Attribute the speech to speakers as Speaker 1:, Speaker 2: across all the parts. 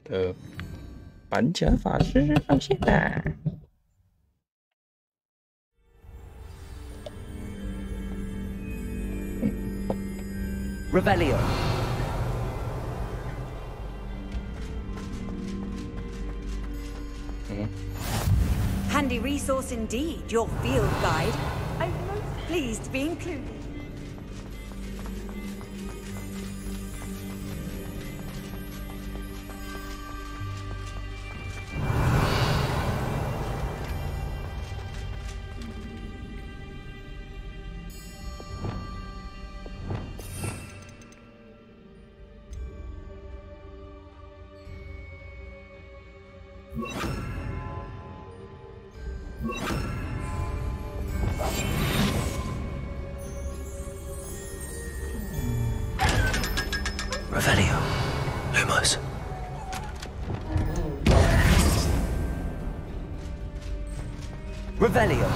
Speaker 1: 的搬家法师上线啦
Speaker 2: ！Revelio.
Speaker 3: Handy resource indeed, your field guide. I'm most pleased to be included.
Speaker 2: Revelio. Lumos. Revelio.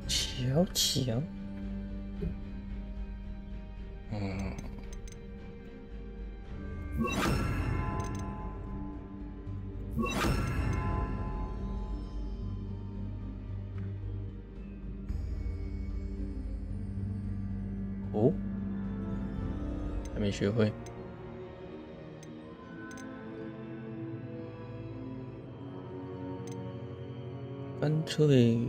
Speaker 1: Chill, chill. Oh, 还没学会。干脆。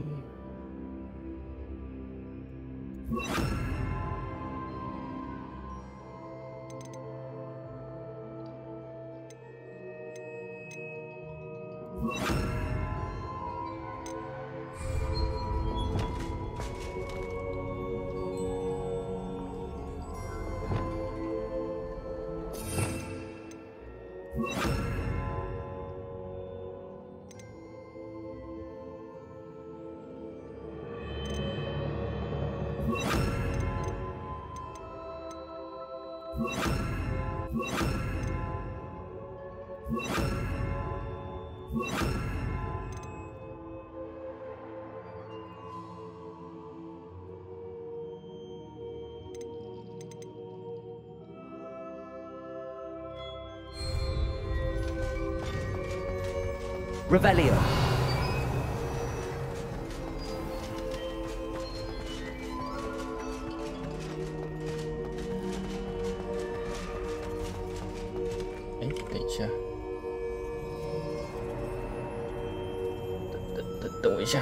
Speaker 2: Revelio.
Speaker 1: 等一下，等我一下。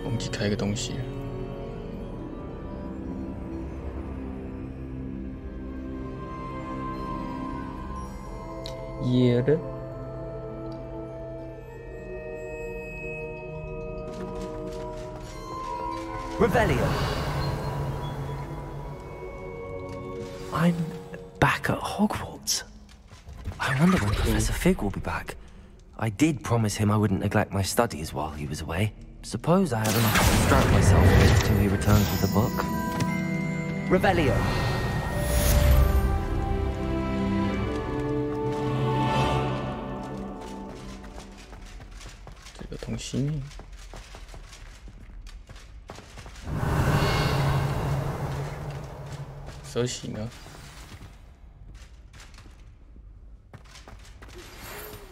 Speaker 1: 忘记开个东西了。也的。
Speaker 2: Revelio. I'm back at Hogwarts. I wonder when Professor Fig will be back. I did promise him I wouldn't neglect my studies while he was away. Suppose I have enough to distract myself until he returns with the book. Revelio.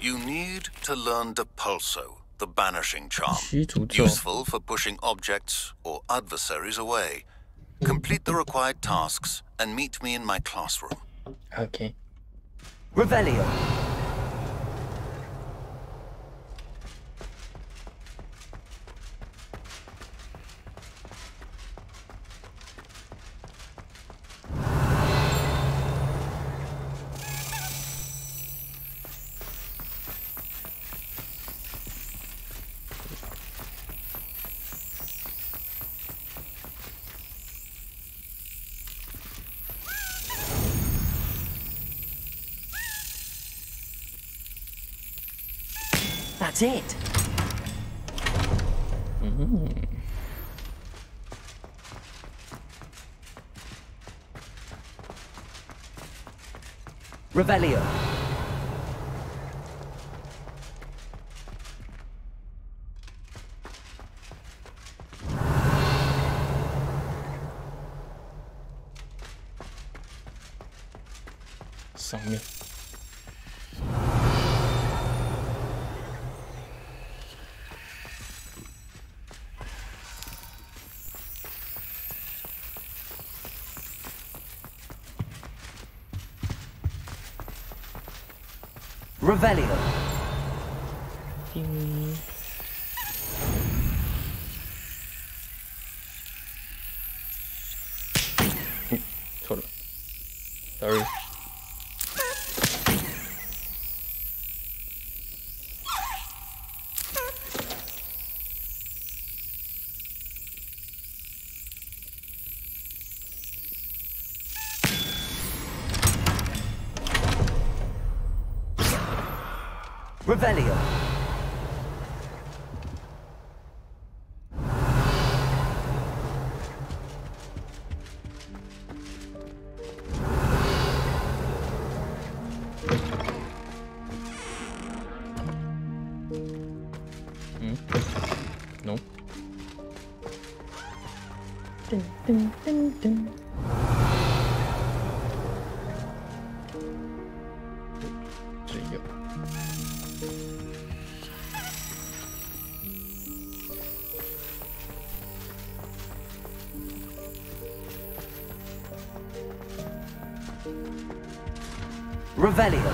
Speaker 4: You need to learn Depulso, the banishing charm, useful for pushing objects or adversaries away. Complete the required tasks and meet me in my classroom.
Speaker 1: Okay.
Speaker 2: Revelio.
Speaker 3: That's it.
Speaker 2: Revelio.
Speaker 1: 上面。
Speaker 2: Revelio.
Speaker 1: 叮。错了 ，sorry。Revelio. No. 噔噔噔噔。只有。
Speaker 2: Revelio.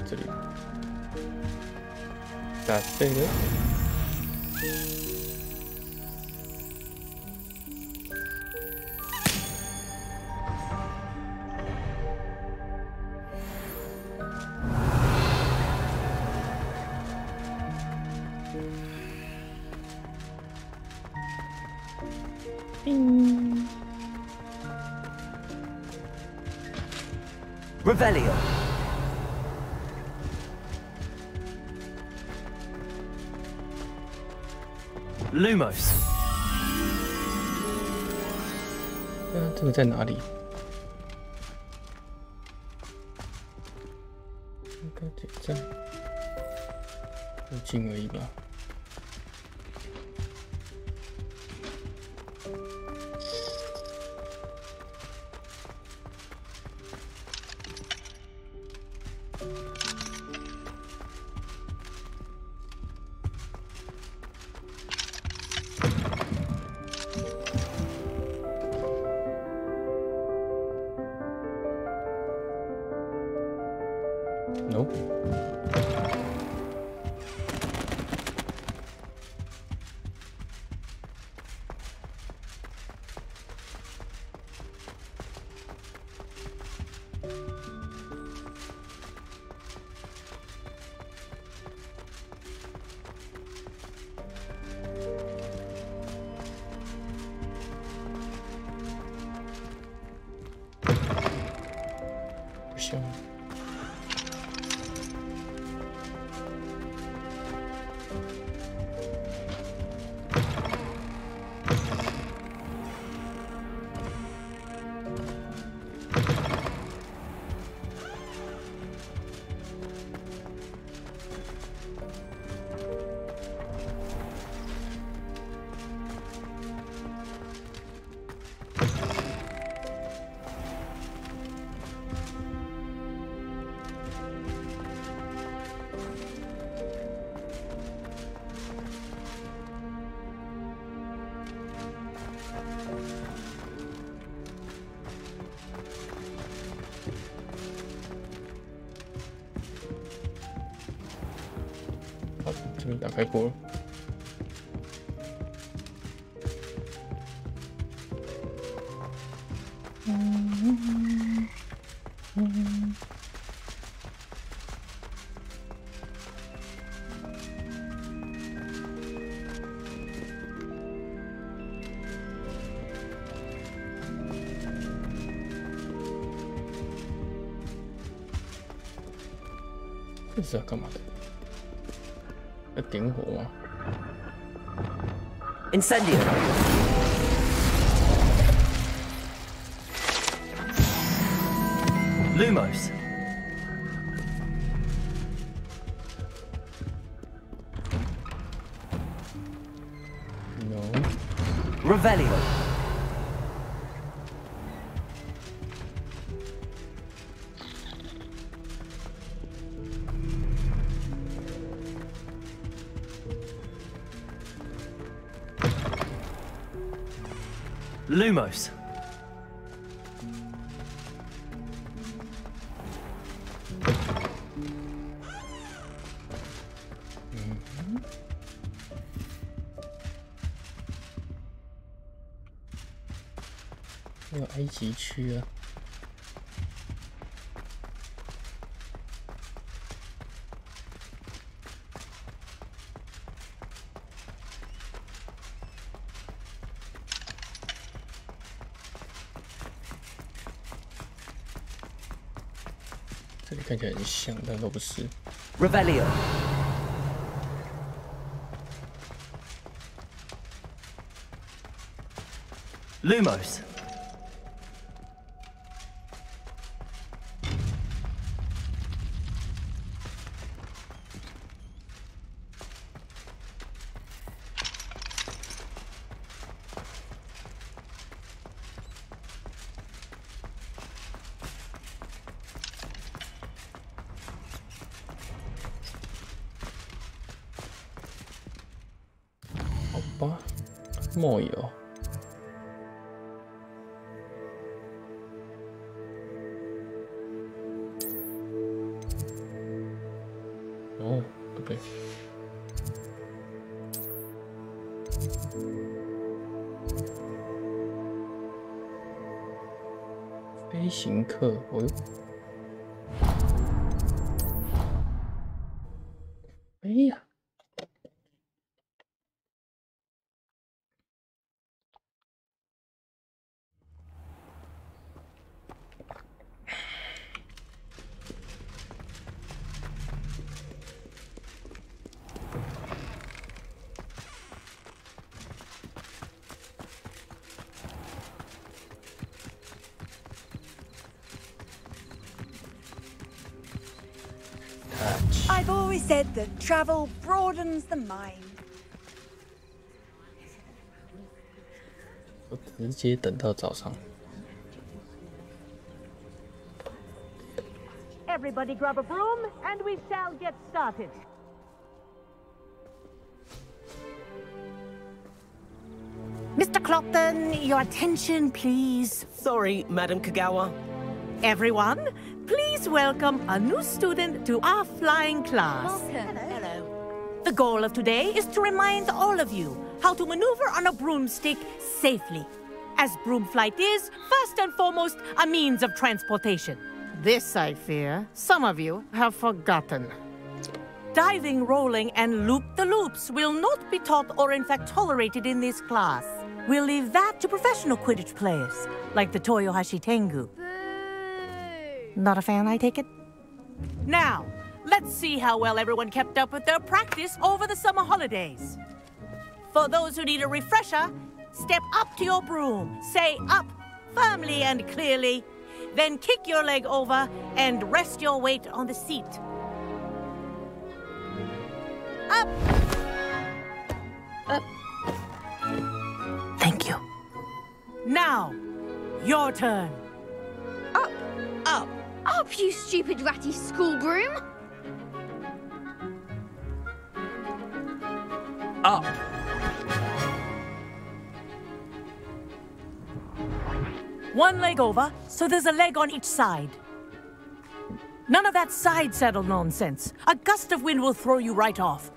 Speaker 1: 这里打对了。
Speaker 2: Revelio. Lumos.
Speaker 1: 这个在哪里？应该就在附近而已吧。No.不行。好，这边打开过了。这是要干嘛的？要点火吗？
Speaker 2: Incendio. Lumos.
Speaker 1: No.
Speaker 2: Revelio. Lumos.
Speaker 1: 还有埃及区啊。这里看起来很像，但都不是。
Speaker 2: Revelio. Lumos.
Speaker 1: 墨油。哦，不对。飞行客，哦哟。哎呀！
Speaker 3: I've always said that travel broadens the mind.
Speaker 1: 我直接等到早上。
Speaker 5: Everybody grab a broom, and we shall get started. Mr. Clopton, your attention, please.
Speaker 6: Sorry, Madam Kagawa.
Speaker 5: Everyone, please welcome a new student to our flying class.
Speaker 3: Hello.
Speaker 5: The goal of today is to remind all of you how to maneuver on a broomstick safely, as broom flight is, first and foremost, a means of transportation.
Speaker 7: This, I fear, some of you have forgotten.
Speaker 5: Diving, rolling, and loop-the-loops will not be taught or in fact tolerated in this class. We'll leave that to professional Quidditch players, like the Toyohashi Tengu.
Speaker 7: Not a fan, I take it?
Speaker 5: Now, let's see how well everyone kept up with their practice over the summer holidays. For those who need a refresher, step up to your broom, say up firmly and clearly, then kick your leg over and rest your weight on the seat. Up! Up.
Speaker 7: Thank you.
Speaker 5: Now, your turn.
Speaker 8: Up! Up! Up, you stupid ratty school broom!
Speaker 6: Up!
Speaker 5: One leg over, so there's a leg on each side. None of that side saddle nonsense. A gust of wind will throw you right off.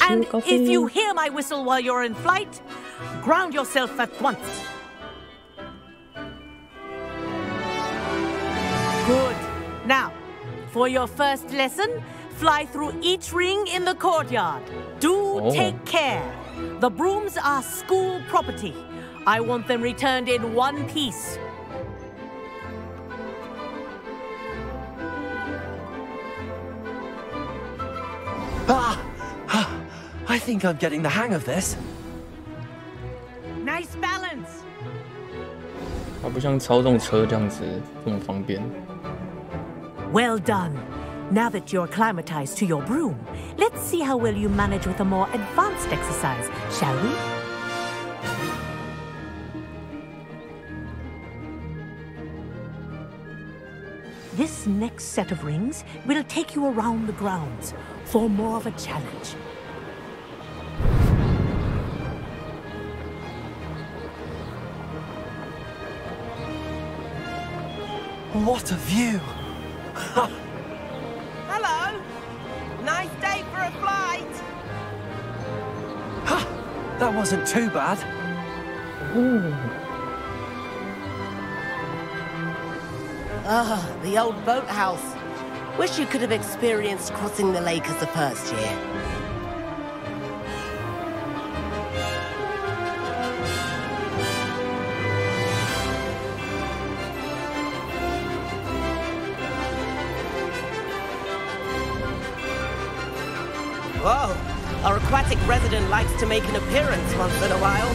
Speaker 5: And if you hear my whistle while you're in flight, ground yourself at once. Good. Now, for your first lesson, fly through each ring in the courtyard. Do take care. The brooms are school property. I want them returned in one piece.
Speaker 2: I think I'm getting the hang of this.
Speaker 5: Nice balance.
Speaker 1: 它不像操纵车这样子这么方便。
Speaker 5: Well done. Now that you're acclimatized to your broom, let's see how well you manage with a more advanced exercise, shall we? This next set of rings will take you around the grounds for more of a challenge.
Speaker 2: What a view!
Speaker 6: Hello! Nice day for a flight!
Speaker 2: That wasn't too bad.
Speaker 6: Ah, the old boathouse. Wish you could have experienced crossing the lake as the first year. Whoa! Our aquatic resident likes to make an appearance once in a while.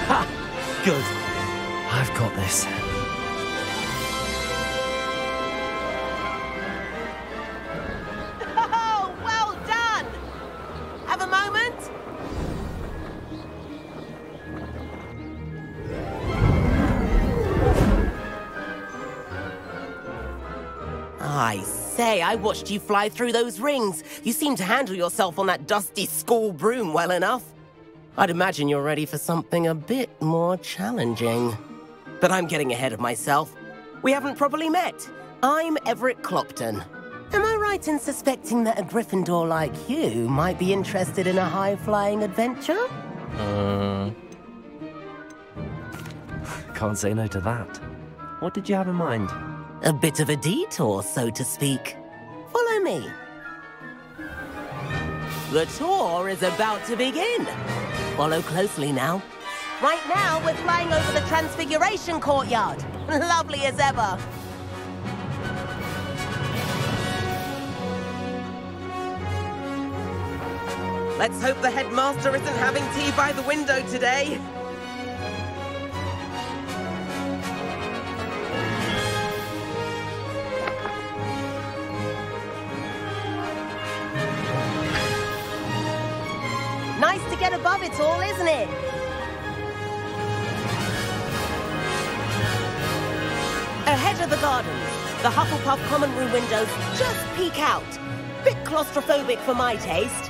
Speaker 2: Ha! Good. I've got this.
Speaker 6: Oh, well done! Have a moment? I say, I watched you fly through those rings. You seem to handle yourself on that dusty school broom well enough. I'd imagine you're ready for something a bit more challenging. But I'm getting ahead of myself. We haven't properly met. I'm Everett Clopton. Am I right in suspecting that a Gryffindor like you might be interested in a high-flying adventure?
Speaker 2: Can't say no to that. What did you have in mind?
Speaker 6: A bit of a detour, so to speak. Follow me. The tour is about to begin. Follow closely now. Right now, we're flying over the Transfiguration Courtyard. Lovely as ever. Let's hope the headmaster isn't having tea by the window today. Nice to get above it all, isn't it? Ahead of the gardens, the Hufflepuff common room windows just peek out. Bit claustrophobic for my taste.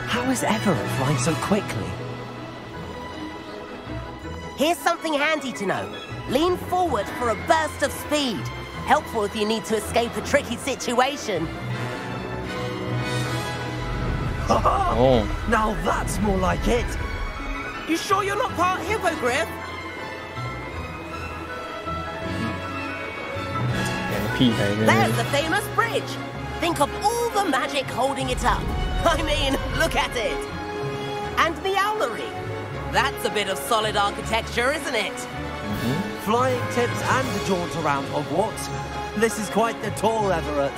Speaker 2: How is Everett flying so quickly?
Speaker 6: Here's something handy to know. Lean forward for a burst of speed. Helpful if you need to escape a tricky situation.
Speaker 2: Oh. Now that's more like it.
Speaker 6: You sure you're not part hippogriff? There's the famous bridge. Think of all the magic holding it up. I mean, look at it. And the owlery. That's a bit of solid architecture, isn't it?
Speaker 2: Flying tips and a jaunt around Hogwarts. This is quite the tour, Everett.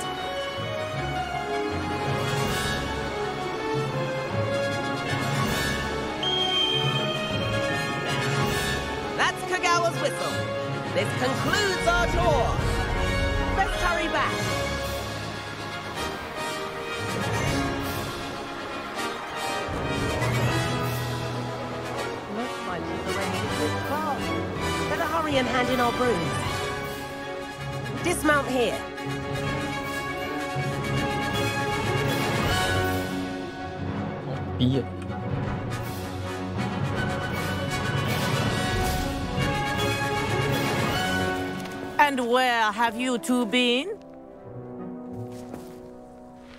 Speaker 6: That's Kagawa's whistle. This concludes our tour. Let's hurry back. Looks like she's arranged this class. Better hurry and hand in our brooms. Dismount here.
Speaker 5: And where have you two been?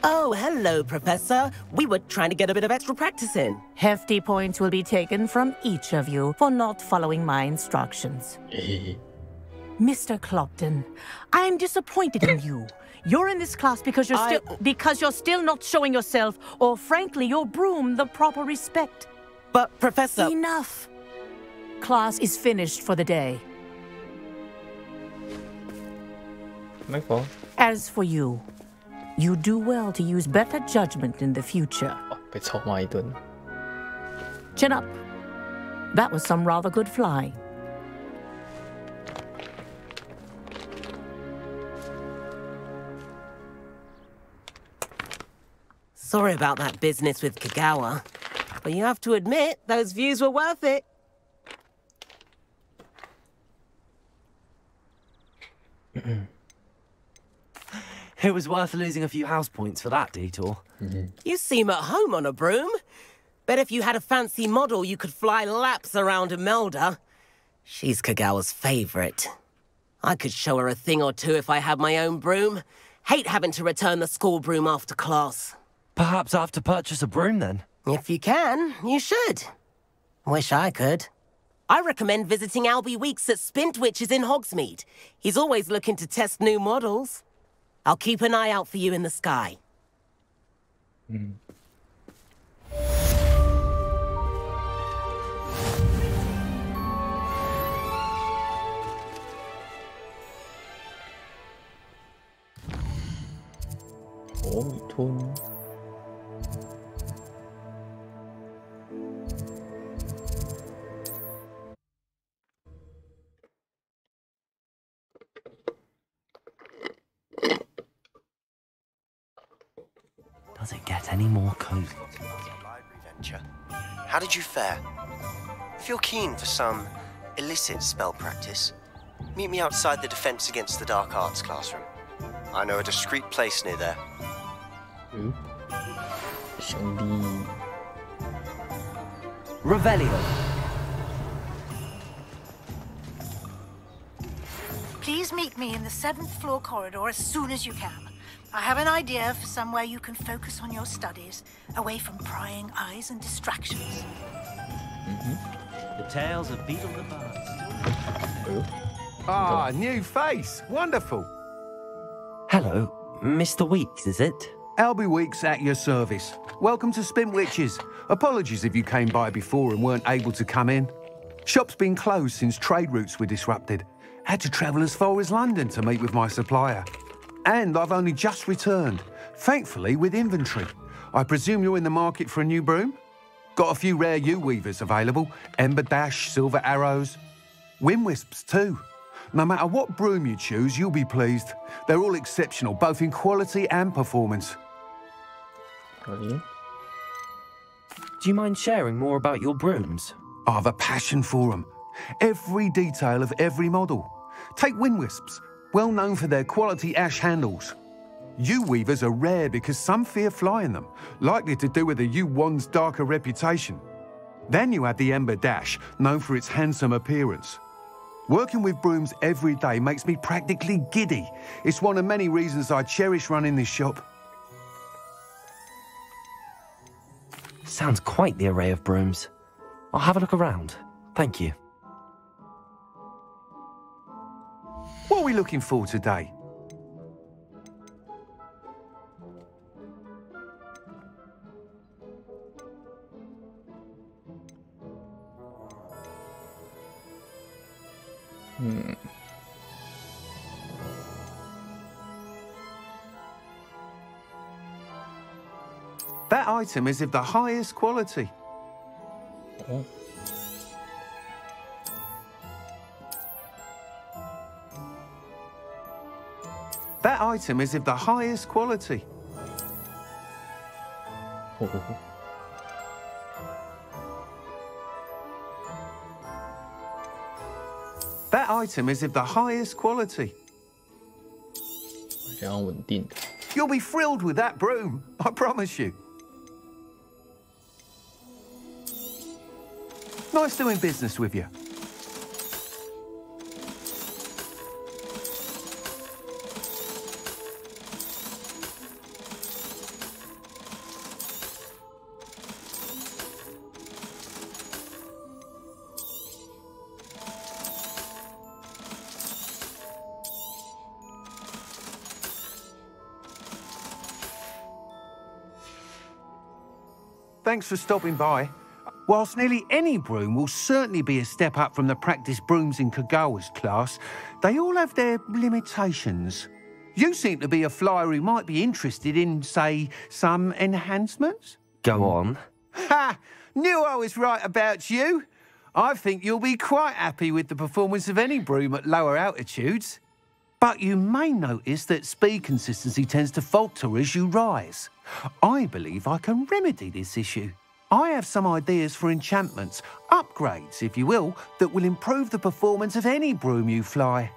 Speaker 6: Oh, hello, Professor. We were trying to get a bit of extra practice in.
Speaker 5: Hefty points will be taken from each of you for not following my instructions. Mr. Clopton, I'm disappointed in you. You're in this class because you're still not showing yourself, or frankly, your broom the proper respect.
Speaker 6: But, Professor...
Speaker 5: Enough. Class is finished for the day.
Speaker 1: My fault.
Speaker 5: As for you, you do well to use better judgment in the future.
Speaker 1: 被臭骂一顿。
Speaker 5: Chin up. That was some rather good flying.
Speaker 6: Sorry about that business with Kagawa, but you have to admit, those views were worth it.
Speaker 2: It was worth losing a few house points for that detour.
Speaker 6: You seem at home on a broom. Bet if you had a fancy model, you could fly laps around Imelda. She's Kagawa's favorite. I could show her a thing or two if I had my own broom. Hate having to return the school broom after class.
Speaker 2: Perhaps I have to purchase a broom then?
Speaker 6: If you can, you should. Wish I could. I recommend visiting Albie Weeks at Spintwitches in Hogsmeade. He's always looking to test new models. I'll keep an eye out for you in the sky.
Speaker 2: Does it get any more cozy?
Speaker 9: Library venture. How did you fare? If you're keen for some illicit spell practice, meet me outside the Defense Against the Dark Arts classroom. I know a discreet place near there.
Speaker 2: Revelio.
Speaker 10: Please meet me in the 7th floor corridor as soon as you can. I have an idea for somewhere you can focus on your studies, away from prying eyes and distractions.
Speaker 2: The tales of Beetle the Bard.
Speaker 11: Ah, new face. Wonderful.
Speaker 2: Hello, Mr. Weeks, is it?
Speaker 11: Albie Weeks at your service. Welcome to Spintwitches. Apologies if you came by before and weren't able to come in. Shop's been closed since trade routes were disrupted. Had to travel as far as London to meet with my supplier. And I've only just returned, thankfully with inventory. I presume you're in the market for a new broom? Got a few rare U-weavers available. Ember Dash, Silver Arrows. Wind Wisps too. No matter what broom you choose, you'll be pleased. They're all exceptional, both in quality and performance.
Speaker 2: Do you mind sharing more about your brooms?
Speaker 11: I have a passion for them. Every detail of every model. Take Wind Wisps, well known for their quality ash handles. U-weavers are rare because some fear flying them, likely to do with the U-wand's darker reputation. Then you have the Ember Dash, known for its handsome appearance. Working with brooms every day makes me practically giddy. It's one of many reasons I cherish running this shop.
Speaker 2: Sounds quite the array of brooms. I'll have a look around. Thank you.
Speaker 11: What are we looking for today? That item is of the highest quality.
Speaker 1: Oh.
Speaker 11: That item is of the highest quality. That item is of the highest quality. You'll be thrilled with that broom, I promise you. Nice doing business with you. Thanks for stopping by. Whilst nearly any broom will certainly be a step up from the practice brooms in Kagawa's class, they all have their limitations. You seem to be a flyer who might be interested in, say, some enhancements?
Speaker 2: Go on.
Speaker 11: Ha! Knew I was right about you. I think you'll be quite happy with the performance of any broom at lower altitudes. But you may notice that speed consistency tends to falter as you rise. I believe I can remedy this issue. I have some ideas for enchantments, upgrades, if you will, that will improve the performance of any broom you fly.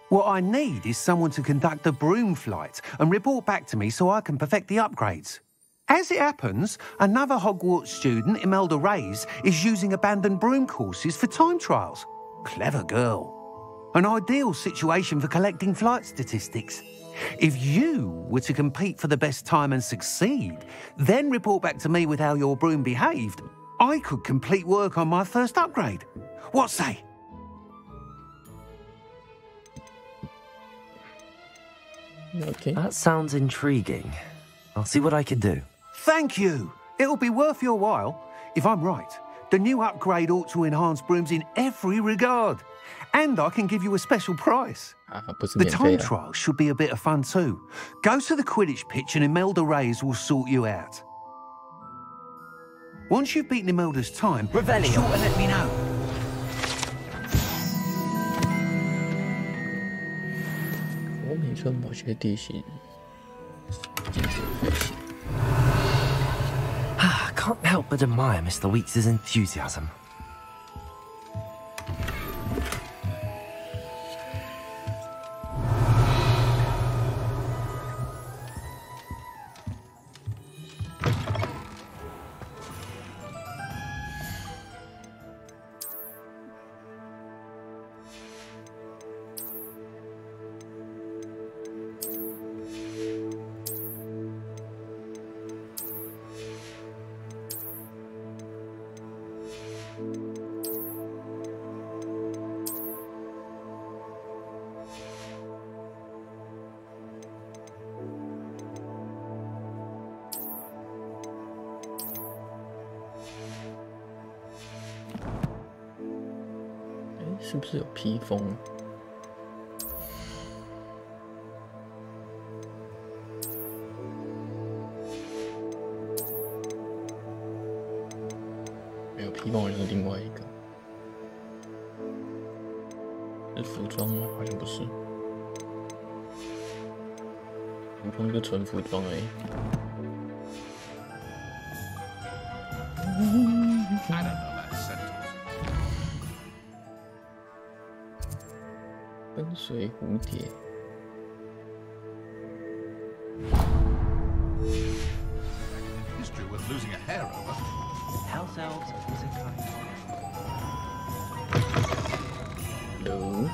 Speaker 11: What I need is someone to conduct a broom flight and report back to me so I can perfect the upgrades. As it happens, another Hogwarts student, Imelda Reyes, is using abandoned broom courses for time trials. Clever girl. An ideal situation for collecting flight statistics. If you were to compete for the best time and succeed, then report back to me with how your broom behaved, I could complete work on my first upgrade. What say?
Speaker 2: Okay. That sounds intriguing. I'll see what I can do.
Speaker 11: Thank you. It'll be worth your while. If I'm right, the new upgrade ought to enhance brooms in every regard. And I can give you a special price. The time trial should be a bit of fun too. Go to the Quidditch pitch and Imelda Reyes will sort you out. Once you've beaten Imelda's time, be sure to let me know.
Speaker 2: I can't help but admire Mr. Weeks' enthusiasm.
Speaker 1: 是不是有披风？没有披风，好像是另外一个。是服装吗？好像不是。服装就纯服装而已。跟随蝴蝶。
Speaker 12: History worth losing a hair over.
Speaker 2: House elves is a kind.
Speaker 1: Hello.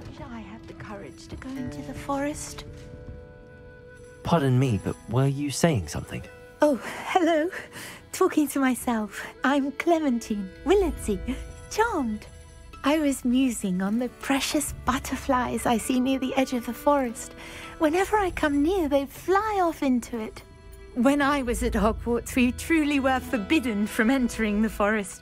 Speaker 8: Wish I had the courage to go into the forest.
Speaker 2: Pardon me, but were you saying something?
Speaker 8: Oh, hello. Talking to myself. I'm Clementine Willardsey. Charmed. I was musing on the precious butterflies I see near the edge of the forest. Whenever I come near, they fly off into it. When I was at Hogwarts, we truly were forbidden from entering the forest.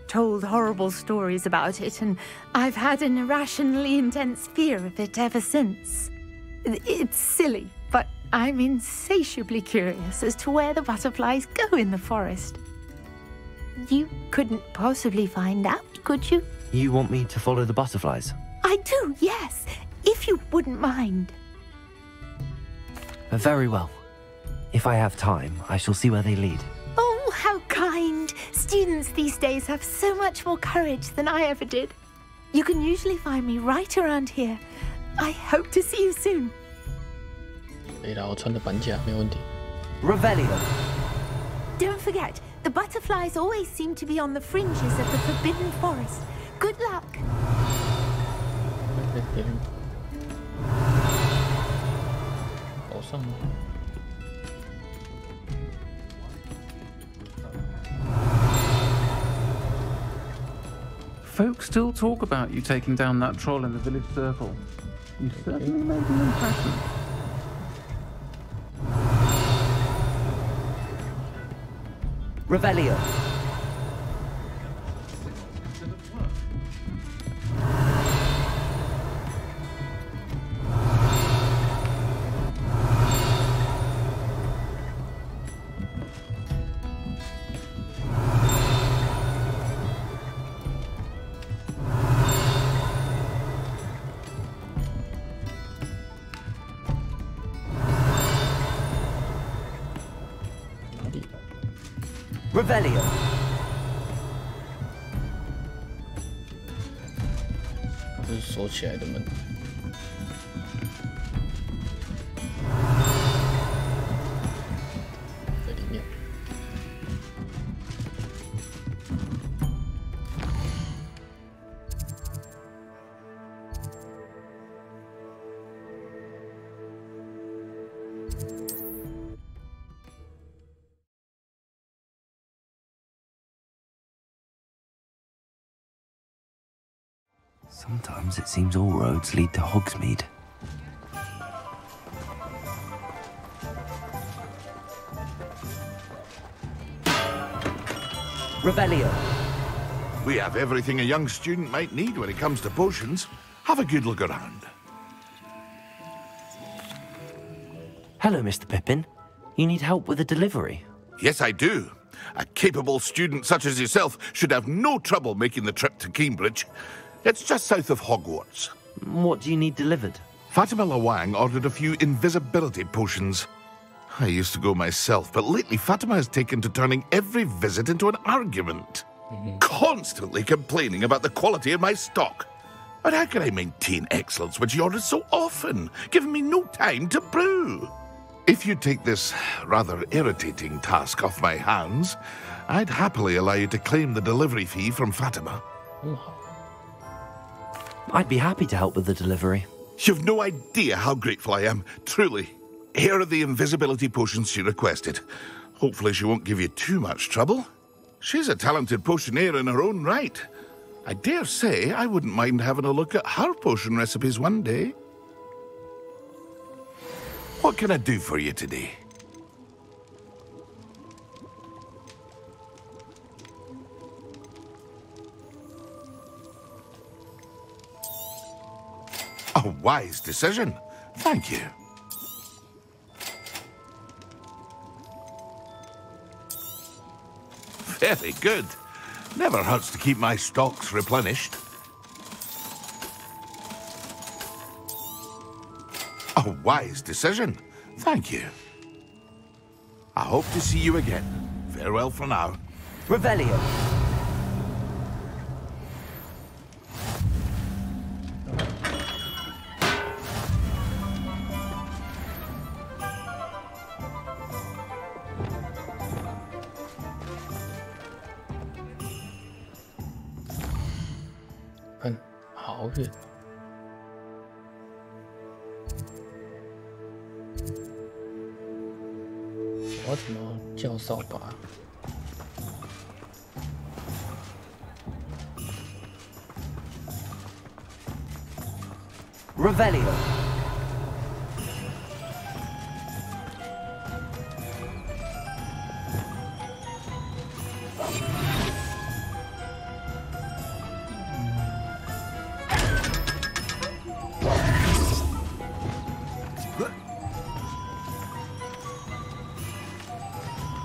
Speaker 8: Told horrible stories about it, and I've had an irrationally intense fear of it ever since. It's silly, but I'm insatiably curious as to where the butterflies go in the forest. You couldn't possibly find out, could you?
Speaker 2: You want me to follow the butterflies?
Speaker 8: I do, yes, if you wouldn't mind.
Speaker 2: Very well. If I have time, I shall see where they lead.
Speaker 8: Oh, how kind. Students these days have so much more courage than I ever did. You can usually find me right around here. I hope to see you soon.
Speaker 1: 可以啦，我穿的板甲没问题。
Speaker 2: Revelio.
Speaker 8: Don't forget, the butterflies always seem to be on the fringes of the Forbidden Forest. Good luck.
Speaker 13: Folks still talk about you taking down that troll in the village circle. You certainly made an impression.
Speaker 6: Revelio. Revelio.
Speaker 1: 这是锁起来的门。在里面。
Speaker 2: Sometimes it seems all roads lead to Hogsmeade.
Speaker 6: Revelio.
Speaker 12: We have everything a young student might need when it comes to potions. Have a good look around.
Speaker 2: Hello, Mr. Pippin. You need help with a delivery?
Speaker 12: Yes, I do. A capable student such as yourself should have no trouble making the trip to Cambridge. It's just south of Hogwarts.
Speaker 2: What do you need delivered?
Speaker 12: Fatima Lawang ordered a few invisibility potions. I used to go myself, but lately Fatima has taken to turning every visit into an argument. Constantly complaining about the quality of my stock. But how can I maintain excellence when she orders so often, giving me no time to brew? If you take this rather irritating task off my hands, I'd happily allow you to claim the delivery fee from Fatima.
Speaker 2: I'd be happy to help with the delivery.
Speaker 12: You've no idea how grateful I am, truly. Here are the invisibility potions she requested. Hopefully she won't give you too much trouble. She's a talented potioneer in her own right. I dare say I wouldn't mind having a look at her potion recipes one day. What can I do for you today? A wise decision. Thank you. Very good. Never hurts to keep my stocks replenished. A wise decision. Thank you. I hope to see you again. Farewell for now.
Speaker 6: Revelio.
Speaker 1: 看，好远。我要怎么叫扫把？
Speaker 6: Revelio.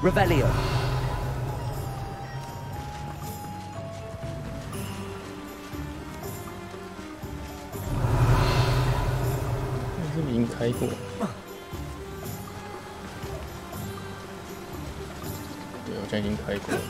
Speaker 6: Revelio.
Speaker 1: 这里已经开过，对，我现在已经开过了。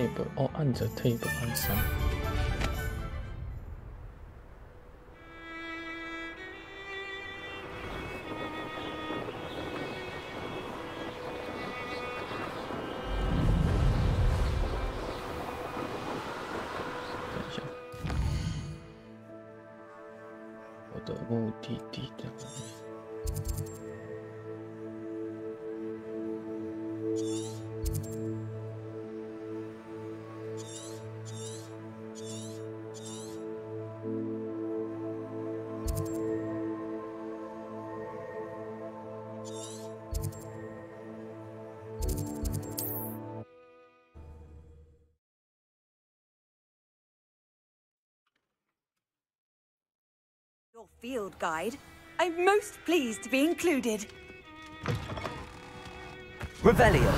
Speaker 1: Tab 哦，按着 Tab 按3。目的地的。
Speaker 3: Your field guide. I'm most pleased to be included.
Speaker 2: Revelio.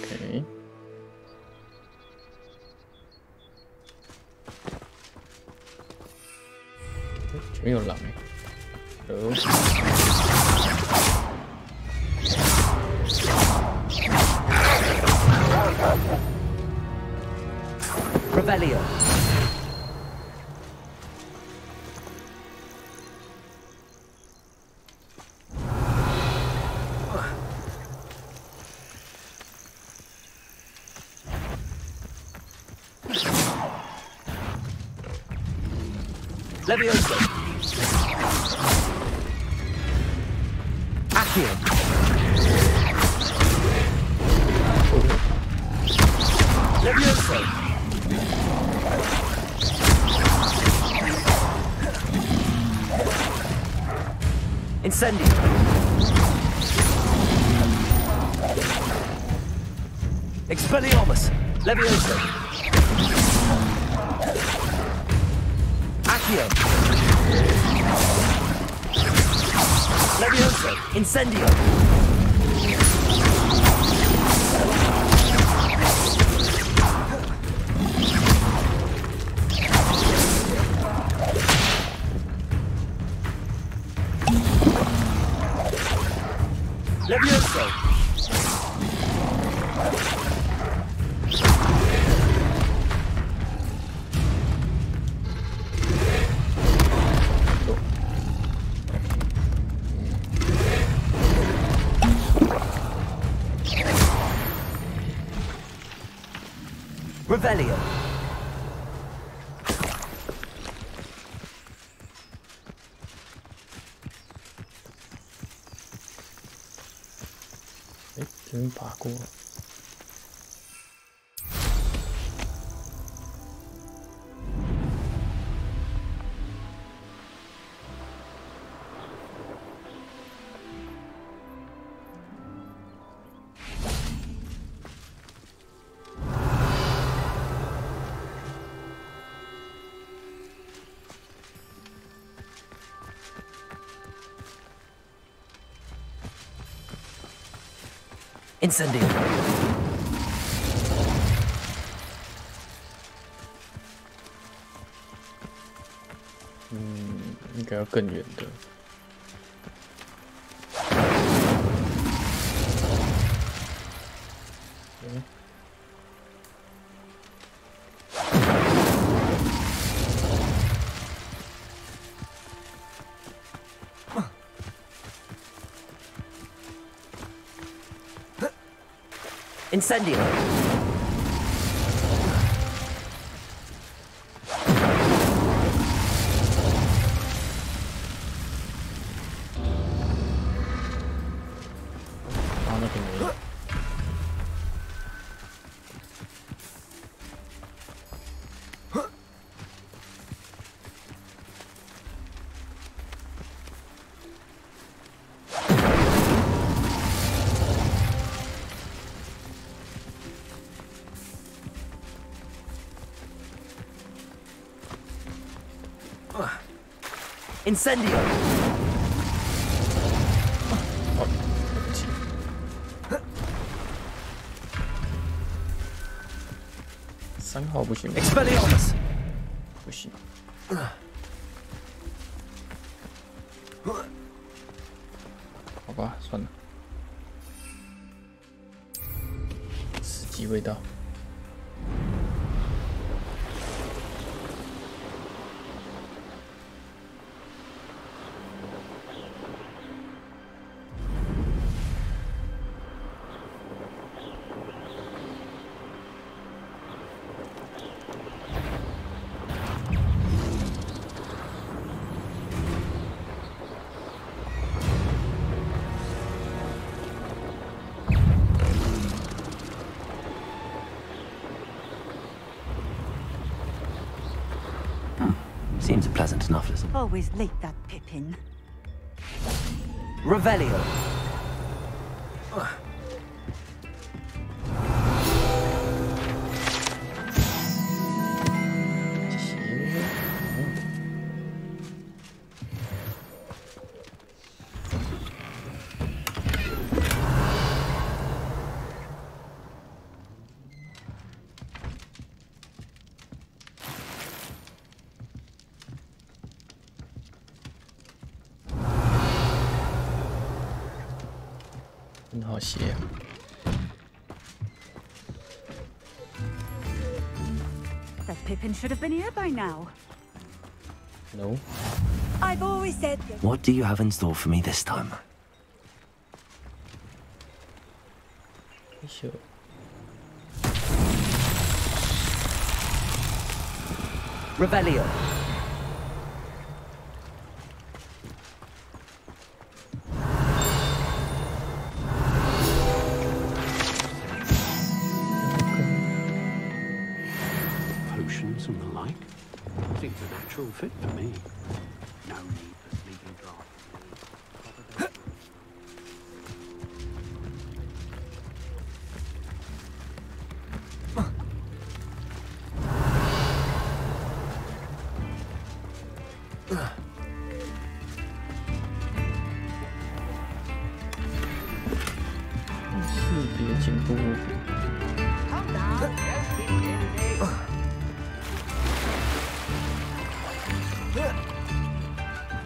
Speaker 1: Okay. 前面有狼哎
Speaker 2: Revelio. Levioso. Accio. Levioso. Incendio. Expelliarmus. Levioso. Accio. Levioso. Incendio. Levioso. Revelio.
Speaker 1: Eh, 这边爬过了。
Speaker 2: Incendio.
Speaker 1: 应该要更远的。
Speaker 2: Incendio. Incendio.
Speaker 1: 哦，对不起。3号不行吗？
Speaker 2: Expelliarmus.
Speaker 1: 不行。好吧，算了。时机未到。
Speaker 2: seems a pleasant enough listen.
Speaker 3: Always late, that Pippin.
Speaker 2: Revelio.
Speaker 1: 好邪啊
Speaker 3: That Pippin should have been here by now.
Speaker 1: No.
Speaker 3: I've always said that.
Speaker 2: What do you have in store for me this time?
Speaker 1: Sure.
Speaker 2: Revelio.
Speaker 11: Potions and the like. Seems a natural fit for me. No need for sleeping draught.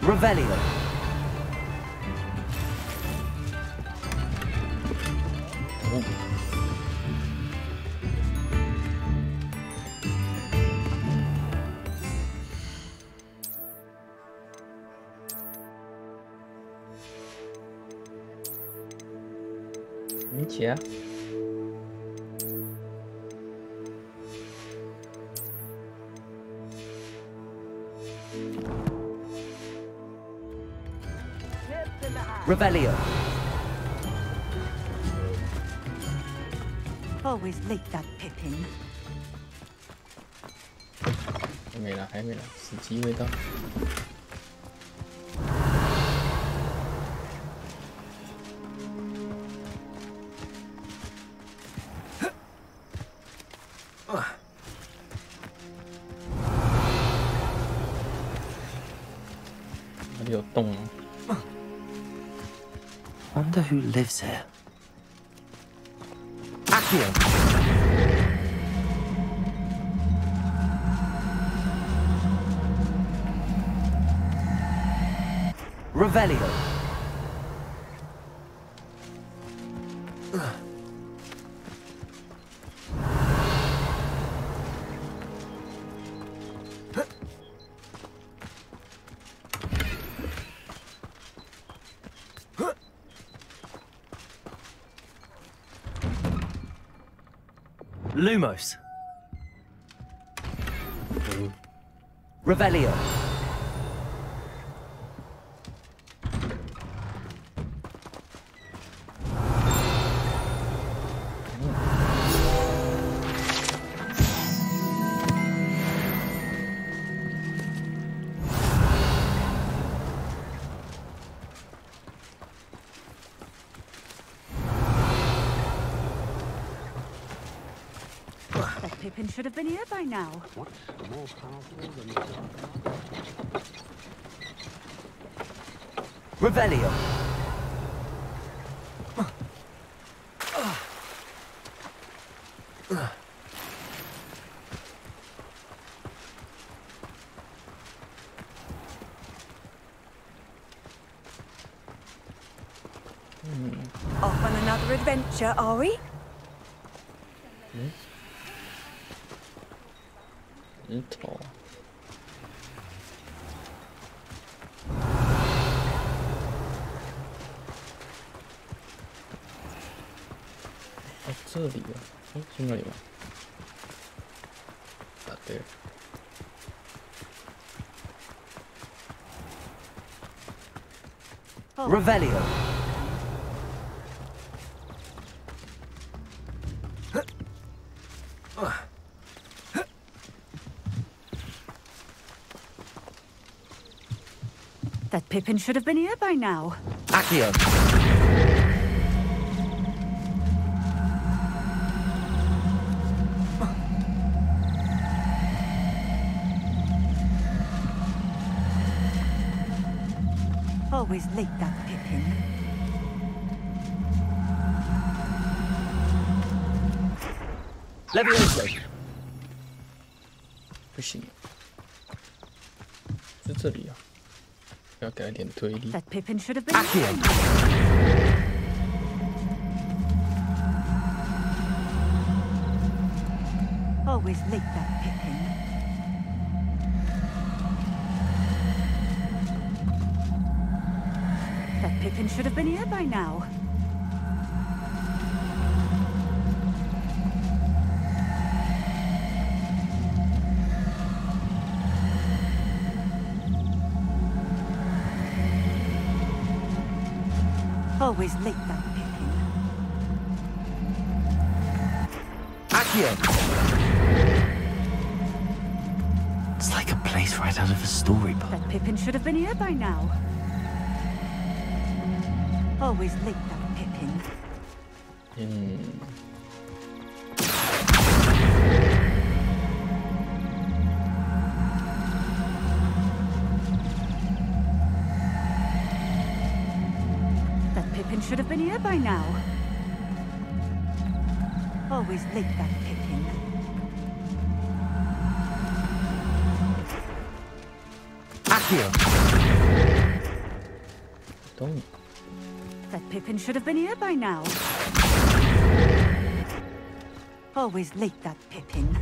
Speaker 2: Revelio.
Speaker 1: Yeah.
Speaker 2: Revelio.
Speaker 3: Always late, that Pippin.
Speaker 1: 还没了，还没了，时机未到。哪里有洞啊？
Speaker 2: Wonder who lives here. Accio. Revelio. Lumos. Revelio.
Speaker 3: That Pippin should have been here by now.
Speaker 11: What's more powerful than the
Speaker 2: Revelio.
Speaker 3: Off on another adventure, are we?
Speaker 1: Little. 哦，这里啊，哎，是那里吗？啊，对。
Speaker 2: Revelio.
Speaker 3: That Pippin should have been here by now.
Speaker 2: Accio.
Speaker 3: Always late, that Pippin.
Speaker 2: Levioso.
Speaker 1: 不行，是这里啊，要改点推力。
Speaker 3: That Pippin should have been here. Always late, that Pippin. That Pippin should have been here by now. Always late, that Pippin.
Speaker 2: Accio. It's like a place right out of a storybook.
Speaker 3: That Pippin should have been here by now. Always late, that Pippin. That Pippin should have been here by now. Always late, that Pippin.
Speaker 2: Accio.
Speaker 1: Don't.
Speaker 3: That Pippin should have been here by now. Always late, that Pippin.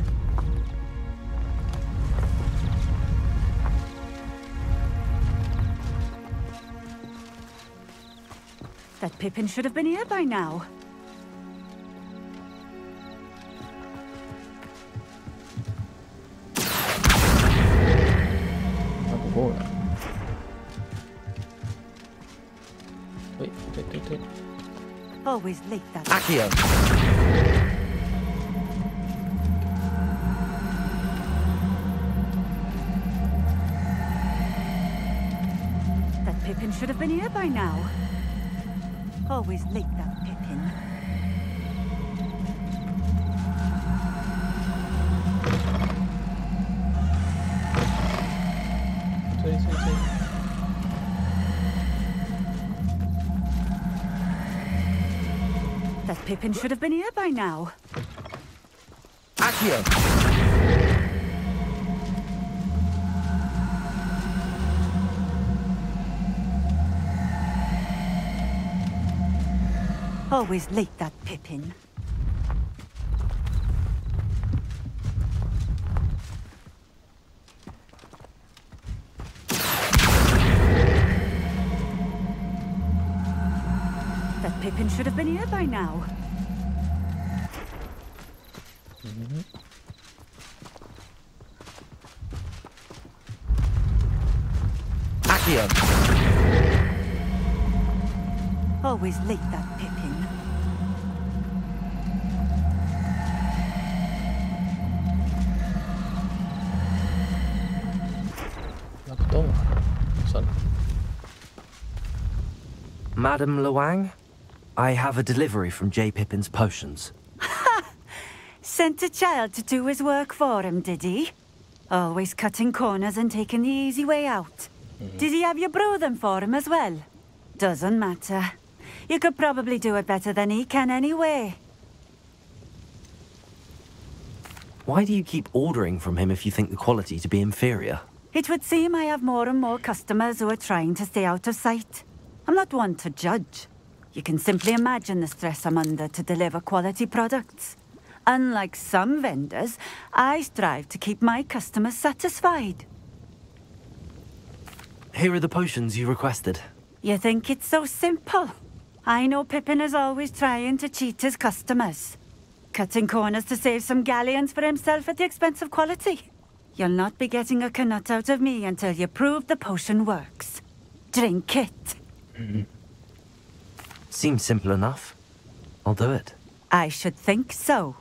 Speaker 3: That Pippin should have been here by now.
Speaker 1: Wait.
Speaker 3: Always late, that
Speaker 2: Accio.
Speaker 3: That Pippin should have been here by now. Always late, that Pippin. That Pippin should have been here by now.
Speaker 2: Accio.
Speaker 3: Always late, that Pippin. That Pippin should have been here by now.
Speaker 2: Accio.
Speaker 3: Always late, that Pippin.
Speaker 2: Madam Luang, I have a delivery from J. Pippin's potions.
Speaker 3: Sent a child to do his work for him, did he? Always cutting corners and taking the easy way out. Did he have you brew them for him as well? Doesn't matter. You could probably do it better than he can anyway.
Speaker 2: Why do you keep ordering from him if you think the quality to be inferior?
Speaker 3: It would seem I have more and more customers who are trying to stay out of sight. I'm not one to judge. You can simply imagine the stress I'm under to deliver quality products. Unlike some vendors, I strive to keep my customers satisfied.
Speaker 2: Here are the potions you requested.
Speaker 3: You think it's so simple? I know Pippin is always trying to cheat his customers. Cutting corners to save some galleons for himself at the expense of quality. You'll not be getting a canut out of me until you prove the potion works. Drink it.
Speaker 2: Seems simple enough. I'll do it.
Speaker 3: I should think so.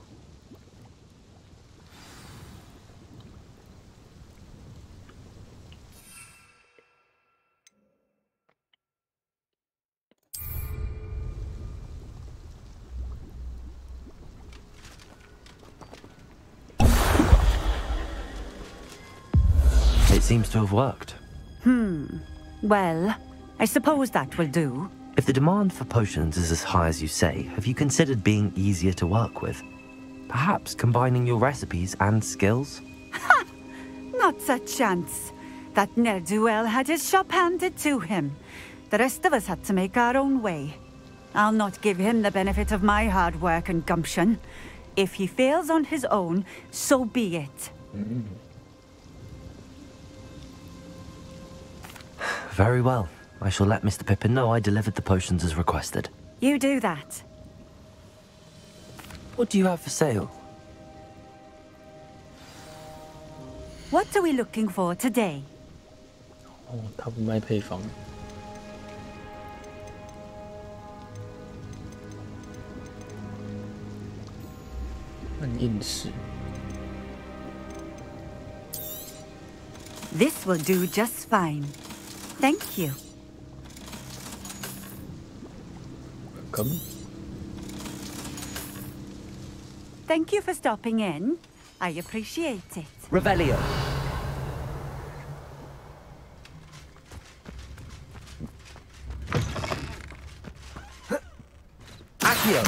Speaker 2: seems to have worked.
Speaker 3: Well, I suppose that will do.
Speaker 2: If the demand for potions is as high as you say, have you considered being easier to work with? Perhaps combining your recipes and skills?
Speaker 3: Ha! Not a chance. That ne'er-do-well had his shop handed to him. The rest of us had to make our own way. I'll not give him the benefit of my hard work and gumption. If he fails on his own, so be it.
Speaker 2: Very well. I shall let Mr. Pippin know I delivered the potions as requested.
Speaker 3: You do that.
Speaker 2: What do you have for sale?
Speaker 3: What are we looking for today?
Speaker 1: 哦，他不卖配方。很硬实。
Speaker 3: This will do just fine. Thank you.
Speaker 1: Welcome.
Speaker 3: Thank you for stopping in. I appreciate it.
Speaker 2: Revelio. Accio.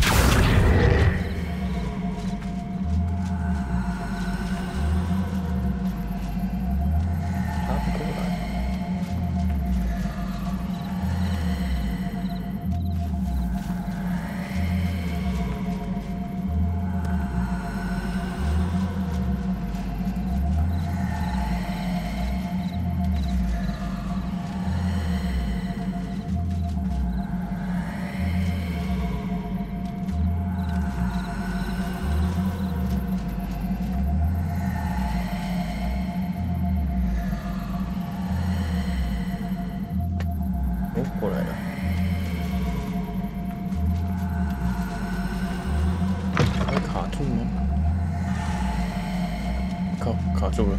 Speaker 1: 过来了，会卡住吗？靠，卡住了。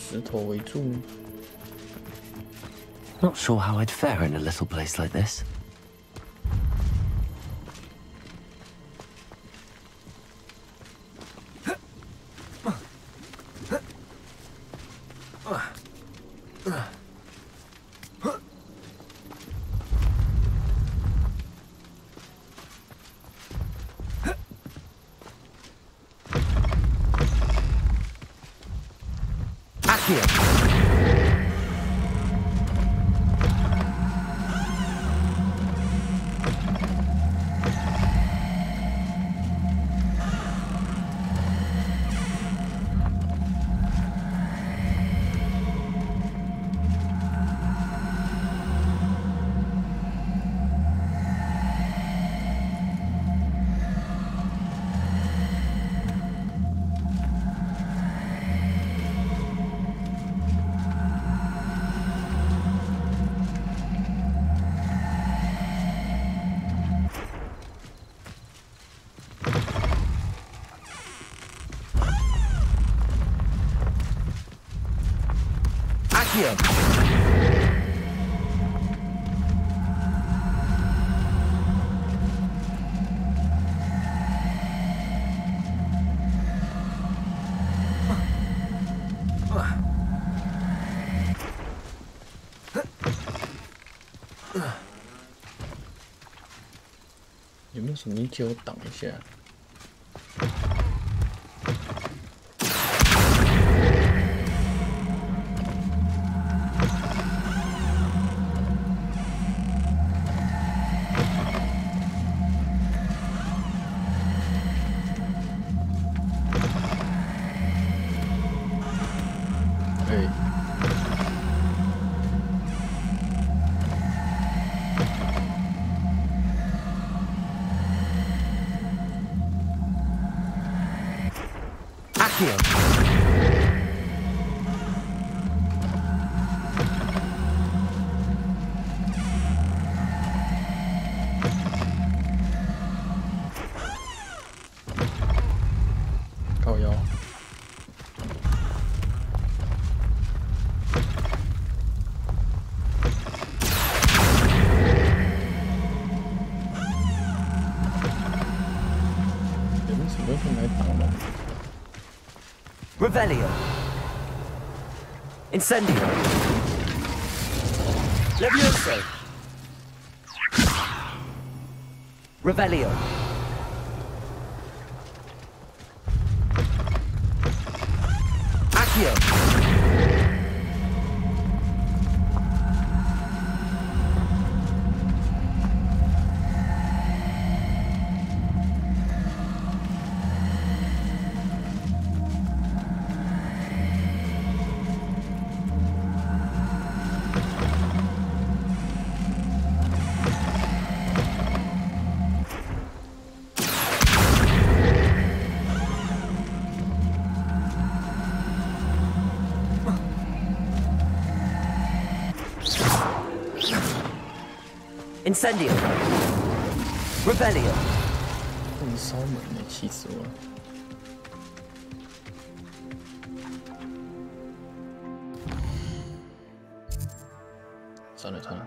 Speaker 1: 石头围住。
Speaker 2: Not sure how I'd fare in a little place like this.
Speaker 1: 有没有什么你借我挡一下？
Speaker 2: Accio. Revelio. Incendio. Levioso. Revelio. Accio. Incendio. Revelio.
Speaker 1: 你烧门呢，气死我了！算了算了。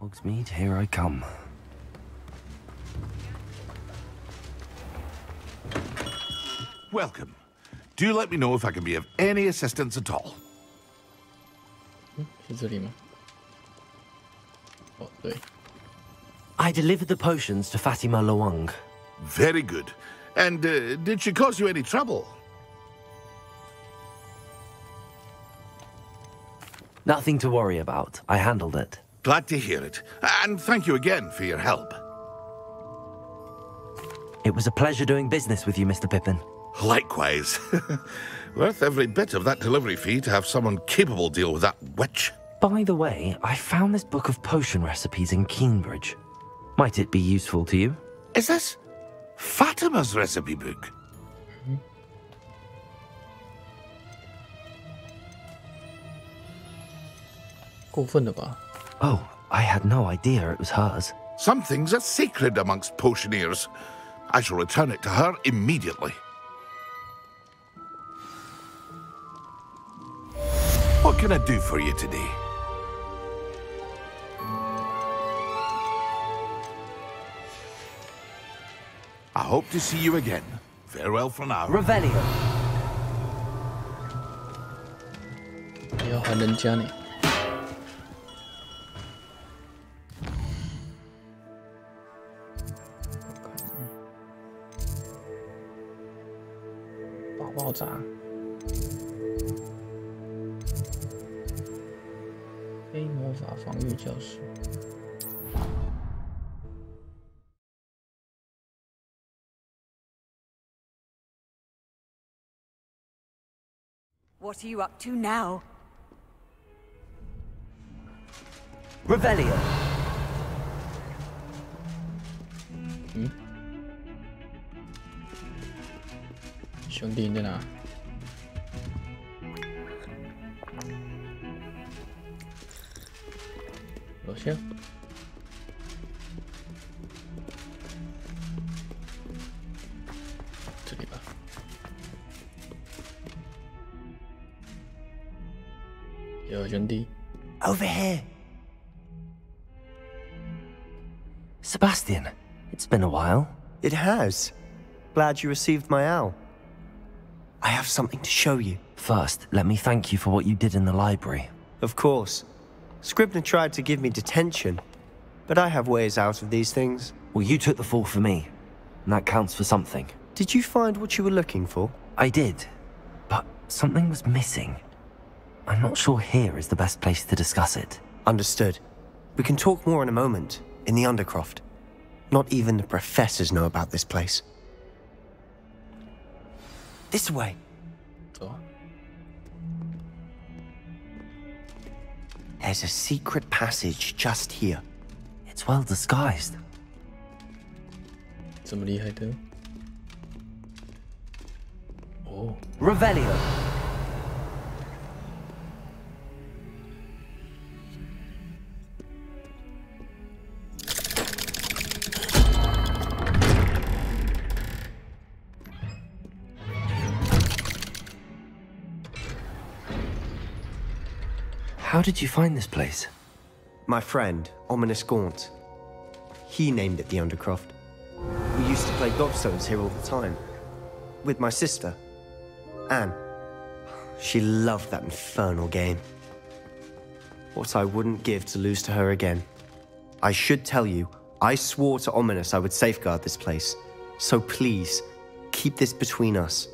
Speaker 2: Hogsmeade, here I come.
Speaker 12: Welcome. Do let me know if I can be of any assistance at all.
Speaker 1: 是这里吗？哦，对。
Speaker 2: I delivered the potions to Fatima Luang.
Speaker 12: Very good. And did she cause you any trouble?
Speaker 2: Nothing to worry about. I handled it.
Speaker 12: Glad to hear it. And thank you again for your help.
Speaker 2: It was a pleasure doing business with you, Mr. Pippin.
Speaker 12: Likewise. Worth every bit of that delivery fee to have someone capable deal with that witch.
Speaker 2: By the way, I found this book of potion recipes in Cambridge. Might it be useful to you?
Speaker 12: Is this Fatima's recipe book?
Speaker 2: Oh, I had no idea it was hers.
Speaker 12: Some things are sacred amongst potioneers. I shall return it to her immediately. What can I do for you today? I hope to see you again. Farewell for now.
Speaker 2: Revelio.
Speaker 1: 你要还人家呢。爆炸。非魔法防御教室。
Speaker 3: What are you up to now?
Speaker 2: Revelio.
Speaker 1: 兄弟你在哪？楼下。这里吧。
Speaker 2: Over here. Sebastian, it's been a while.
Speaker 9: It has. Glad you received my owl. I have something to show you.
Speaker 2: First, let me thank you for what you did in the library.
Speaker 9: Of course. Scribner tried to give me detention, but I have ways out of these things.
Speaker 2: Well, you took the fall for me, and that counts for something.
Speaker 9: Did you find what you were looking for?
Speaker 2: I did, but something was missing. I'm not sure here is the best place to discuss it.
Speaker 9: Understood. We can talk more in a moment, in the Undercroft. Not even the professors know about this place. This way.
Speaker 1: 走啊。
Speaker 9: There's a secret passage just here.
Speaker 2: It's well disguised.
Speaker 1: 这么厉害的？哦
Speaker 2: Revelio. How did you find this place?
Speaker 9: My friend, Ominous Gaunt. He named it the Undercroft. We used to play gobstones here all the time. With my sister, Anne. She loved that infernal game. What I wouldn't give to lose to her again. I should tell you, I swore to Ominous I would safeguard this place. So please, keep this between us.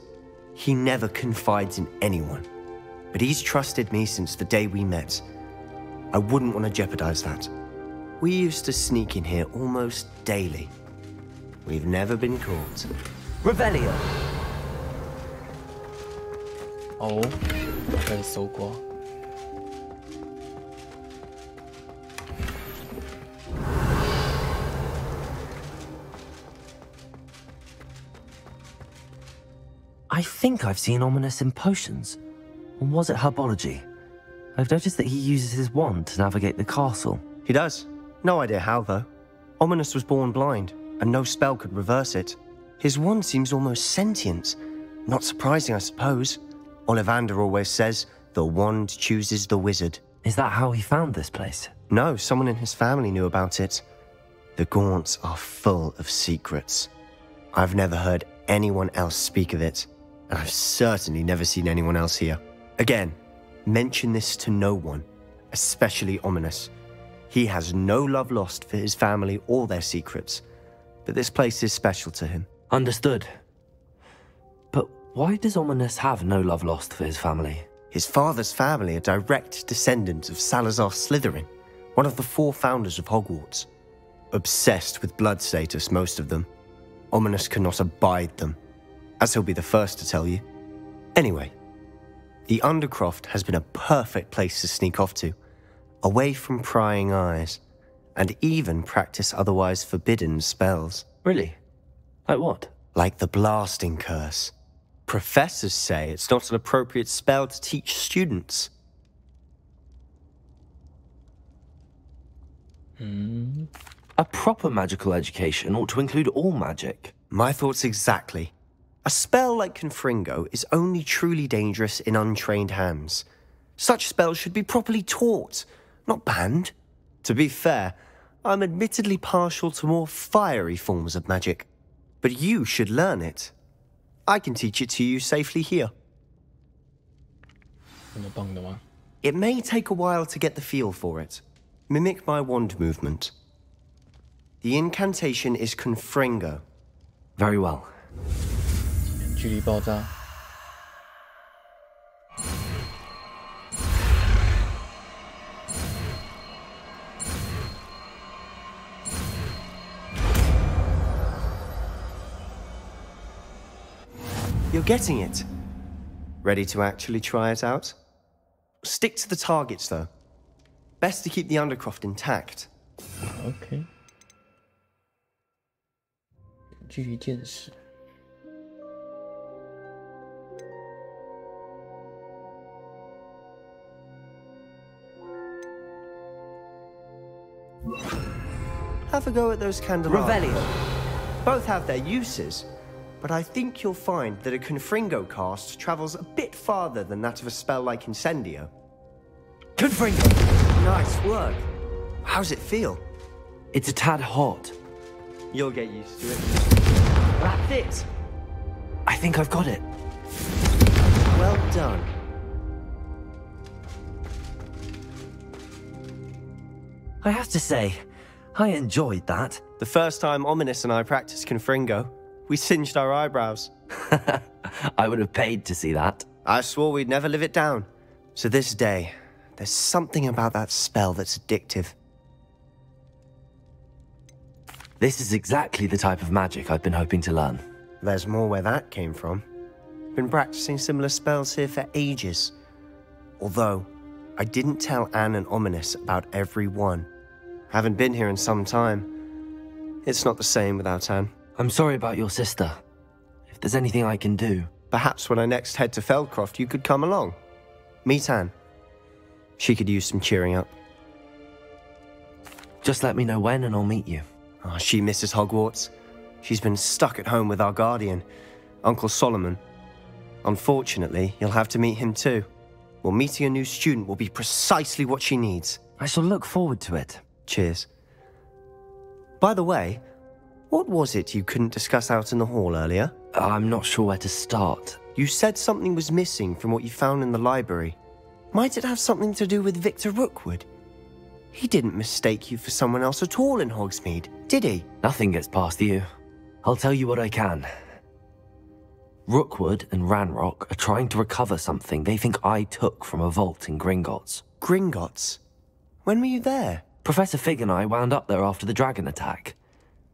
Speaker 9: He never confides in anyone. But he's trusted me since the day we met. I wouldn't want to jeopardize that. We used to sneak in here almost daily. We've never been caught.
Speaker 2: Revelio.
Speaker 1: 哦，开始搜刮。
Speaker 2: I think I've seen Ominous in potions. Or was it herbology? I've noticed that he uses his wand to navigate the castle.
Speaker 9: He does. No idea how, though. Ominous was born blind, and no spell could reverse it. His wand seems almost sentient. Not surprising, I suppose. Ollivander always says, the wand chooses the wizard.
Speaker 2: Is that how he found this place?
Speaker 9: No, someone in his family knew about it. The Gaunts are full of secrets. I've never heard anyone else speak of it, and I've certainly never seen anyone else here. Again, mention this to no one, especially Ominous. He has no love lost for his family or their secrets, but this place is special to him.
Speaker 2: Understood. But why does Ominous have no love lost for his family?
Speaker 9: His father's family are direct descendants of Salazar Slytherin, one of the 4 founders of Hogwarts. Obsessed with blood status, most of them. Ominous cannot abide them, as he'll be the first to tell you. Anyway, the Undercroft has been a perfect place to sneak off to, away from prying eyes, and even practice otherwise forbidden spells.
Speaker 2: Really? Like what?
Speaker 9: Like the blasting curse. Professors say it's not an appropriate spell to teach students.
Speaker 2: A proper magical education ought to include all magic.
Speaker 9: My thoughts exactly. A spell like Confringo is only truly dangerous in untrained hands. Such spells should be properly taught, not banned. To be fair, I'm admittedly partial to more fiery forms of magic. But you should learn it. I can teach it to you safely here. It may take a while to get the feel for it. Mimic my wand movement. The incantation is Confringo.
Speaker 2: Very well.
Speaker 1: 距离爆炸。
Speaker 9: You're getting it. Ready to actually try it out? Stick to the targets, though. Best to keep the Undercroft intact.
Speaker 1: Okay. 距离见识。
Speaker 9: Have a go at those candelabras.
Speaker 2: Revelio.
Speaker 9: Both have their uses, but I think you'll find that a Confringo cast travels a bit farther than that of a spell like Incendio.
Speaker 2: Confringo!
Speaker 9: Nice work. How's it feel?
Speaker 2: It's a tad hot.
Speaker 9: You'll get used to it. That's it.
Speaker 2: I think I've got it.
Speaker 9: Well done.
Speaker 2: I have to say, I enjoyed that.
Speaker 9: The first time Ominous and I practiced Confringo, we singed our eyebrows.
Speaker 2: I would have paid to see that.
Speaker 9: I swore we'd never live it down. To this day, there's something about that spell that's addictive.
Speaker 2: This is exactly the type of magic I've been hoping to learn.
Speaker 9: There's more where that came from. Been practicing similar spells here for ages. Although, I didn't tell Anne and Ominous about every one. Haven't been here in some time. It's not the same without Anne.
Speaker 2: I'm sorry about your sister. If there's anything I can do...
Speaker 9: Perhaps when I next head to Feldcroft, you could come along. Meet Anne. She could use some cheering up.
Speaker 2: Just let me know when and I'll meet you.
Speaker 9: Oh, she misses Hogwarts. She's been stuck at home with our guardian, Uncle Solomon. Unfortunately, you'll have to meet him too. Well, meeting a new student will be precisely what she needs.
Speaker 2: I shall look forward to it.
Speaker 9: Cheers. By the way, what was it you couldn't discuss out in the hall earlier?
Speaker 2: I'm not sure where to start.
Speaker 9: You said something was missing from what you found in the library. Might it have something to do with Victor Rookwood? He didn't mistake you for someone else at all in Hogsmeade, did he?
Speaker 2: Nothing gets past you. I'll tell you what I can. Rookwood and Ranrock are trying to recover something they think I took from a vault in Gringotts.
Speaker 9: Gringotts? When were you there?
Speaker 2: Professor Fig and I wound up there after the dragon attack.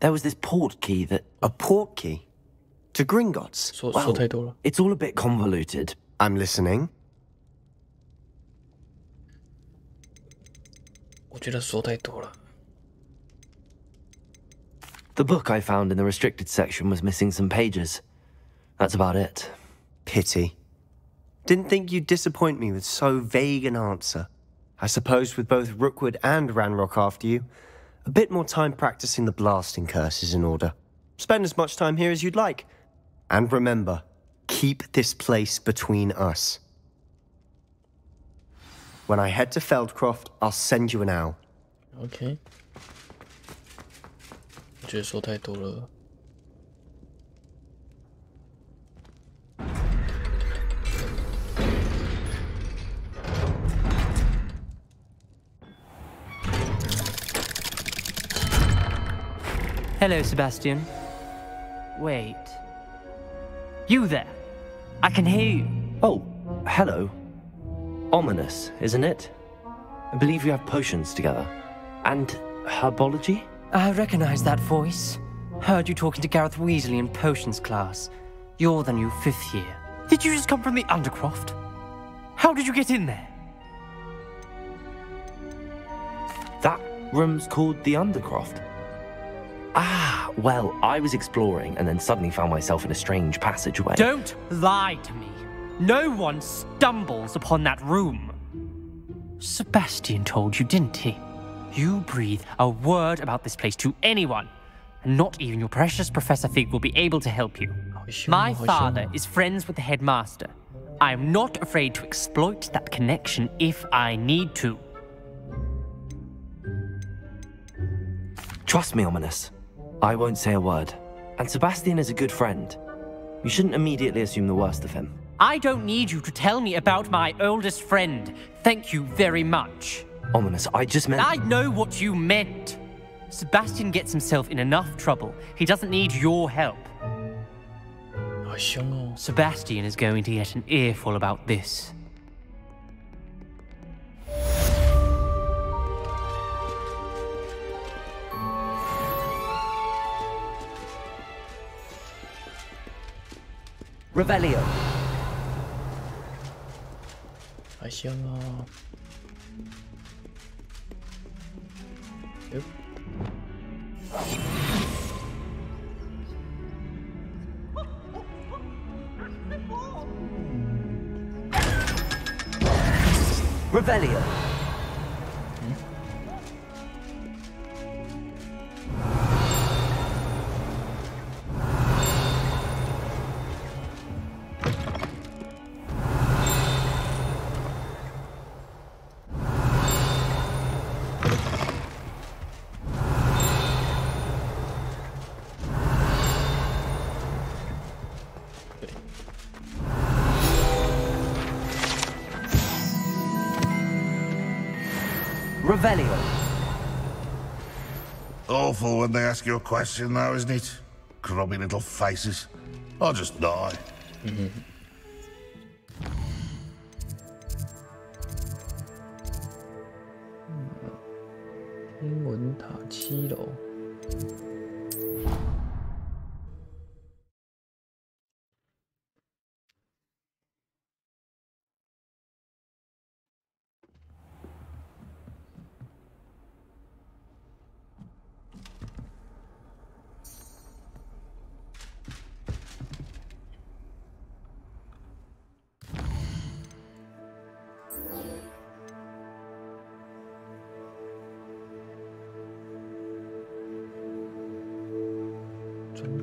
Speaker 2: There was this port key that...
Speaker 9: A port key? To Gringotts?
Speaker 2: Well, it's all a bit convoluted.
Speaker 9: I'm listening.
Speaker 1: 我觉得说太多了。
Speaker 2: The book I found in the restricted section was missing some pages. That's about it.
Speaker 9: Pity. Didn't think you'd disappoint me with so vague an answer. I suppose with both Rookwood and Ranrock after you, a bit more time practicing the blasting curse is in order. Spend as much time here as you'd like. And remember, keep this place between us. When I head to Feldcroft, I'll send you an owl.
Speaker 1: OK。我觉得说太多了。
Speaker 14: Hello, Sebastian. Wait. You there? I can hear you.
Speaker 2: Oh, hello. Ominous, isn't it? I believe you have potions together. And herbology?
Speaker 14: I recognize that voice. Heard you talking to Gareth Weasley in potions class. You're the new 5th year. Did you just come from the Undercroft? How did you get in there?
Speaker 2: That room's called the Undercroft. Ah, well, I was exploring and then suddenly found myself in a strange passageway.
Speaker 14: Don't lie to me. No one stumbles upon that room. Sebastian told you, didn't he? You breathe a word about this place to anyone, and not even your precious Professor Fig will be able to help you. My father is friends with the headmaster. I am not afraid to exploit that connection if I need to.
Speaker 2: Trust me, Ominous. I won't say a word. And Sebastian is a good friend. You shouldn't immediately assume the worst of him.
Speaker 14: I don't need you to tell me about my oldest friend. Thank you very much.
Speaker 2: Ominous, I just meant...
Speaker 14: I know what you meant. Sebastian gets himself in enough trouble. He doesn't need your help. Sebastian is going to get an earful about this.
Speaker 2: Revelio.
Speaker 1: 还香啊！Revelio.
Speaker 2: Revelio.
Speaker 12: Awful when they ask you a question, though, isn't it? Grubby little faces. I'll just die.
Speaker 1: 天文塔7楼。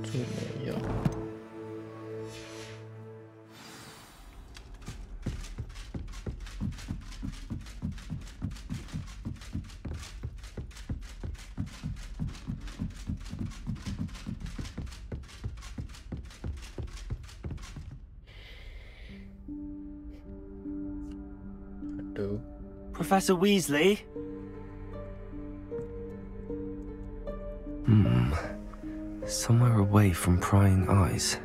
Speaker 1: 助没有。
Speaker 2: Professor Weasley? Somewhere away from prying eyes.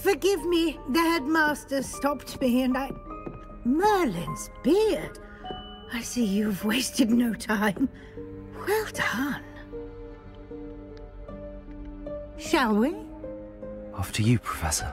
Speaker 10: Forgive me, the headmaster stopped me and I... Merlin's beard. I see you've wasted no time. Well done. Shall we?
Speaker 2: After you, Professor.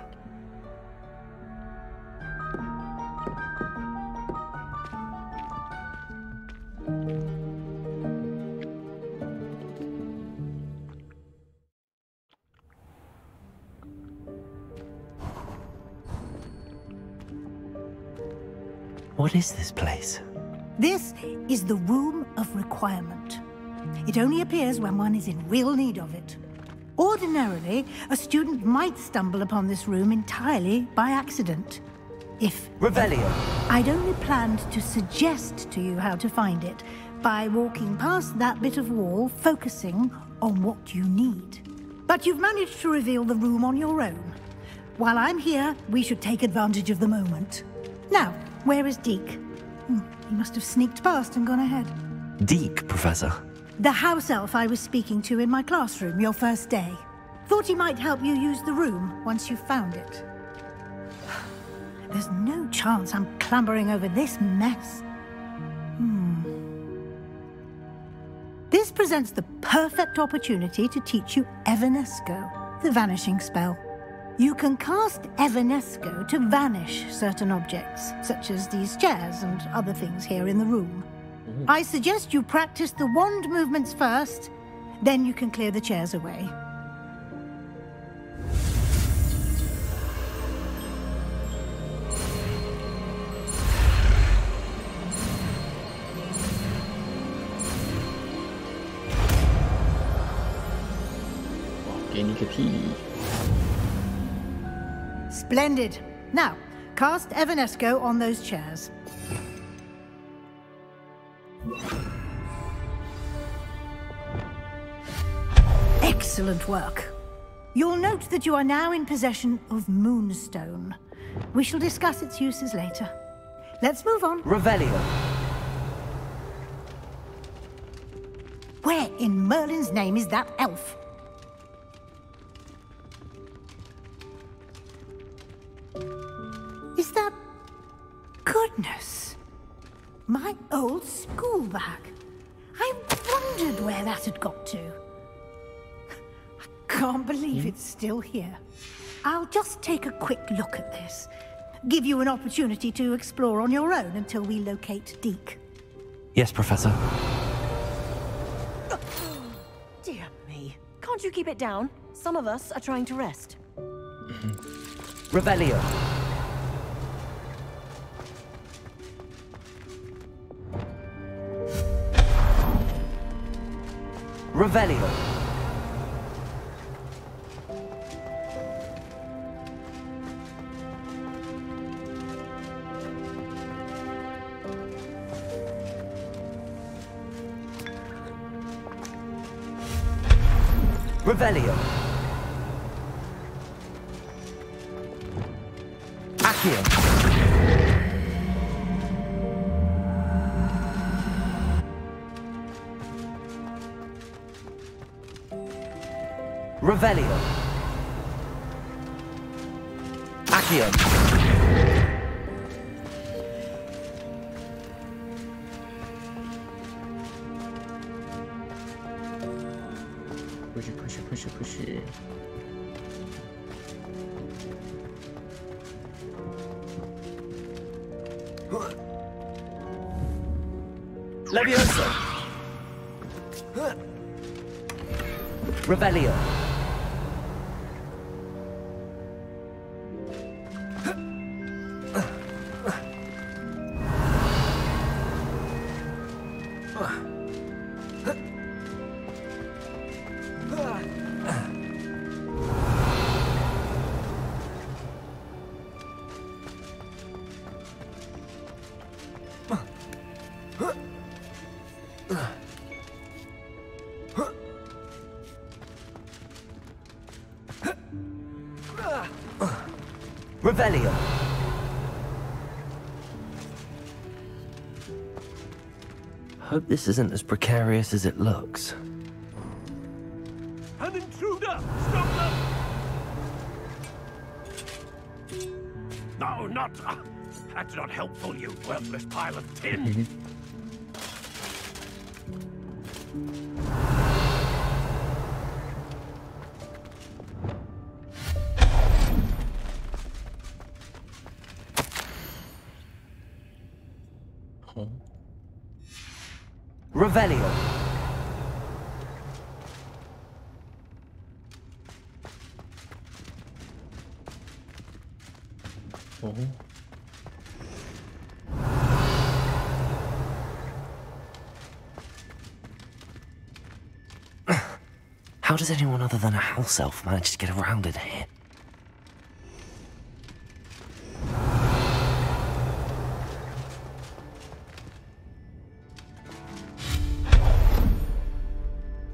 Speaker 2: What is this place?
Speaker 10: This is the Room of Requirement. It only appears when one is in real need of it. Ordinarily, a student might stumble upon this room entirely by accident. If...
Speaker 2: Revelio.
Speaker 10: I'd only planned to suggest to you how to find it by walking past that bit of wall, focusing on what you need. But you've managed to reveal the room on your own. While I'm here, we should take advantage of the moment. Now, where is Deke? He must have sneaked past and gone ahead.
Speaker 2: Deke, Professor.
Speaker 10: The house elf I was speaking to in my classroom your first day. Thought he might help you use the room once you found it. There's no chance I'm clambering over this mess. This presents the perfect opportunity to teach you Evanesco, the vanishing spell. You can cast Evanesco to vanish certain objects, such as these chairs and other things here in the room. I suggest you practice the wand movements first, then you can clear the chairs away. Splendid. Now, cast Evanesco on those chairs. Excellent work. You'll note that you are now in possession of Moonstone. We shall discuss its uses later. Let's move on.
Speaker 2: Revelio.
Speaker 10: Where in Merlin's name is that elf? Is that... Goodness. My old school bag. I wondered where that had got to. I can't believe it's still here. I'll just take a quick look at this. Give you an opportunity to explore on your own until we locate Deke.
Speaker 2: Yes, Professor.
Speaker 15: Dear me. Can't you keep it down? Some of us are trying to rest.
Speaker 2: Revelio. Revelio. Revelio. Accio. Revelio. Accio.
Speaker 1: Pushy.
Speaker 2: Levioso. Revelio. Revelio. Hope this isn't as precarious as it looks.
Speaker 16: An intruder! Stop them! No, not... that's not helpful, you worthless pile of tin.
Speaker 2: Revelio.
Speaker 1: Oh.
Speaker 2: How does anyone other than a house elf manage to get around in here?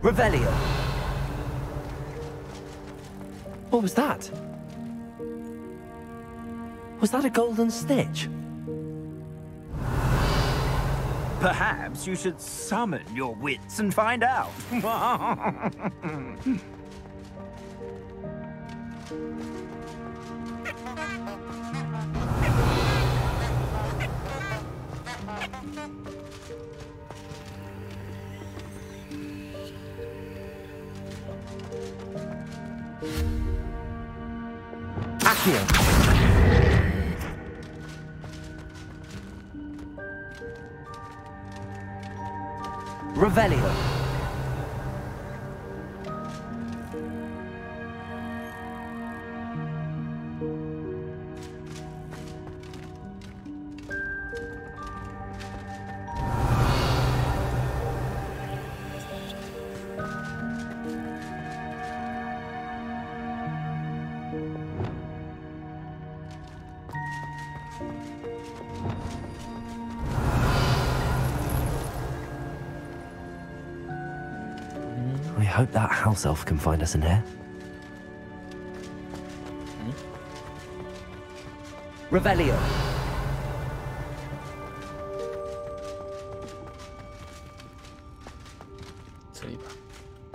Speaker 2: Revelio. What was that? Was that a golden stitch?
Speaker 17: Perhaps you should summon your wits and find out.
Speaker 2: Revelio. I hope that house elf can find us in here. Revelio.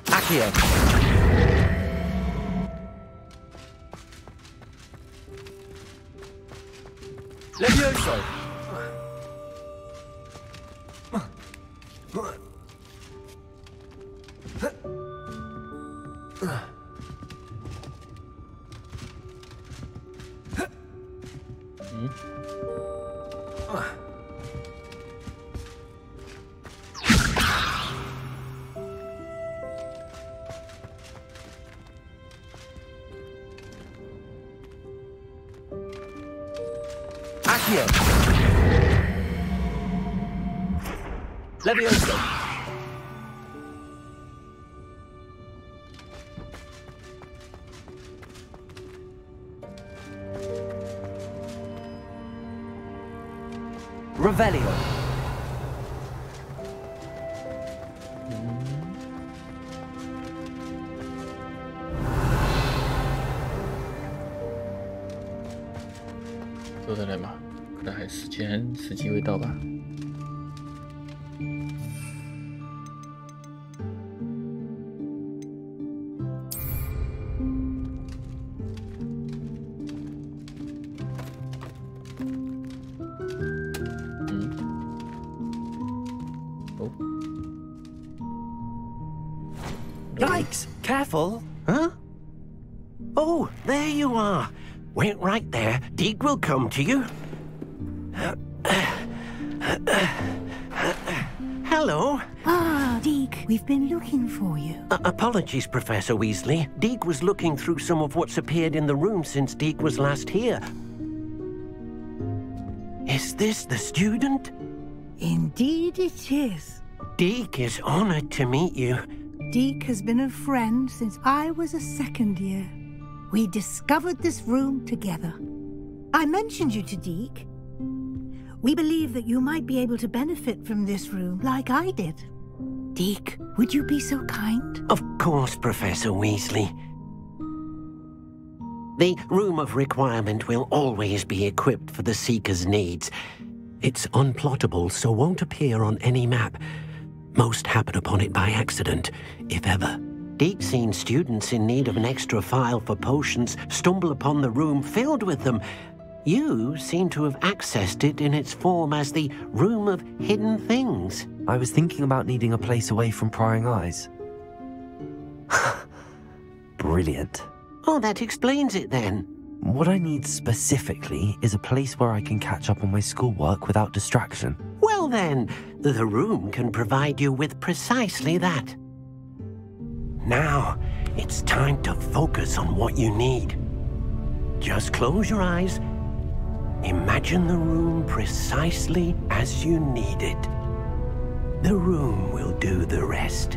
Speaker 2: Accio. Levioso. Accio. Levioso. Revelio.
Speaker 1: 坐得来吗？可能还时机未到吧。
Speaker 18: Yikes! Careful! Huh? Oh, there you are. Wait right there. Deke will come to you. How hello.
Speaker 10: Ah, Deke, we've been looking for you.
Speaker 18: Apologies, Professor Weasley. Deke was looking through some of what's appeared in the room since Deke was last here. Is this the student?
Speaker 10: Indeed it is.
Speaker 18: Deke is honored to meet you.
Speaker 10: Deke has been a friend since I was a second year. We discovered this room together. I mentioned you to Deke. We believe that you might be able to benefit from this room like I did. Deke, would you be so kind?
Speaker 18: Of course, Professor Weasley. The Room of Requirement will always be equipped for the Seeker's needs. It's unplottable, so won't appear on any map. Most happen upon it by accident, if ever. Deke's seen students in need of an extra file for potions stumble upon the room filled with them. You seem to have accessed it in its form as the Room of Hidden Things.
Speaker 2: I was thinking about needing a place away from prying eyes. Brilliant.
Speaker 18: Oh, that explains it then.
Speaker 2: What I need specifically is a place where I can catch up on my schoolwork without distraction.
Speaker 18: Well then, the room can provide you with precisely that. Now, it's time to focus on what you need. Just close your eyes. Imagine the room precisely as you need it. The room will do the rest.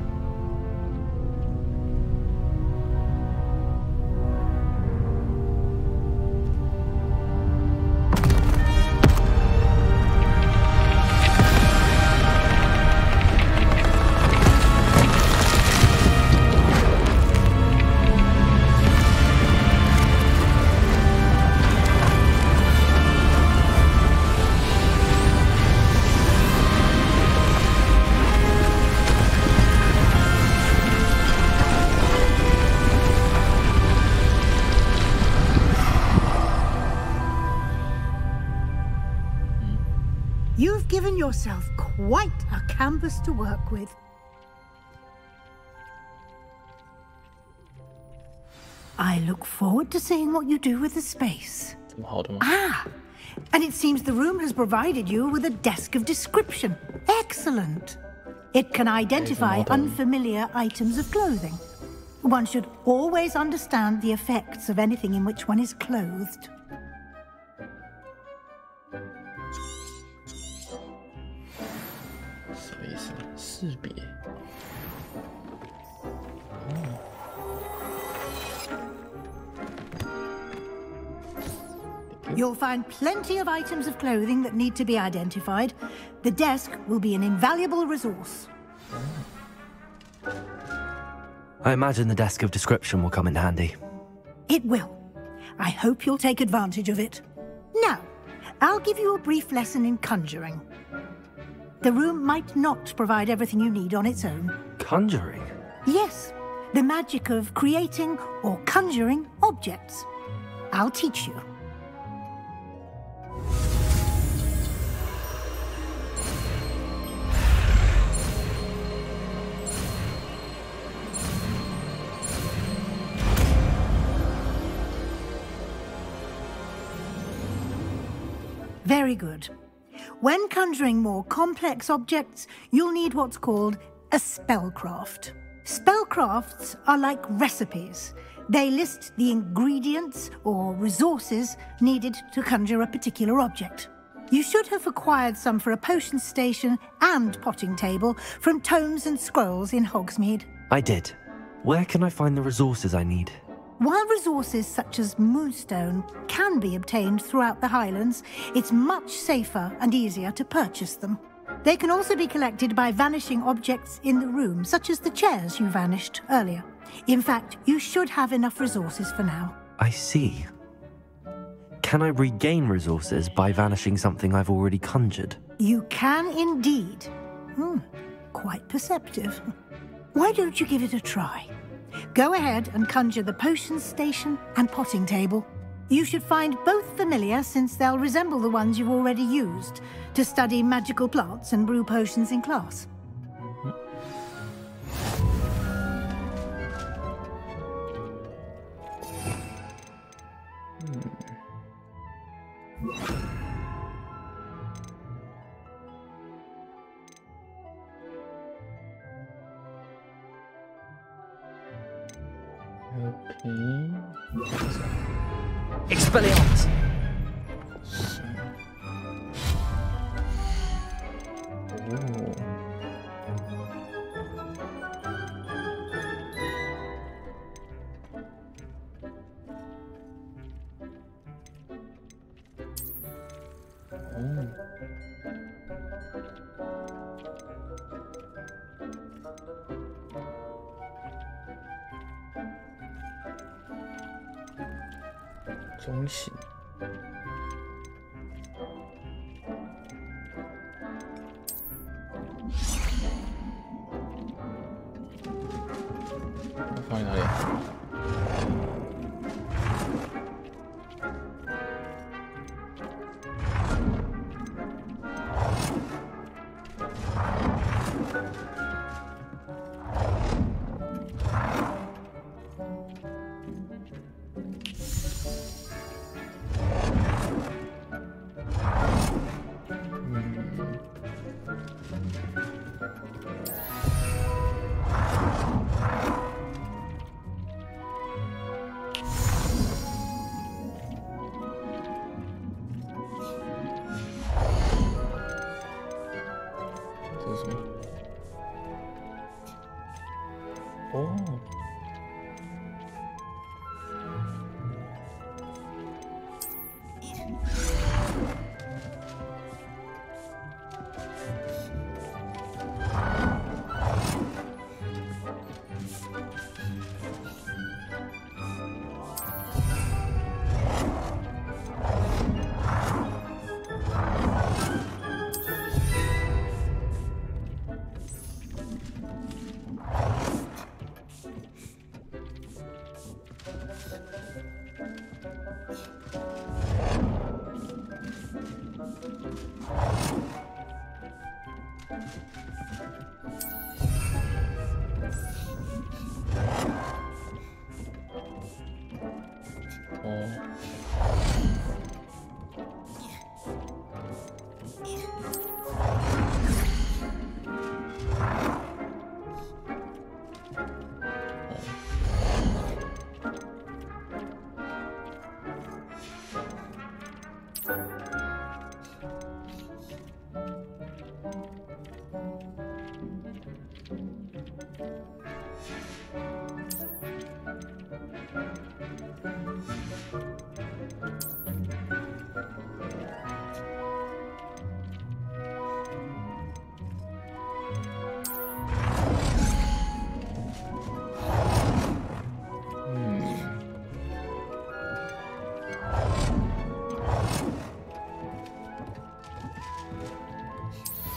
Speaker 10: You've given yourself quite a canvas to work with. I look forward to seeing what you do with the space. Ah, and it seems the room has provided you with a desk of description. Excellent. It can identify unfamiliar items of clothing. One should always understand the effects of anything in which one is clothed. You'll find plenty of items of clothing that need to be identified. The desk will be an invaluable resource.
Speaker 2: I imagine the desk of description will come in handy.
Speaker 10: It will. I hope you'll take advantage of it. Now, I'll give you a brief lesson in conjuring. The room might not provide everything you need on its own.
Speaker 2: Conjuring?
Speaker 10: Yes, the magic of creating or conjuring objects. I'll teach you. Very good. When conjuring more complex objects, you'll need what's called a spellcraft. Spellcrafts are like recipes. They list the ingredients or resources needed to conjure a particular object. You should have acquired some for a potion station and potting table from tomes and scrolls in Hogsmeade.
Speaker 2: I did. Where can I find the resources I need?
Speaker 10: While resources such as moonstone can be obtained throughout the Highlands, it's much safer and easier to purchase them. They can also be collected by vanishing objects in the room, such as the chairs you vanished earlier. In fact, you should have enough resources for now.
Speaker 2: I see. Can I regain resources by vanishing something I've already conjured?
Speaker 10: You can indeed. Quite perceptive. Why don't you give it a try? Go ahead and conjure the potion station and potting table. You should find both familiar, since they'll resemble the ones you've already used to study magical plants and brew potions in class.
Speaker 1: Okay.
Speaker 14: Expelliarmus.
Speaker 1: Oh.中型。放在哪里？这是什么？哦。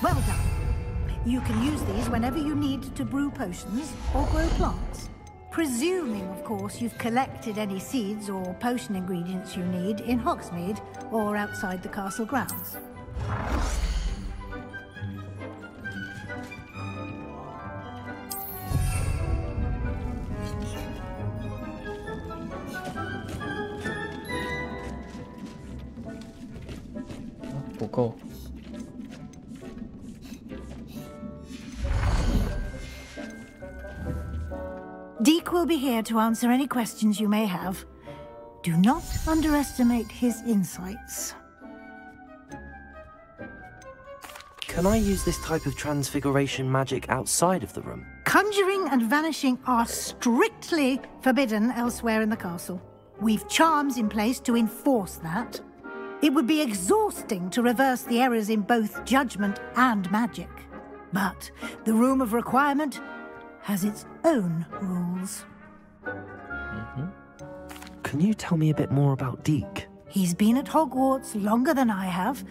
Speaker 10: Well done. You can use these whenever you need to brew potions or grow plants. Presuming, of course, you've collected any seeds or potion ingredients you need in Hogsmeade or outside the castle grounds. Deek will be here to answer any questions you may have. Do not underestimate his insights.
Speaker 2: Can I use this type of transfiguration magic outside of the room?
Speaker 10: Conjuring and vanishing are strictly forbidden elsewhere in the castle. We've charms in place to enforce that. It would be exhausting to reverse the errors in both judgment and magic. But the Room of Requirement has its own rules.
Speaker 2: Can you tell me a bit more about Deek?
Speaker 10: He's been at Hogwarts longer than I have,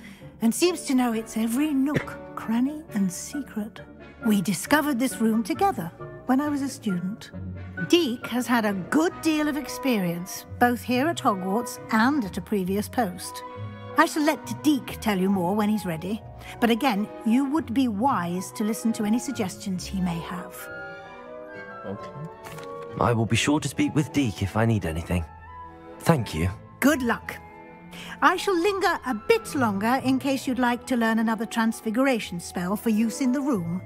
Speaker 10: and seems to know its every nook, cranny, and secret. We discovered this room together when I was a student. Deek has had a good deal of experience, both here at Hogwarts and at a previous post. I shall let Deek tell you more when he's ready, but again, you would be wise to listen to any suggestions he may have.
Speaker 2: Okay. I will be sure to speak with Deek if I need anything. Thank you.
Speaker 10: Good luck. I shall linger a bit longer in case you'd like to learn another transfiguration spell for use in the room.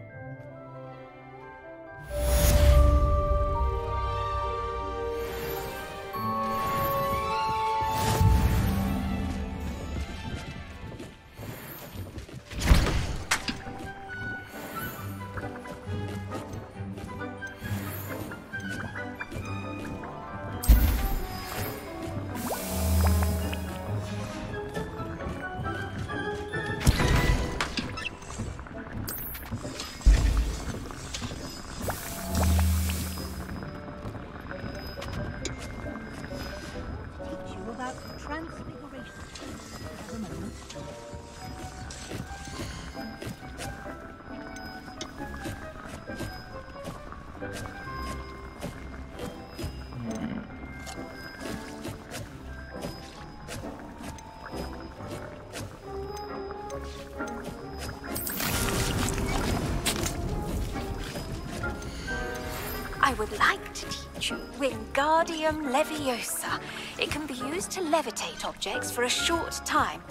Speaker 8: I would like to teach you Wingardium Leviosa. It can be used to levitate objects for a short time.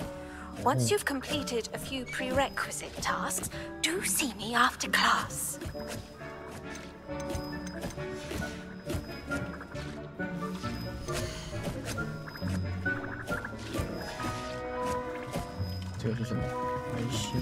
Speaker 8: Once you've completed a few prerequisite tasks, do see me after class.
Speaker 1: 这个是什么？海鲜。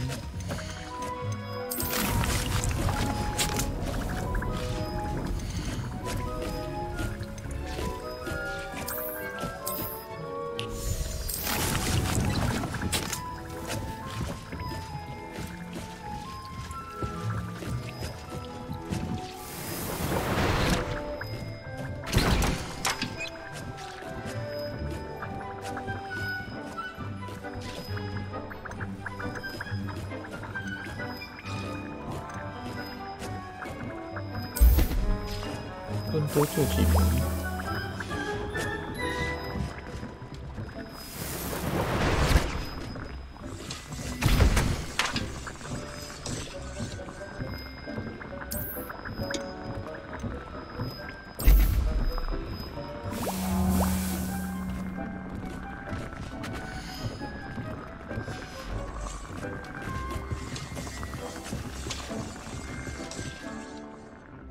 Speaker 1: 多做几瓶。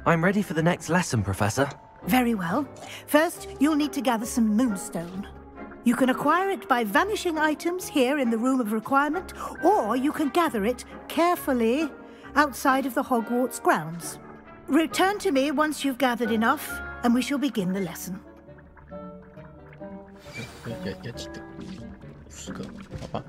Speaker 2: I'm ready for the next lesson, Professor.
Speaker 10: Very well. First, you'll need to gather some moonstone. You can acquire it by vanishing items here in the Room of Requirement, or you can gather it carefully outside of the Hogwarts grounds. Return to me once you've gathered enough, and we shall begin the lesson.
Speaker 1: 要记得50个，好吧。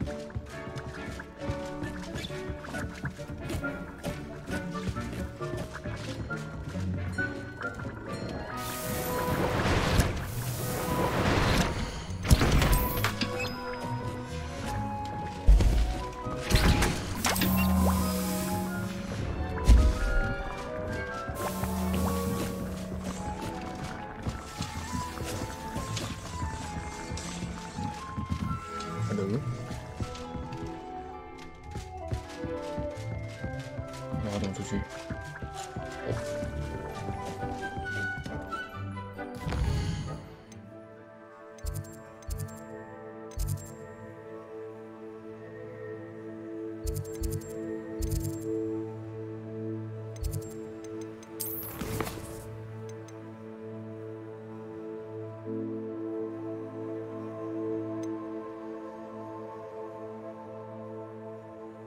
Speaker 1: 然后怎么出去？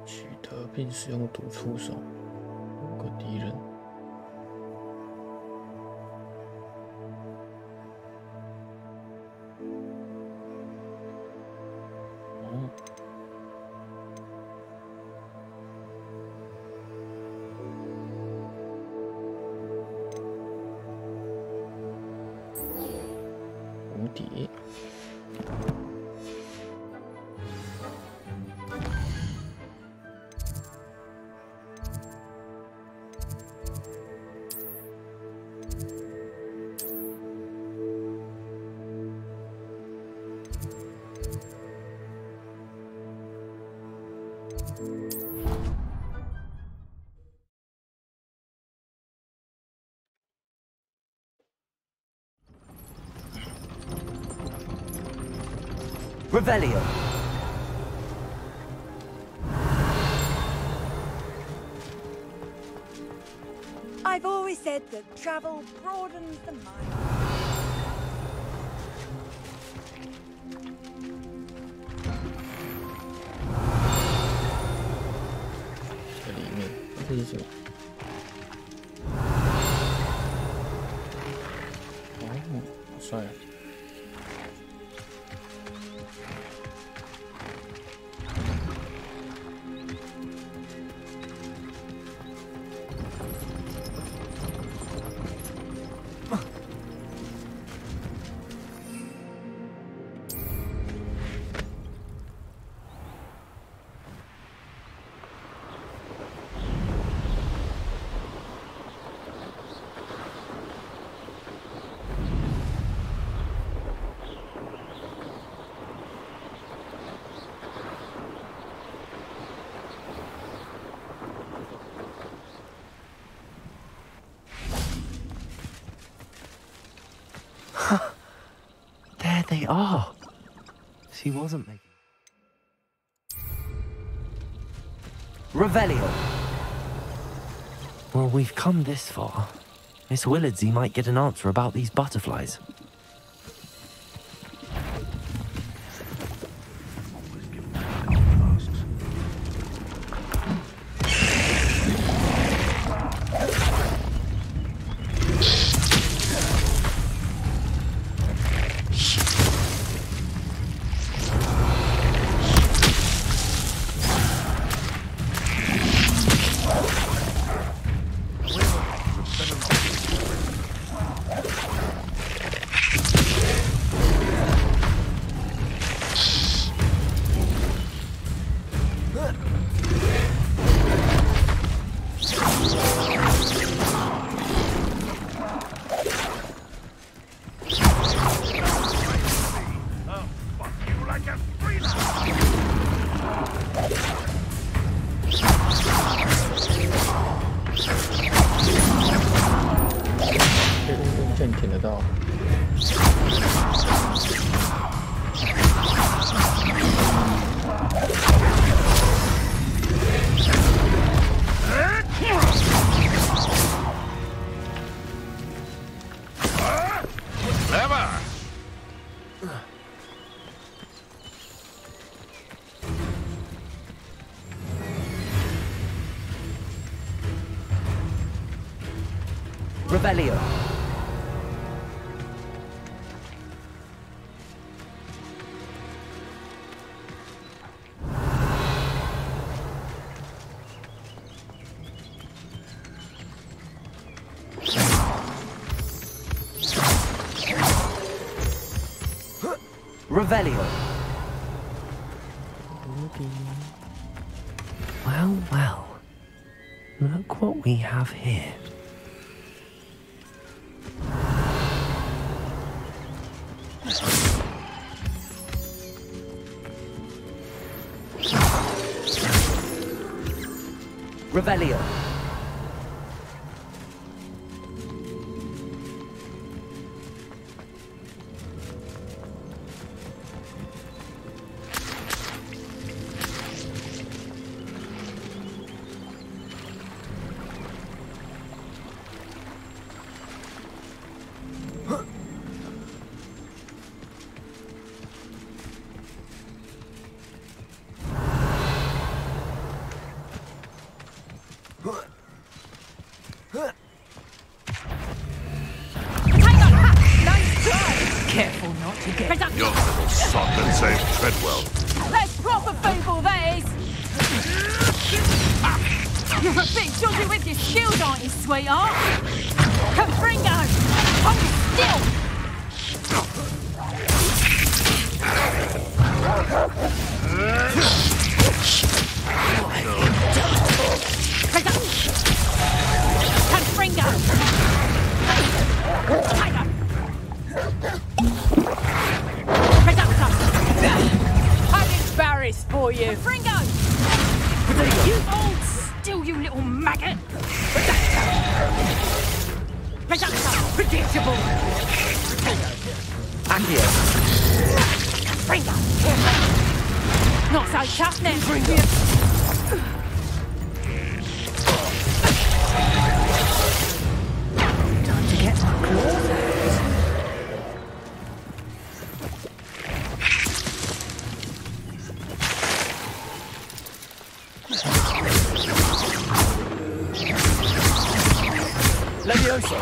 Speaker 1: 取得并使用毒触手。 5个敌人。哦。无敌。
Speaker 2: Revelio.
Speaker 15: I've always said that travel broadens the mind.
Speaker 1: 这里面这是什么？哦，好帅啊！
Speaker 2: they are. She wasn't making... Revelio. Well, we've come this far. Miss Willardsey might get an answer about these butterflies. Revelio. Revelio. Well, well. Look what we have here. Revelio.
Speaker 5: Careful not to get...
Speaker 12: Your little sock and save Treadwell.
Speaker 5: That's proper football, that is! You're a bit dodgy with your shield, aren't you, sweetheart? Confringo! Hold still! Confringo! I'm embarrassed for you. Fringo! You hold still, you little maggot! Predictable!
Speaker 2: Accio.
Speaker 5: Fringo! Not so tough now, Fringo!
Speaker 10: Time to get my claws out.
Speaker 2: Levioso.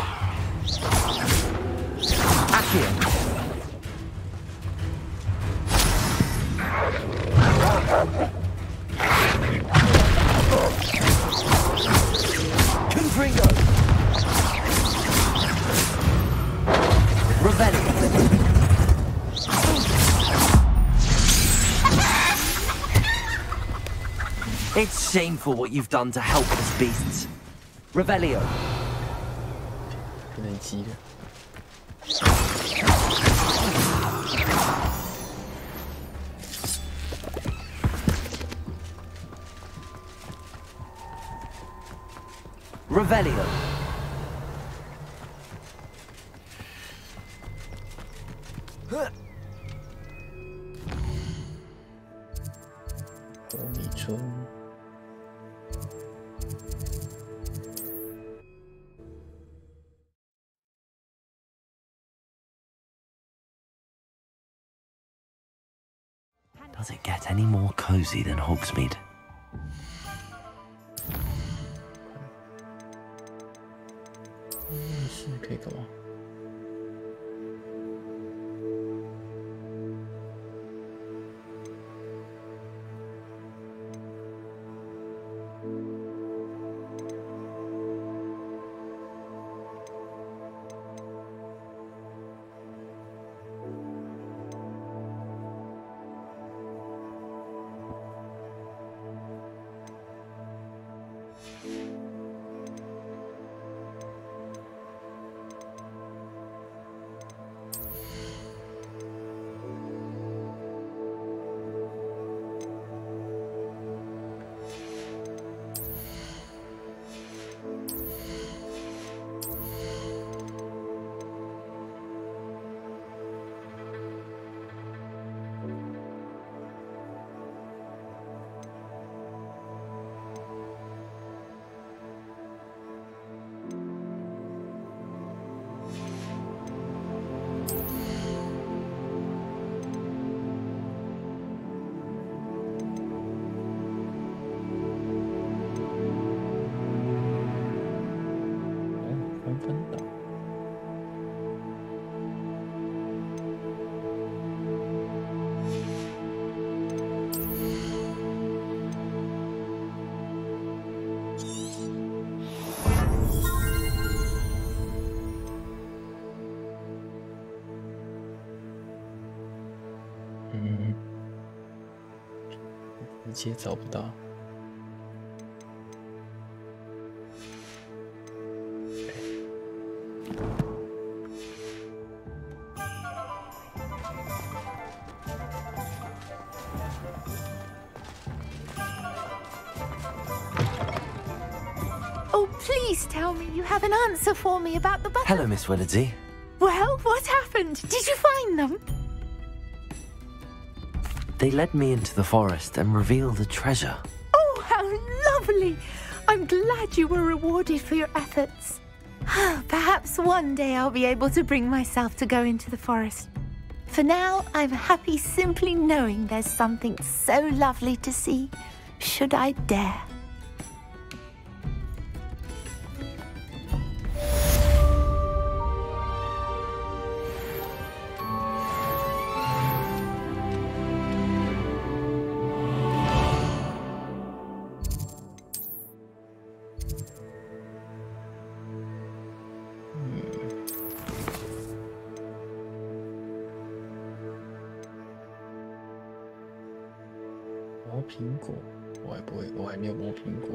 Speaker 2: Accio. Confringo. Revelio. It's shameful what you've done to helpless beasts. Revelio.
Speaker 1: 变成鸡了。
Speaker 2: Revelio.
Speaker 1: 火米村。
Speaker 2: Does it get any more cozy than Hogsmeade?
Speaker 1: 是可以干嘛？直接找不到。
Speaker 8: Oh, please tell me you have an answer for me about the button.
Speaker 2: Hello, Miss Willardsey.
Speaker 8: Well, what happened? Did you find them?
Speaker 2: They led me into the forest and revealed a treasure.
Speaker 8: Oh, how lovely! I'm glad you were rewarded for your efforts. Perhaps one day I'll be able to bring myself to go into the forest. For now, I'm happy simply knowing there's something so lovely to see, should I dare.
Speaker 1: 磨苹果，我还没有磨苹果。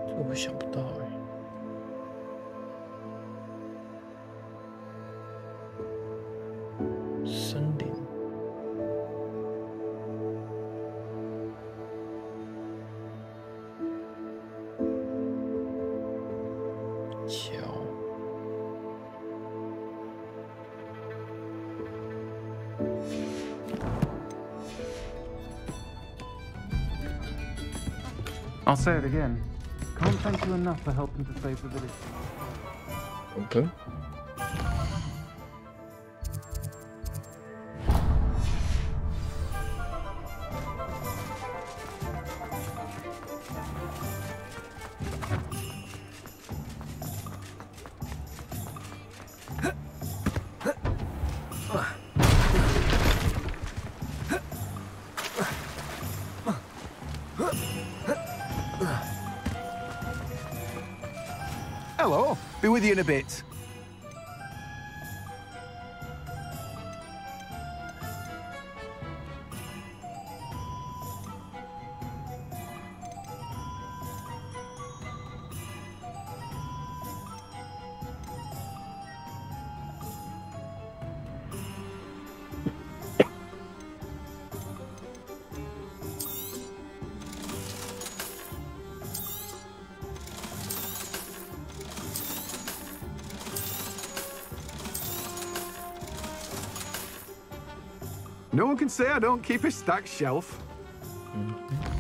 Speaker 1: 这我想不到哎。森林，桥，I'll
Speaker 13: say it again. Can't thank you enough for helping to save the village.
Speaker 1: Okay.
Speaker 11: Hello, be with you in a bit. No one can say I don't keep a stacked shelf.
Speaker 1: Mm-hmm.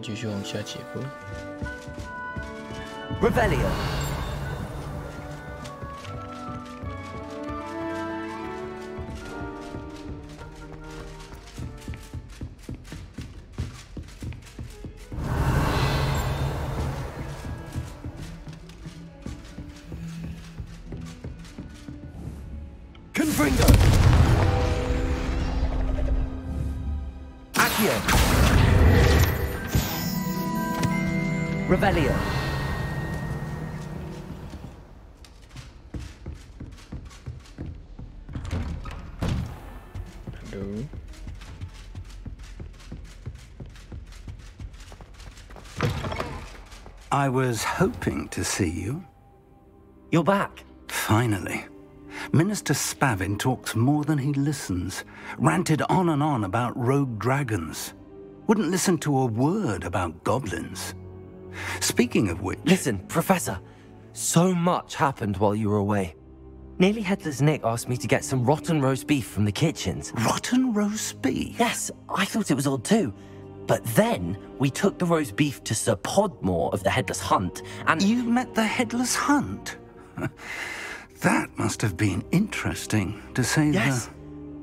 Speaker 1: 继续往下解剖。
Speaker 2: Revelio. Confringo. Accio. Revelio.
Speaker 1: Hello.
Speaker 11: I was hoping to see you.
Speaker 2: You're back.
Speaker 11: Finally. Minister Spavin talks more than he listens. Ranted on and on about rogue dragons. Wouldn't listen to a word about goblins. Speaking of which...
Speaker 2: Listen, Professor. So much happened while you were away. Nearly Headless Nick asked me to get some rotten roast beef from the kitchens.
Speaker 11: Rotten roast beef?
Speaker 2: Yes, I thought it was odd too. But then, we took the roast beef to Sir Podmore of the Headless Hunt, and...
Speaker 11: You met the Headless Hunt? That must have been interesting, to say the...
Speaker 2: Yes.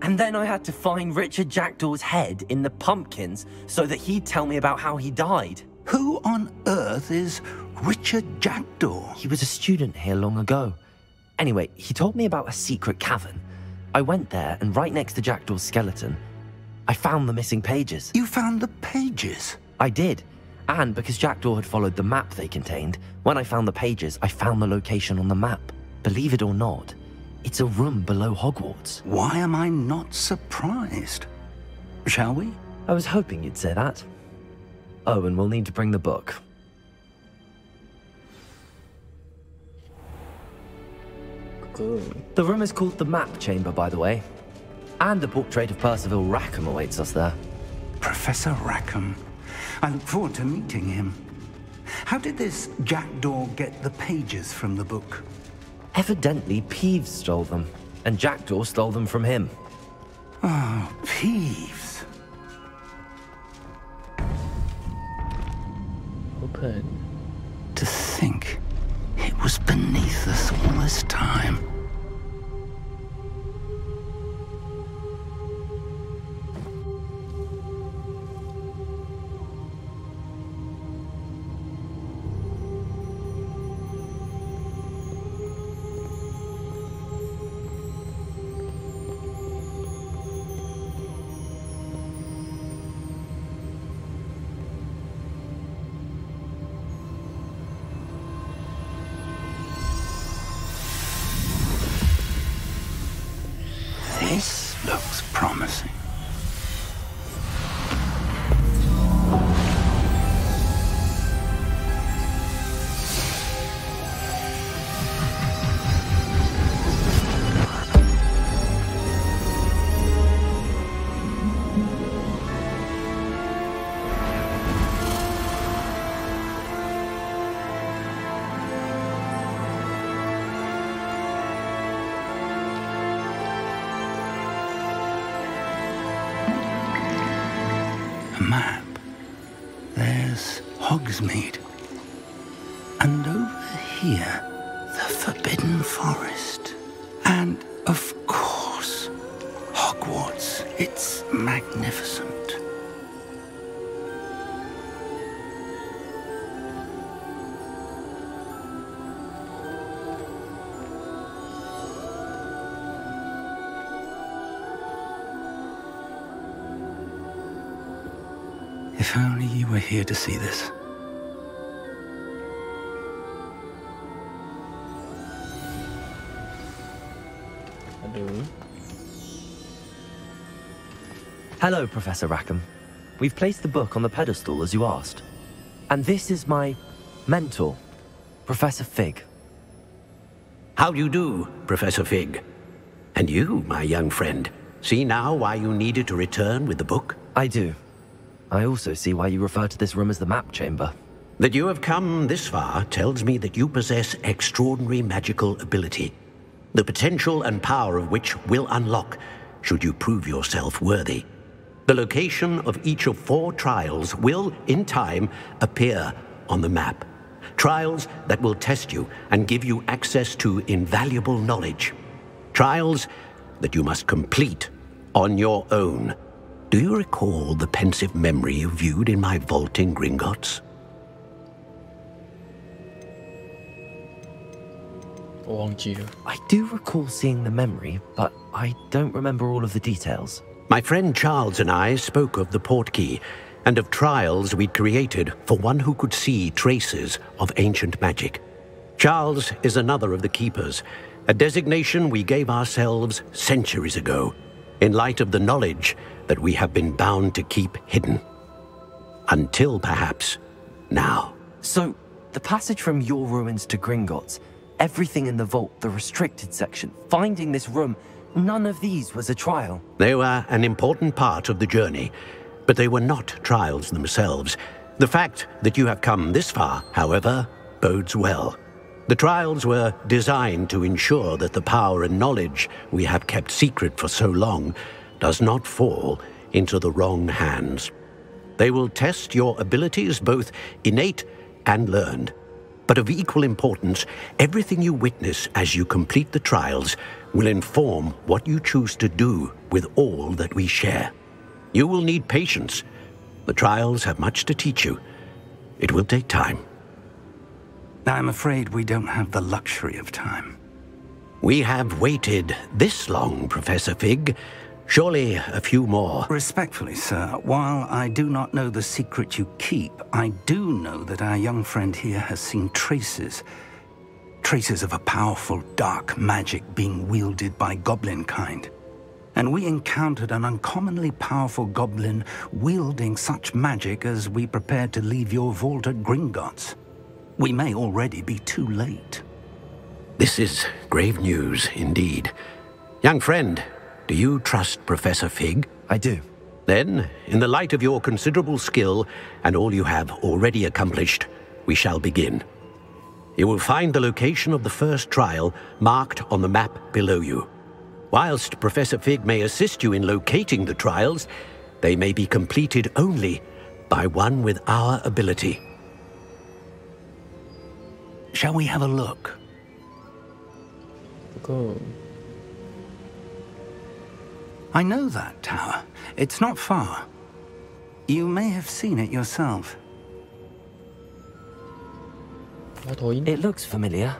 Speaker 2: And then I had to find Richard Jackdaw's head in the pumpkins so that he'd tell me about how he died.
Speaker 11: Who on earth is Richard Jackdaw?
Speaker 2: He was a student here long ago. Anyway, he told me about a secret cavern. I went there, and right next to Jackdaw's skeleton, I found the missing pages.
Speaker 11: You found the pages?
Speaker 2: I did. And because Jackdaw had followed the map they contained, when I found the pages, I found the location on the map. Believe it or not, it's a room below Hogwarts.
Speaker 11: Why am I not surprised? Shall we?
Speaker 2: I was hoping you'd say that. Oh, and we'll need to bring the book.
Speaker 1: Cool.
Speaker 2: The room is called the Map Chamber, by the way. And the portrait of Percival Rackham awaits us there.
Speaker 11: Professor Rackham. I look forward to meeting him. How did this Jackdaw get the pages from the book?
Speaker 2: Evidently, Peeves stole them, and Jackdaw stole them from him.
Speaker 11: Oh, Peeves.
Speaker 1: Open.
Speaker 11: To think it was beneath us all this time. This looks promising. Map. There's Hogsmeade. And over here, the Forbidden Forest. And, of course, Hogwarts. It's magnificent.
Speaker 19: If only you were here to see this.
Speaker 2: Hello, Professor Rackham. We've placed the book on the pedestal as you asked. And this is my mentor, Professor Fig.
Speaker 18: How do you do, Professor Fig? And you, my young friend, see now why you needed to return with the book?
Speaker 2: I do. I also see why you refer to this room as the map chamber.
Speaker 18: That you have come this far tells me that you possess extraordinary magical ability, the potential and power of which will unlock should you prove yourself worthy. The location of each of 4 trials will, in time, appear on the map. Trials that will test you and give you access to invaluable knowledge. Trials that you must complete on your own. Do you recall the pensive memory you viewed in my vault in Gringotts?
Speaker 2: I do recall seeing the memory, but I don't remember all of the details.
Speaker 18: My friend Charles and I spoke of the portkey and of trials we'd created for one who could see traces of ancient magic. Charles is another of the keepers, a designation we gave ourselves centuries ago, in light of the knowledge that we have been bound to keep hidden. Until perhaps now.
Speaker 2: So, the passage from your ruins to Gringotts, everything in the vault, the restricted section, finding this room, none of these was a trial.
Speaker 18: They were an important part of the journey, but they were not trials themselves. The fact that you have come this far, however, bodes well. The trials were designed to ensure that the power and knowledge we have kept secret for so long does not fall into the wrong hands. They will test your abilities, both innate and learned. But of equal importance, everything you witness as you complete the trials will inform what you choose to do with all that we share. You will need patience. The trials have much to teach you. It will take time.
Speaker 19: I'm afraid we don't have the luxury of time.
Speaker 18: We have waited this long, Professor Fig. Surely a few more.
Speaker 19: Respectfully, sir, while I do not know the secret you keep, I do know that our young friend here has seen traces of a powerful dark magic being wielded by goblin kind. And we encountered an uncommonly powerful goblin wielding such magic as we prepared to leave your vault at Gringotts. We may already be too late.
Speaker 18: This is grave news indeed. Young friend, do you trust Professor Fig?
Speaker 2: I do.
Speaker 18: Then, in the light of your considerable skill and all you have already accomplished, we shall begin. You will find the location of the first trial marked on the map below you. Whilst Professor Fig may assist you in locating the trials, they may be completed only by one with our ability.
Speaker 19: Shall we have a look?
Speaker 1: Go.
Speaker 19: I know that tower. It's not far. You may have seen it yourself.
Speaker 2: It looks familiar.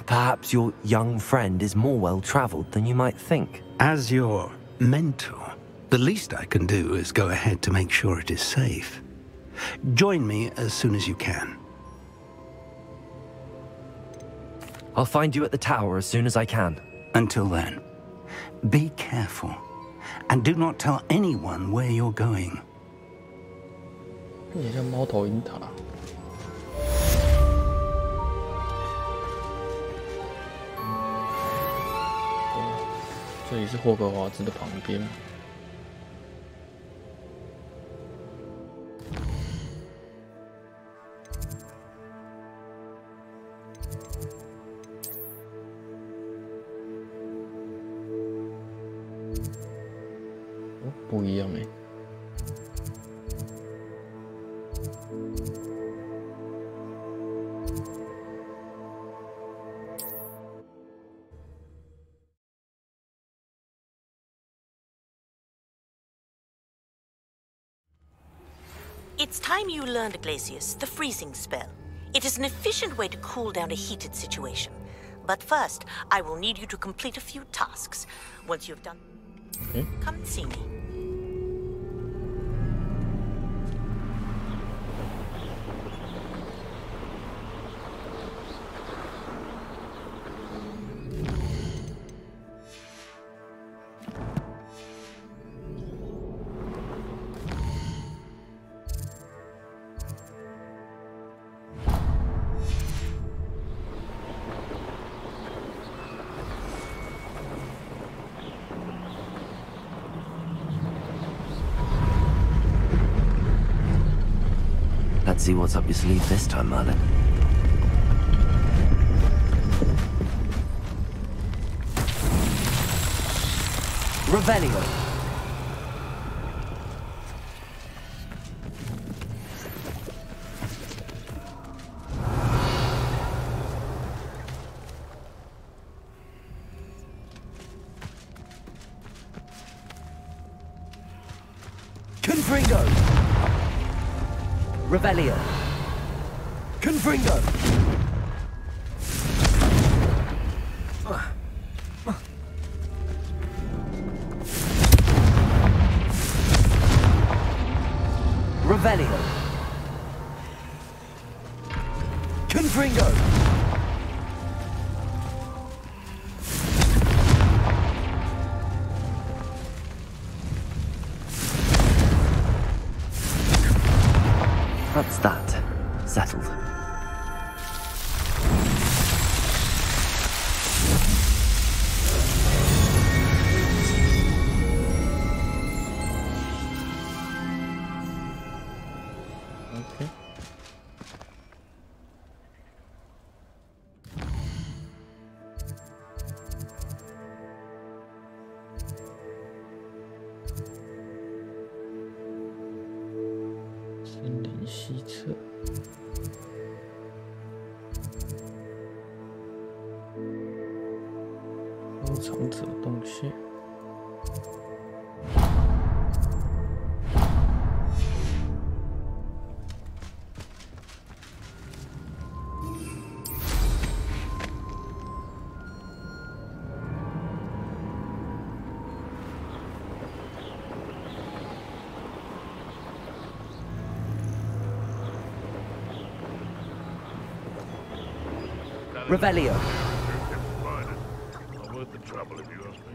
Speaker 2: Perhaps your young friend is more well-traveled than you might think.
Speaker 19: As your mentor, the least I can do is go ahead to make sure it is safe. Join me as soon as you can.
Speaker 2: I'll find you at the tower as soon as I can.
Speaker 19: Until then, be careful, and do not tell anyone where you're going.
Speaker 1: 也像猫头鹰塔。这里是霍格华兹的旁边。哦，不一样哎。
Speaker 5: It's time you learned, Glacius, the freezing spell. It is an efficient way to cool down a heated situation. But first, I will need you to complete a few tasks. Once you've done, come and see me.
Speaker 2: Let's see what's up your sleeve this time, Merlin. Revelio. Confringo. Revelio. Confringo. Revelio. Confringo. That's that. Settled.
Speaker 1: Okay.森林西侧。收藏者动线。
Speaker 2: Revelio.
Speaker 12: Not worth the trouble if you ask me.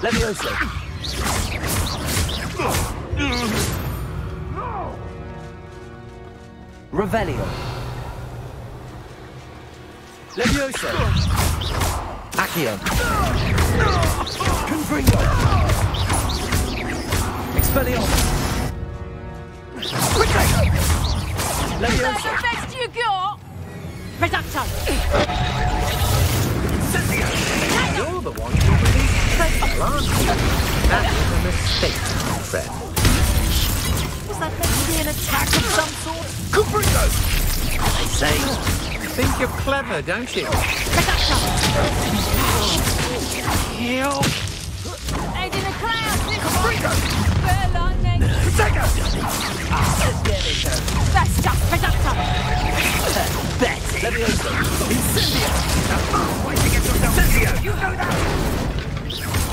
Speaker 2: Levioso. Revelio. Levioso. Accio. Confringo. Expelliarmus. Levioso.
Speaker 5: That's the best you got! Reducto!
Speaker 17: You're the one who released Fred last week. That was a mistake, my friend.
Speaker 5: Was that meant to be an attack of some sort?
Speaker 17: Confringo! I say, you think you're clever, don't you?
Speaker 5: Heal! Head in a cloud!
Speaker 17: Confringo!
Speaker 5: Fair lightning!
Speaker 17: Protego!
Speaker 5: That's just Reducto!
Speaker 17: Bet! Levioso! Incendio! Why don't you get yourself Incendio! You know that!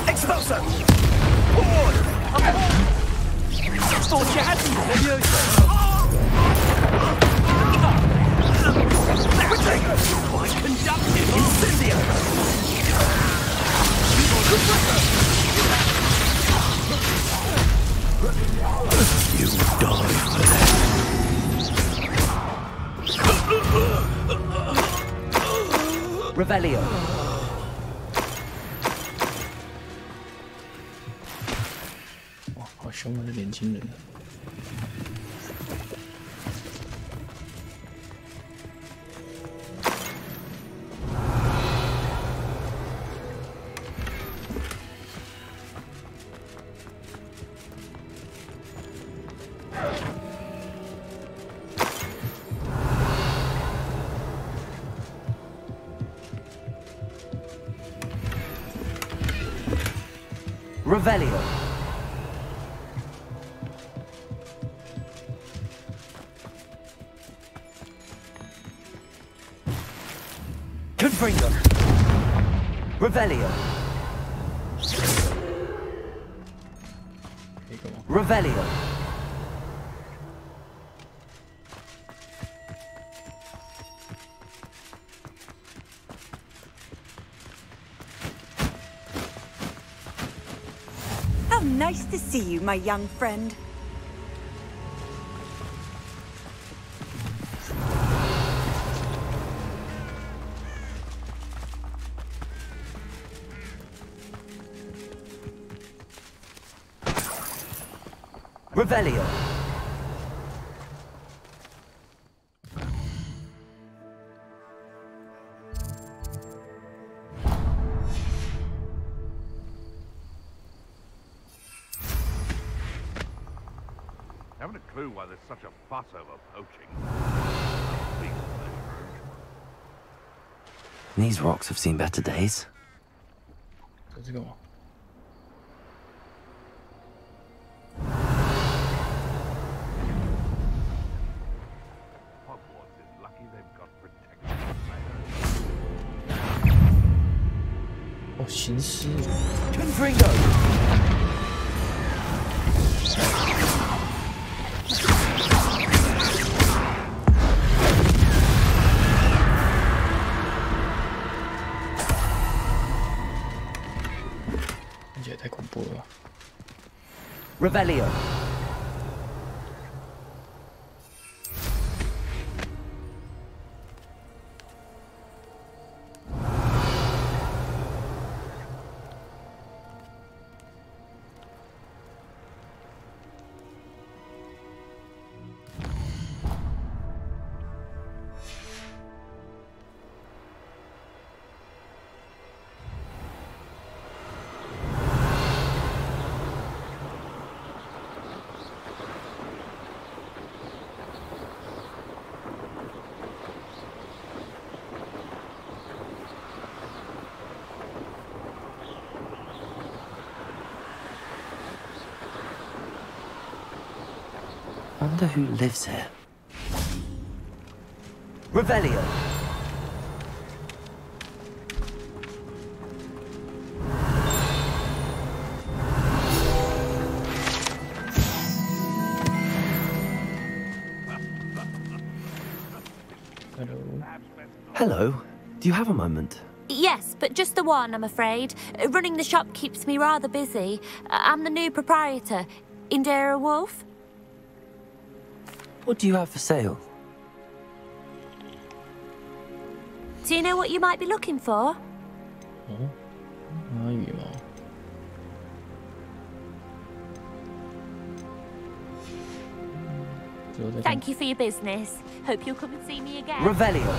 Speaker 17: Expulso! Forward!
Speaker 5: Thought you had me!
Speaker 17: Levioso! Protego!
Speaker 5: Quite conductive!
Speaker 17: Incendio!
Speaker 18: You die for that.
Speaker 2: Revelio.
Speaker 1: 哇，好凶啊！这年轻人。
Speaker 2: Revelio. Confringo. Revelio. Revelio.
Speaker 3: How nice to see you, my young friend.
Speaker 2: Revelio.
Speaker 12: Haven't a clue why there's such a fuss over poaching.
Speaker 2: These rocks have seen better days.
Speaker 1: Let's go.
Speaker 12: Hogwarts is lucky they've got protection.
Speaker 1: Oh, 行尸。
Speaker 2: Confringo.
Speaker 1: 看起来太恐怖了吧。
Speaker 2: Revelio. Wonder who lives here. Revelio. Hello. Do you have a moment?
Speaker 20: Yes, but just the one, I'm afraid. Running the shop keeps me rather busy. I'm the new proprietor, Indira Wolf.
Speaker 2: What do you have for sale?
Speaker 20: Do you know what you might be looking for?
Speaker 1: Oh, 羽毛。
Speaker 20: Thank you for your business. Hope you'll come and see me again.
Speaker 2: Revelio.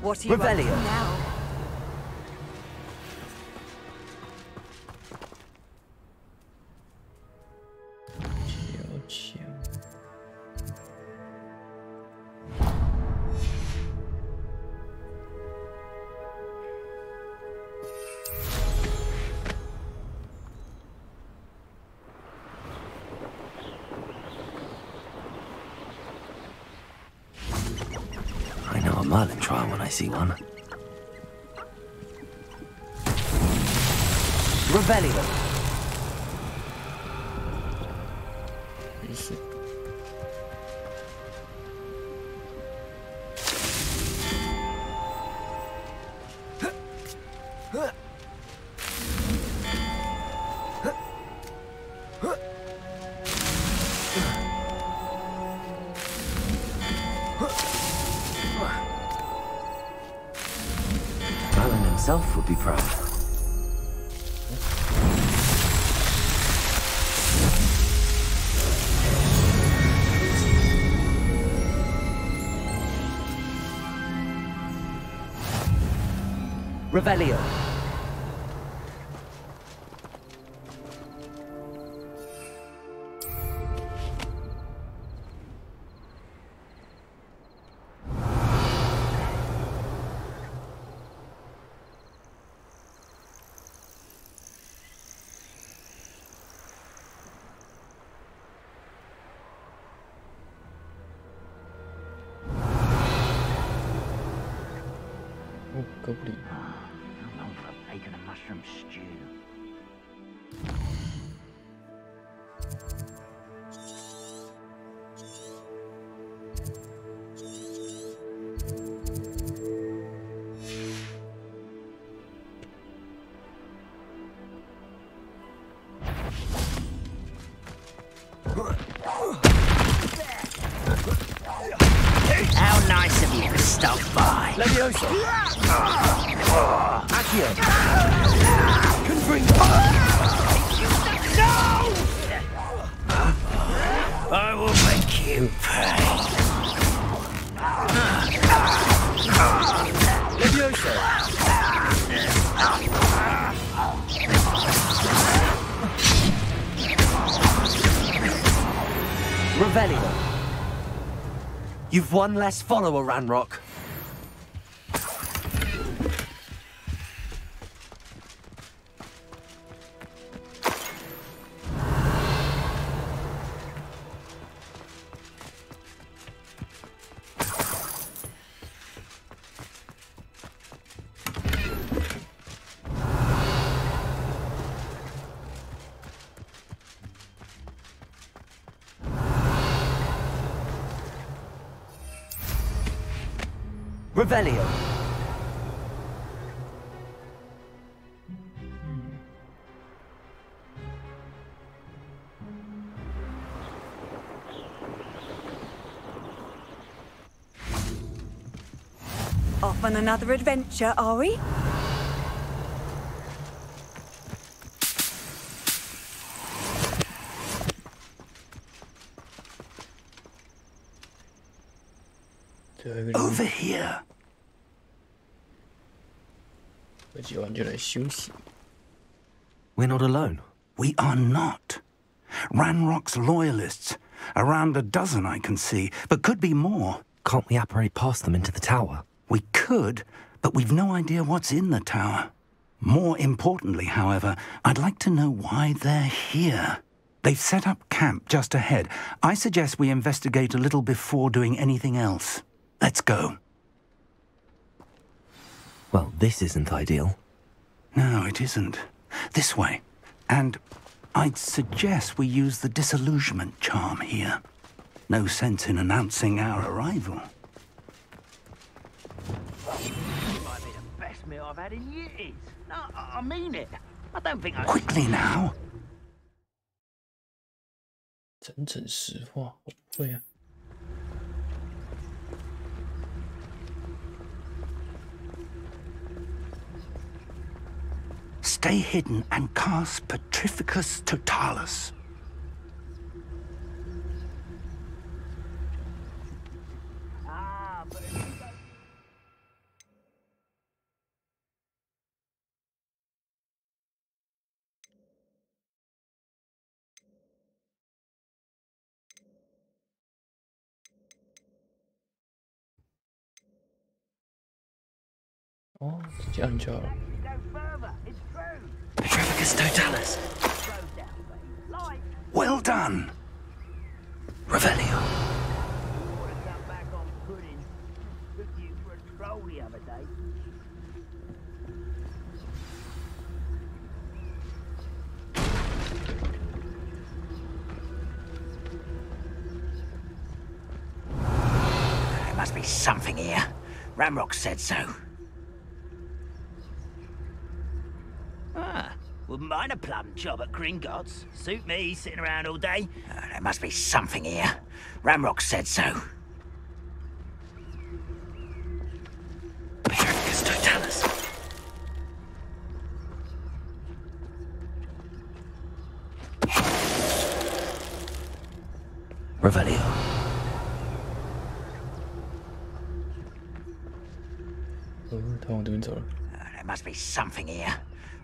Speaker 21: What are you up to
Speaker 2: Revelio.
Speaker 21: now?
Speaker 2: I know a Merlin trial when I see one. Revelio. Merlin himself would be proud. Revelio.
Speaker 1: 哥布林。
Speaker 17: I'm long for a bacon and mushroom stew.
Speaker 21: How nice of you to stop by.
Speaker 17: Leviosa!
Speaker 21: Accio! Confring!
Speaker 17: No!
Speaker 21: I will make you pay.
Speaker 17: Leviosa!
Speaker 2: Revelio. You've one less follower, Ranrock. Revelio.
Speaker 15: Off on another adventure, are we?
Speaker 19: Over here.
Speaker 2: We're not alone.
Speaker 19: We are not. Ranrock's loyalists. Around a dozen I can see, but could be more.
Speaker 2: Can't we apparate past them into the tower?
Speaker 19: We could, but we've no idea what's in the tower. More importantly, however, I'd like to know why they're here. They've set up camp just ahead. I suggest we investigate a little before doing anything else. Let's go.
Speaker 2: Well, this isn't ideal.
Speaker 19: No, it isn't. This way. And I'd suggest we use the disillusionment charm here. No sense in announcing our arrival.
Speaker 17: This might be the best meal I've had in years. No, I mean it. I don't think I...
Speaker 19: Quickly now.
Speaker 1: 整整实话，我不会啊。
Speaker 19: Stay hidden and cast Petrificus Totalis.
Speaker 1: Oh, 这样就好了。
Speaker 2: Petrificus Totalis.
Speaker 19: Well done.
Speaker 2: Revelio.
Speaker 17: There must be something here. Ranrock said so. Ah, wouldn't mind a plum job at Gringotts. Suit me, sitting around all day. There must be something here. Ranrock said so.
Speaker 2: Petrificus Totalis. Revelio.
Speaker 17: There must be something here.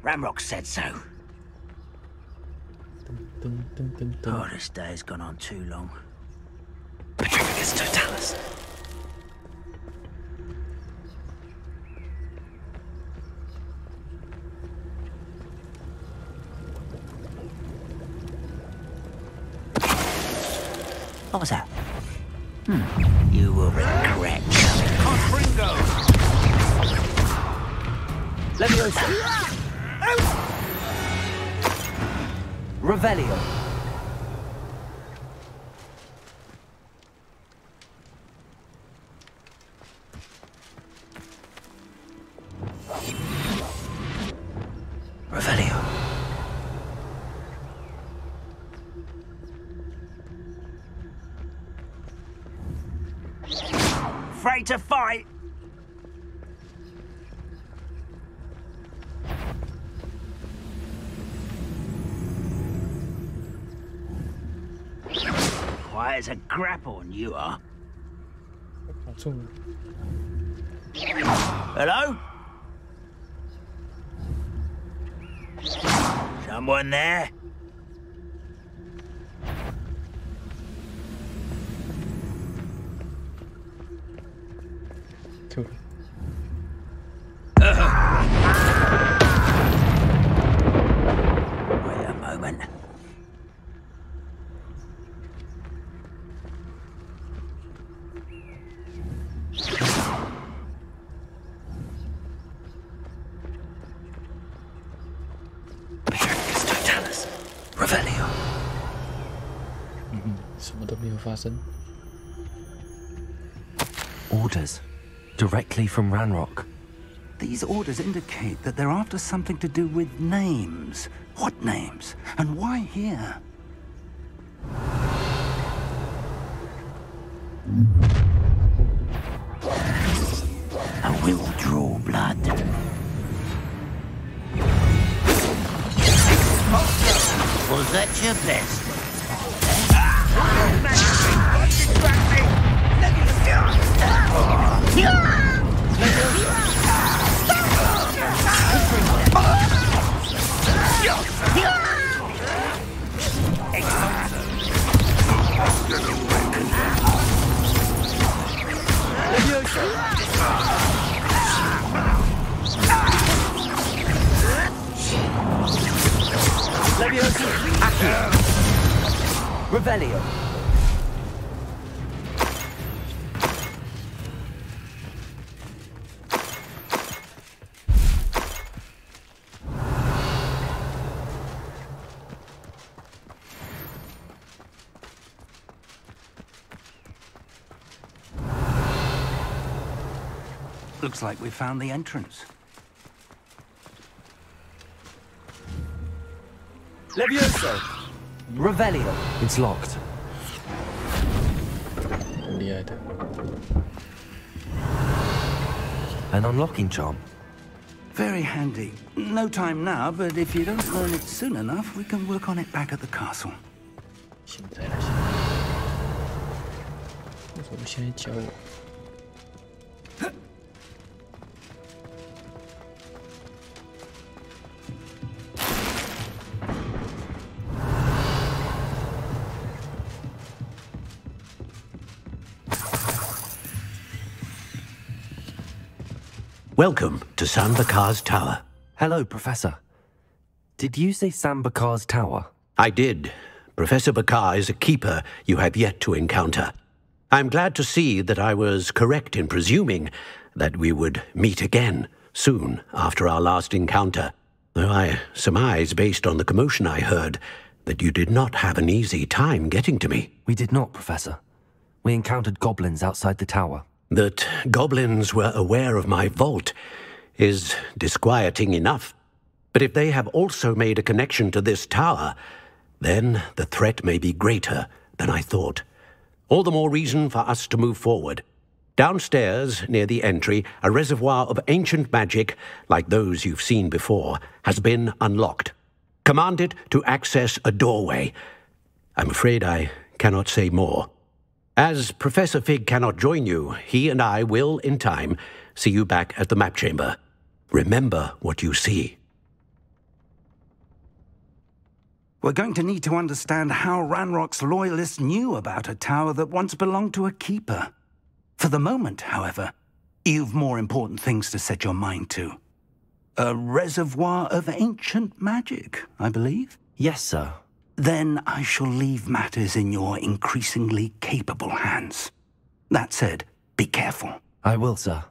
Speaker 17: Ranrock said so. Oh, this day's gone on too long.
Speaker 2: Petrificus Totalis.
Speaker 17: What was that? You will regret coming.
Speaker 2: Leviosa. Revelio. Revelio.
Speaker 17: Afraid to fight? Quiet as a grapple, you are. Hello? Someone there?
Speaker 1: Cool.
Speaker 17: Wait a moment.
Speaker 2: Revelio.
Speaker 1: 什么都没有发生。
Speaker 2: Orders. Directly from Ranrock.
Speaker 19: These orders indicate that they're after something to do with names. What names? And why here?
Speaker 17: I will draw blood. Was that your best?
Speaker 2: Revelio.
Speaker 19: Looks like we found the entrance.
Speaker 2: Levioso. Revelio. It's locked. An unlocking charm.
Speaker 19: Very handy. No time now, but if you don't learn it soon enough, we can work on it back at the castle.
Speaker 1: 现在了，为什么现在教我？
Speaker 18: Welcome to Sambakar's Tower.
Speaker 2: Hello, Professor. Did you say Sambakar's Tower?
Speaker 18: I did. Professor Bakar is a keeper you have yet to encounter. I'm glad to see that I was correct in presuming that we would meet again soon after our last encounter, though I surmise, based on the commotion I heard, that you did not have an easy time getting to me.
Speaker 2: We did not, Professor. We encountered goblins outside the tower.
Speaker 18: That goblins were aware of my vault is disquieting enough. But if they have also made a connection to this tower, then the threat may be greater than I thought. All the more reason for us to move forward. Downstairs, near the entry, a reservoir of ancient magic, like those you've seen before, has been unlocked. Commanded to access a doorway. I'm afraid I cannot say more. As Professor Fig cannot join you, he and I will, in time, see you back at the map chamber. Remember what you see.
Speaker 19: We're going to need to understand how Ranrock's loyalists knew about a tower that once belonged to a keeper. For the moment, however, you've more important things to set your mind to. A reservoir of ancient magic, I believe?
Speaker 2: Yes, sir.
Speaker 19: Then I shall leave matters in your increasingly capable hands. That said, be careful.
Speaker 2: I will, sir.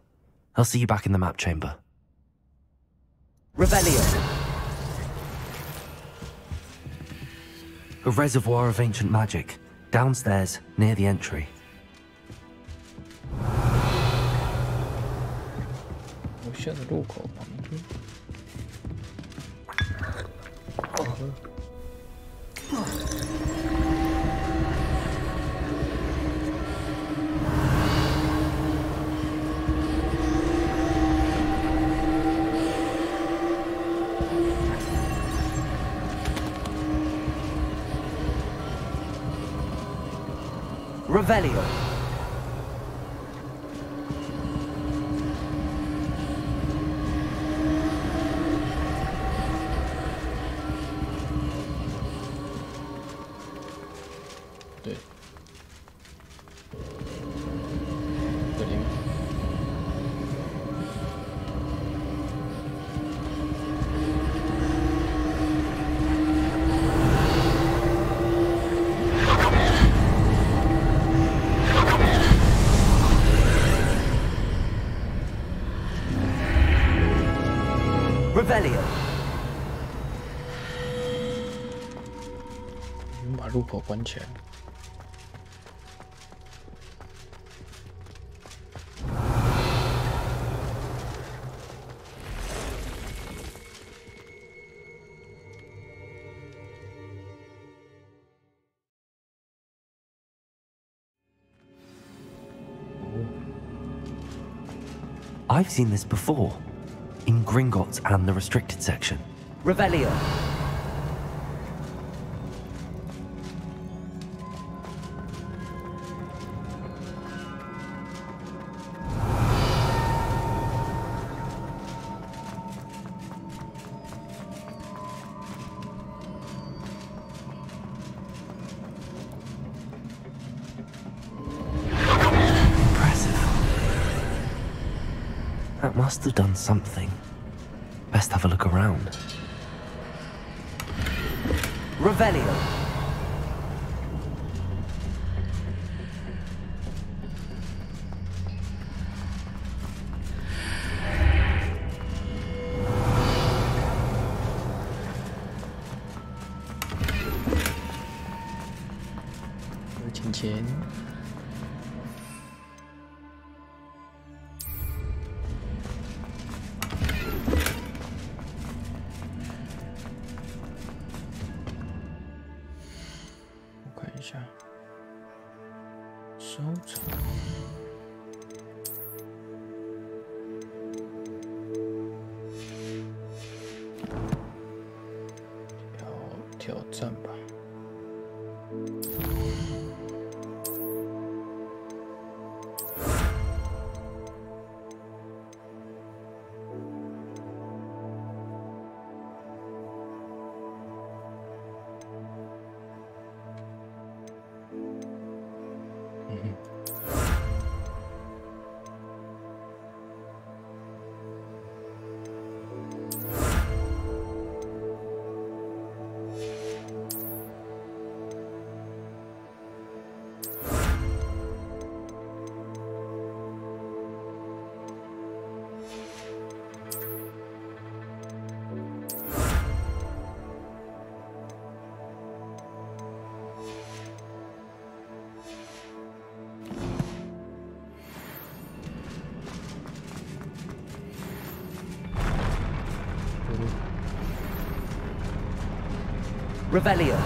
Speaker 2: I'll see you back in the map chamber. Revelio. A reservoir of ancient magic, downstairs, near the entry.
Speaker 1: 楼下的入口旁边。
Speaker 2: Revelio. Revelio.
Speaker 1: 我们把入口关起来。
Speaker 2: I've seen this before. In Gringotts and the restricted section. Revelio. That must have done something. Best have a look around. Revelio.
Speaker 1: 钱。我看一下，收藏。 挑战吧。
Speaker 2: Revelio.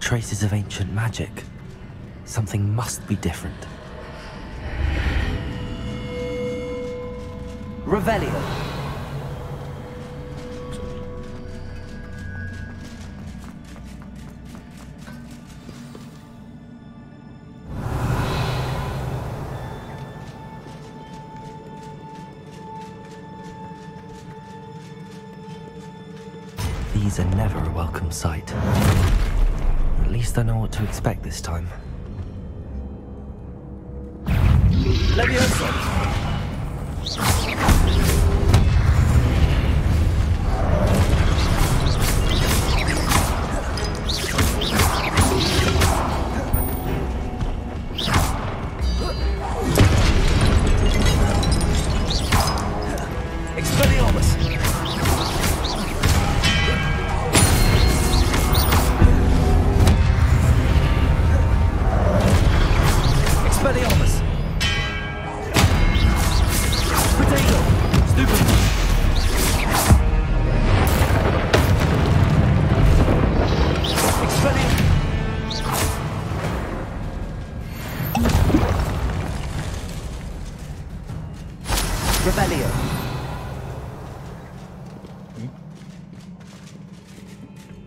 Speaker 2: Traces of ancient magic. Something must be different. Revelio. These are never a welcome sight. At least I know what to expect this time.
Speaker 4: Leviosa!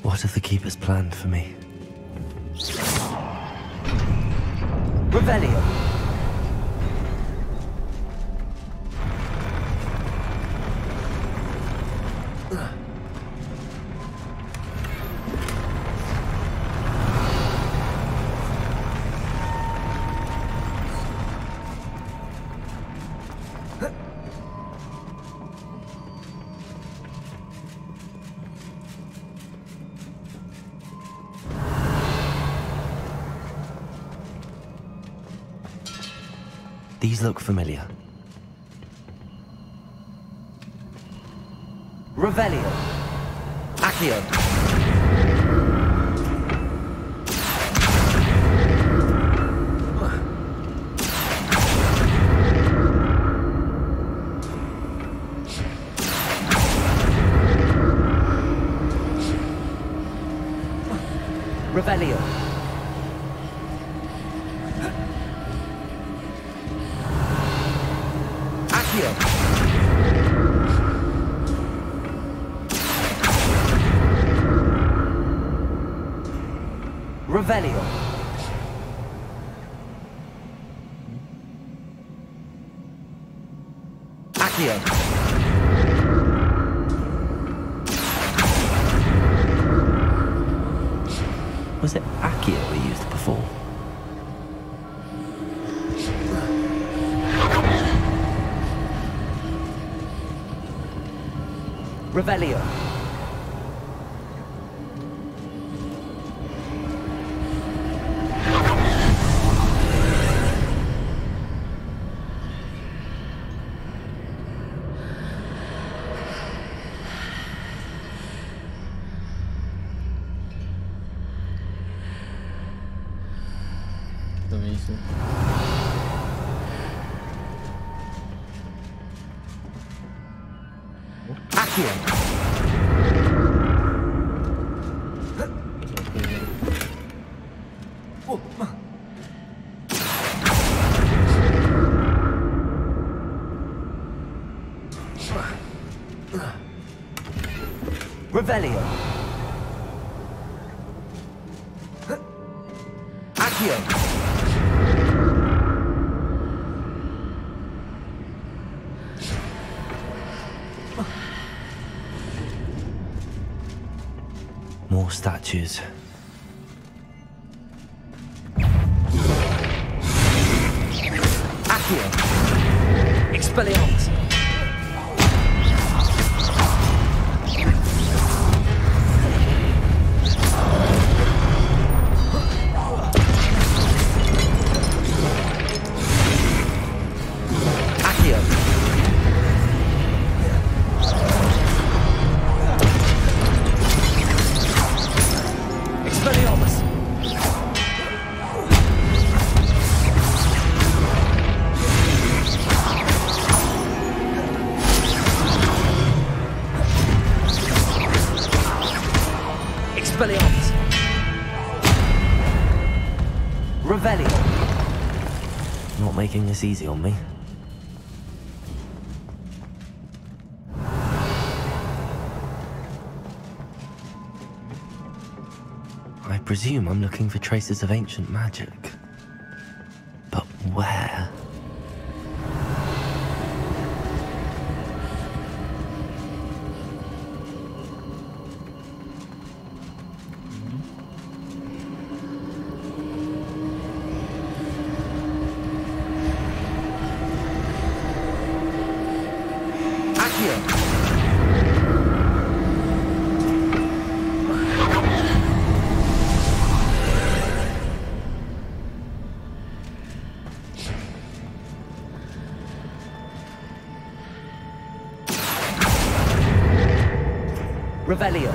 Speaker 2: What have the Keepers planned for me?
Speaker 4: Revelio!
Speaker 2: These look familiar.
Speaker 4: Revelio. Accio. Revelio. Revelio. Accio.
Speaker 2: Was it Accio we used before?
Speaker 4: Revelio. Revelio. Accio.
Speaker 2: More statues.
Speaker 4: Accio. Expelliarmus. Revelio.
Speaker 2: Not making this easy on me. I presume I'm looking for traces of ancient magic. But where?
Speaker 4: Accio. Revelio.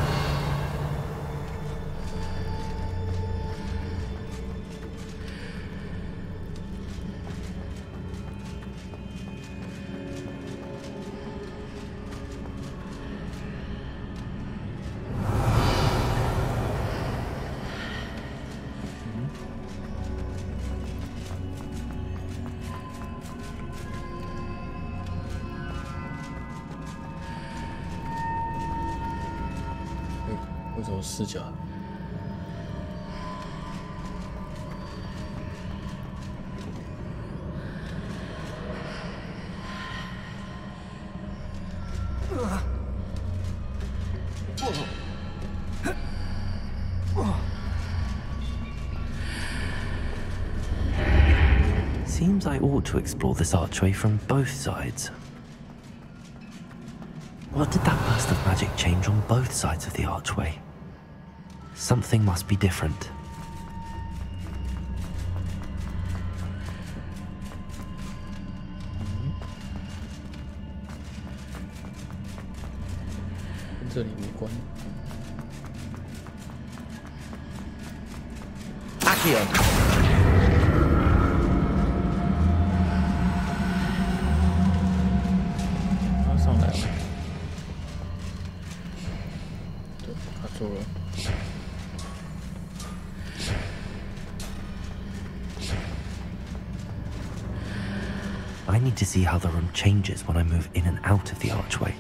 Speaker 1: 为什么视角？Seems
Speaker 2: I ought to explore this archway from both sides. What did that burst of magic change on both sides of the archway? Something must be different.
Speaker 4: Accio.
Speaker 1: 上来了，对，卡住了。
Speaker 2: I need to see how the room changes when I move in and out of the archway.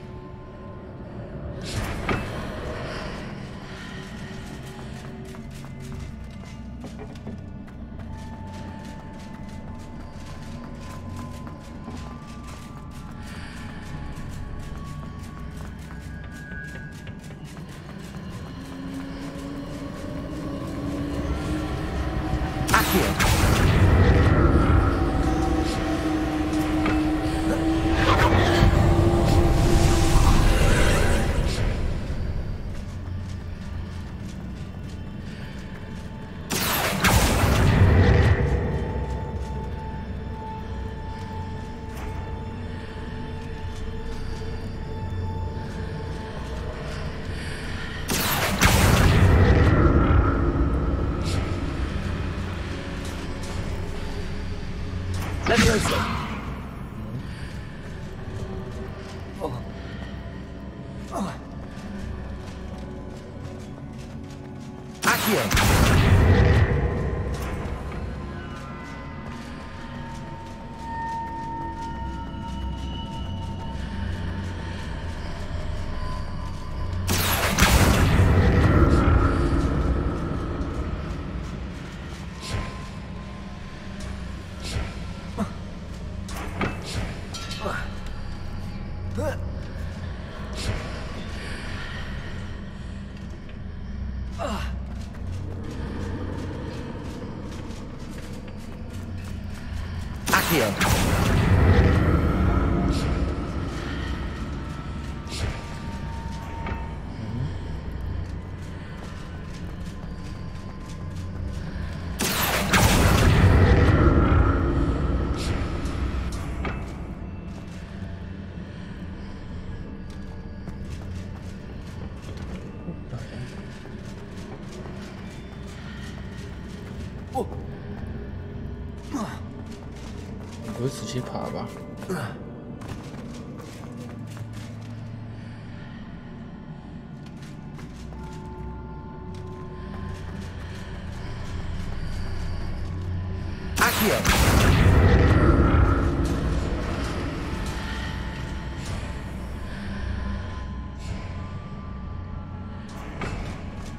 Speaker 1: 不会直接爬吧？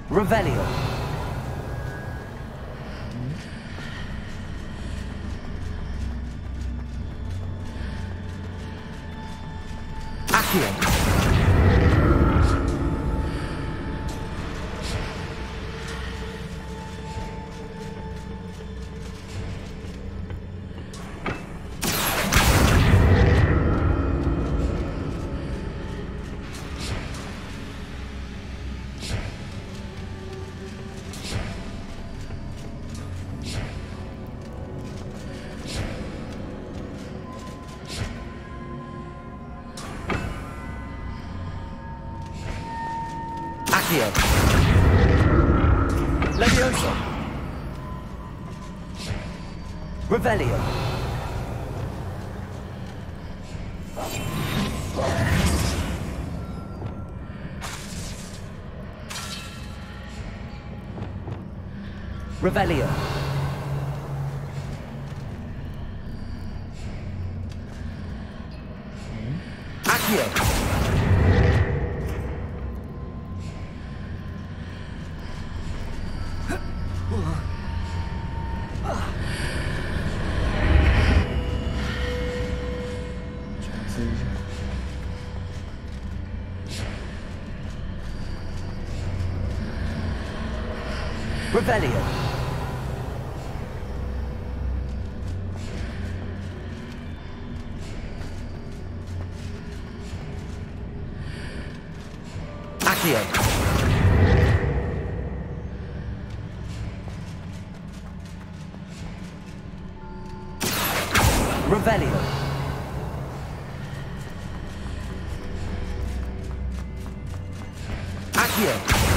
Speaker 4: Revelio. Accio.
Speaker 2: Accio. Levioso. Revelio. Revelio. Accio. Revelio. Accio. Revelio. Accio.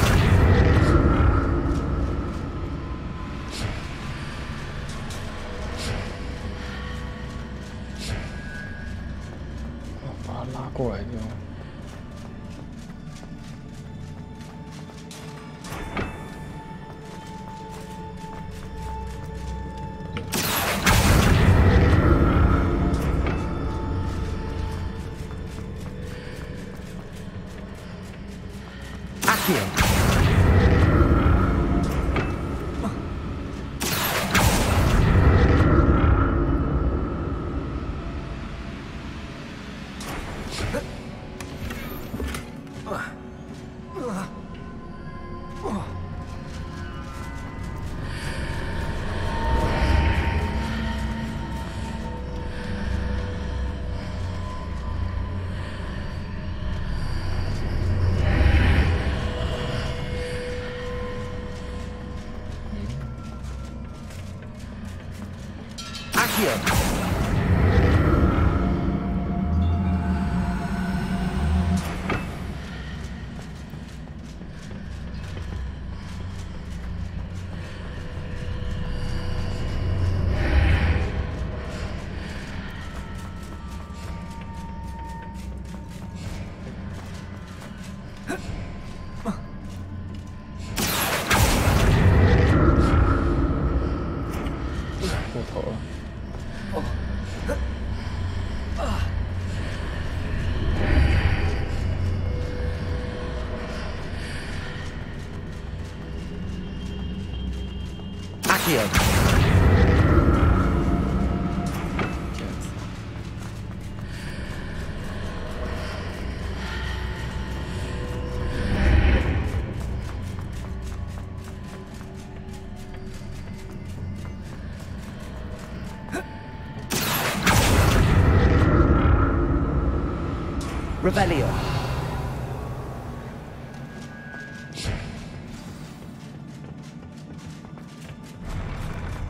Speaker 2: Revelio.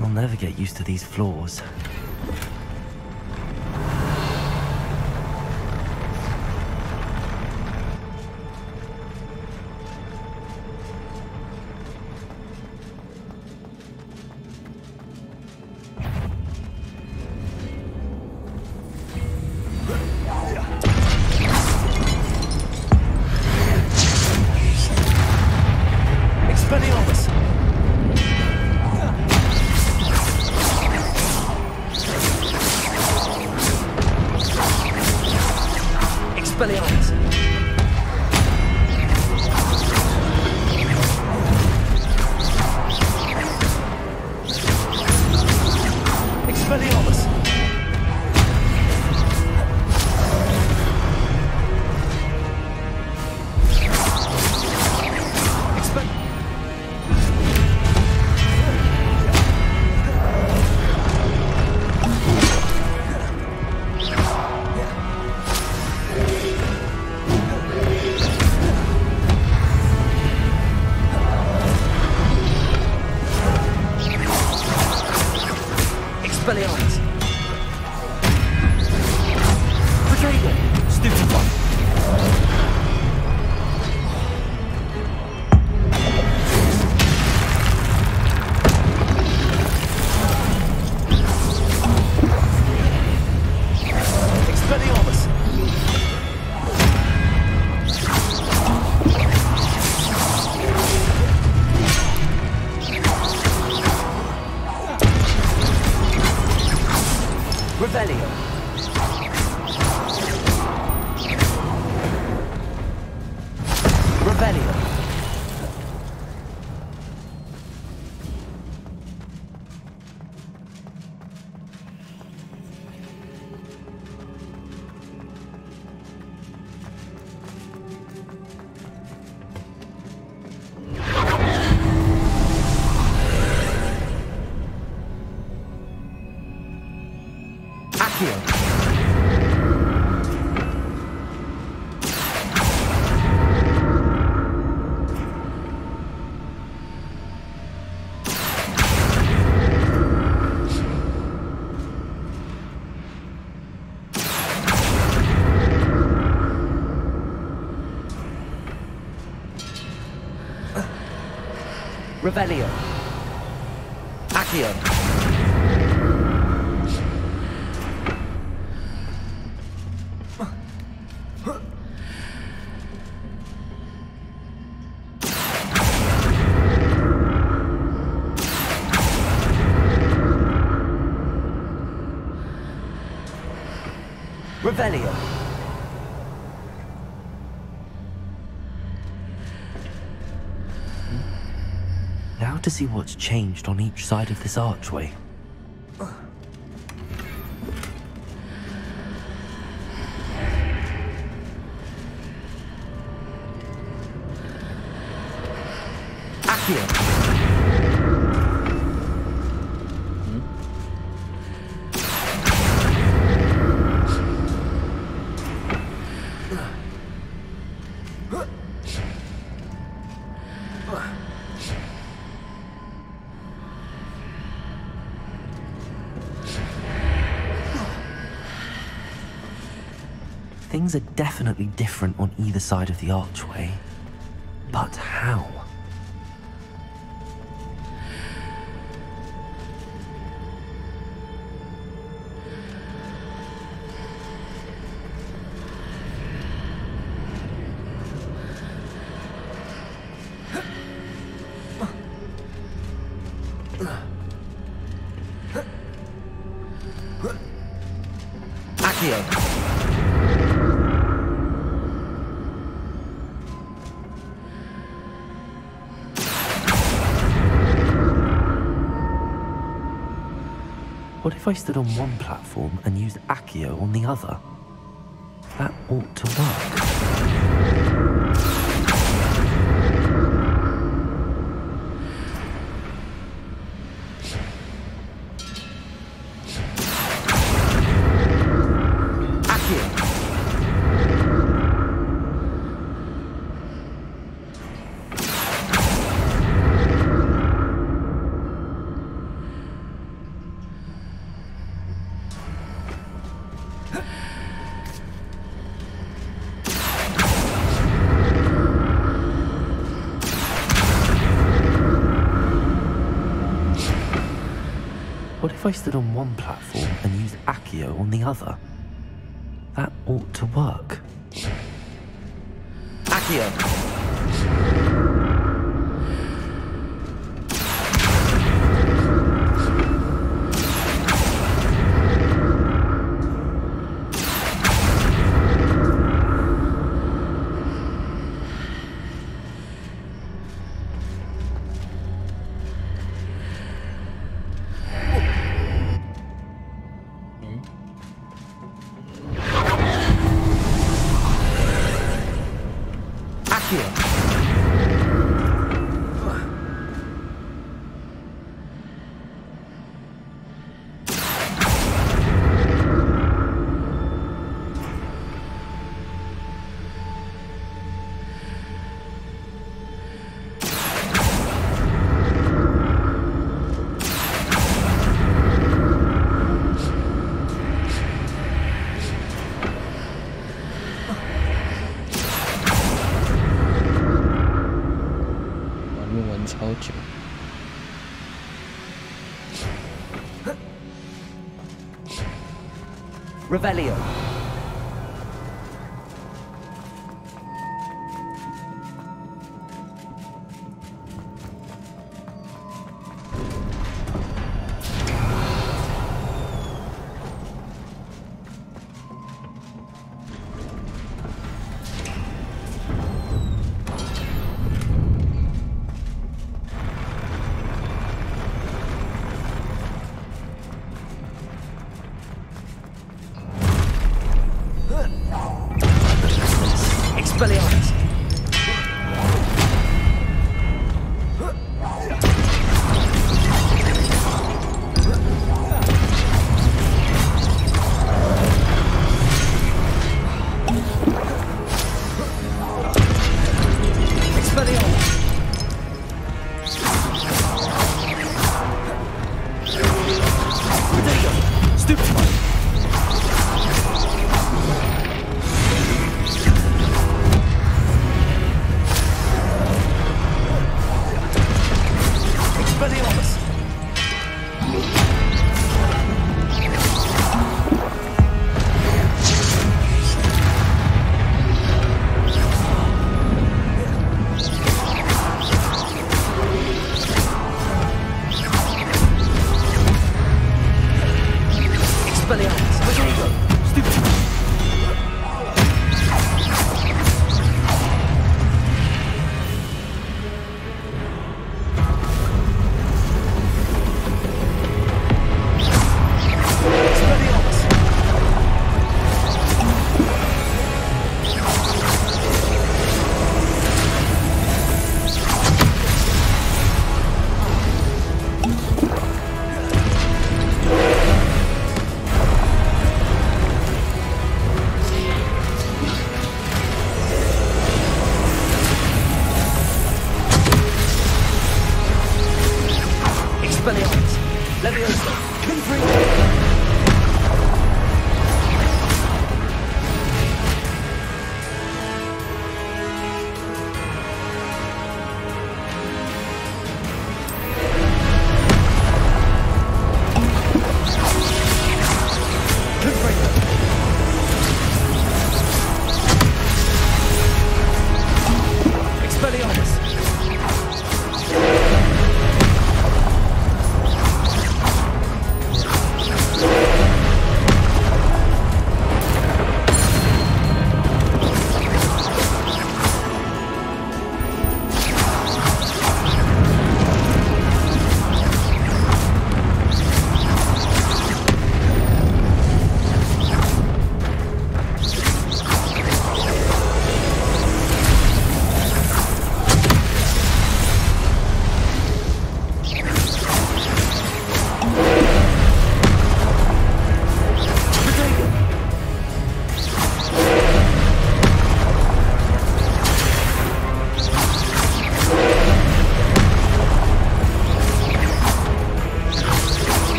Speaker 2: We'll never get used to these floors.
Speaker 4: Revelio. Accio. Revelio.
Speaker 2: Now to see what's changed on each side of this archway.
Speaker 4: Accio.
Speaker 2: Things are definitely different on either side of the archway. But how?
Speaker 4: Accio.
Speaker 2: What if I stood on one platform and used Accio on the other? That ought to work. What if I stood on one platform and used Accio on the other? That ought to work.
Speaker 4: Accio. Revelio.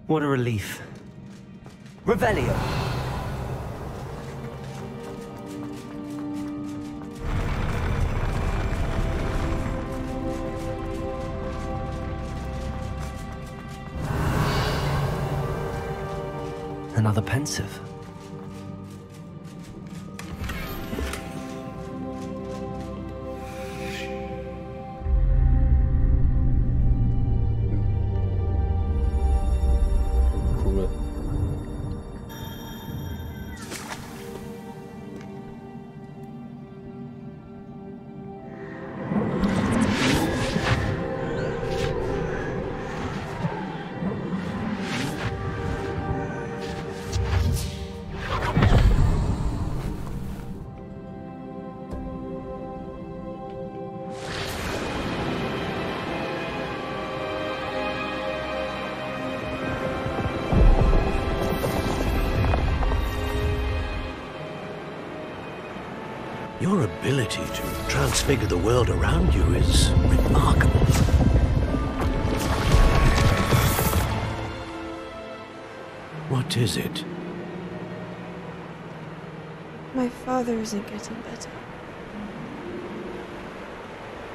Speaker 2: What a relief. Revelio. Another pensive.
Speaker 18: Your ability to transfigure the world around you is remarkable. What is it?
Speaker 7: My father isn't getting better.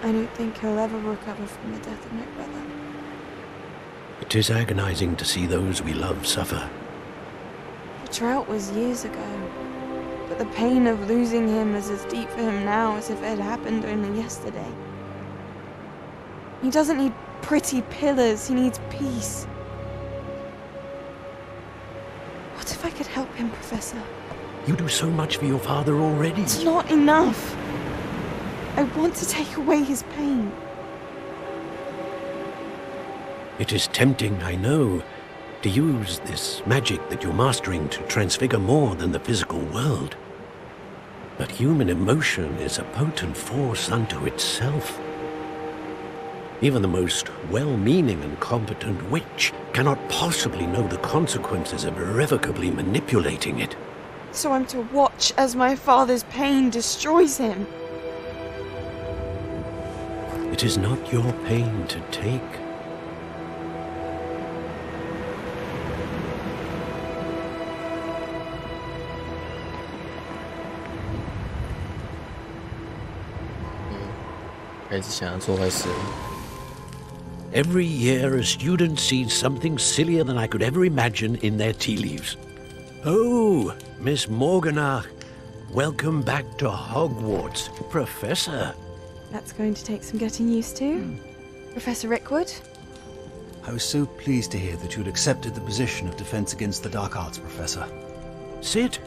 Speaker 7: I don't think he'll ever recover from the death of my brother.
Speaker 18: It is agonizing to see those we love suffer.
Speaker 7: The drought was years ago, but the pain of losing him is as deep for him now as if it had happened only yesterday. He doesn't need pretty pillars, he needs peace. What if I could help him, Professor?
Speaker 18: You do so much for your father already.
Speaker 7: It's not enough. I want to take away his pain.
Speaker 18: It is tempting, I know, to use this magic that you're mastering to transfigure more than the physical world. But human emotion is a potent force unto itself. Even the most well-meaning and competent witch cannot possibly know the consequences of irrevocably manipulating it.
Speaker 7: So I'm to watch as my father's pain destroys him.
Speaker 18: It is not your pain to take. Every year, a student sees something sillier than I could ever imagine in their tea leaves. Oh, Miss Morganach, welcome back to Hogwarts, Professor.
Speaker 7: That's going to take some getting used to. Professor Rickwood?
Speaker 22: I was so pleased to hear that you had accepted the position of Defense Against the Dark Arts, Professor.
Speaker 18: Sit,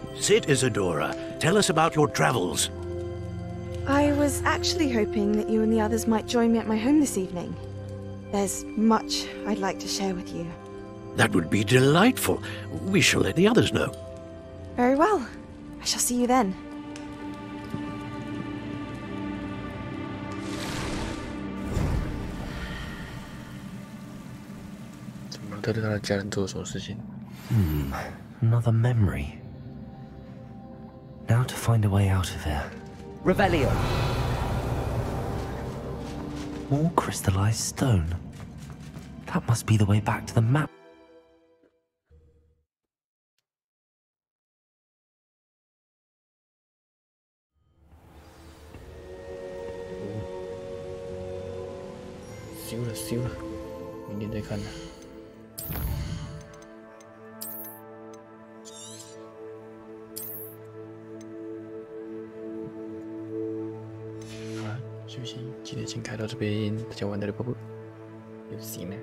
Speaker 18: Isadora. Tell us about your travels.
Speaker 7: I was actually hoping that you and the others might join me at my home this evening. There's much I'd like to share with you.
Speaker 18: That would be delightful. We shall let the others know.
Speaker 7: Very well. I shall see you then.
Speaker 2: Another memory. Now to find a way out of here.
Speaker 4: Revelio.
Speaker 2: More crystallized stone. That must be the way back to the map.
Speaker 1: Siêu了, mình đến đây看了. Hả? 是不是？今天先开到这边，大家玩的不？有行了。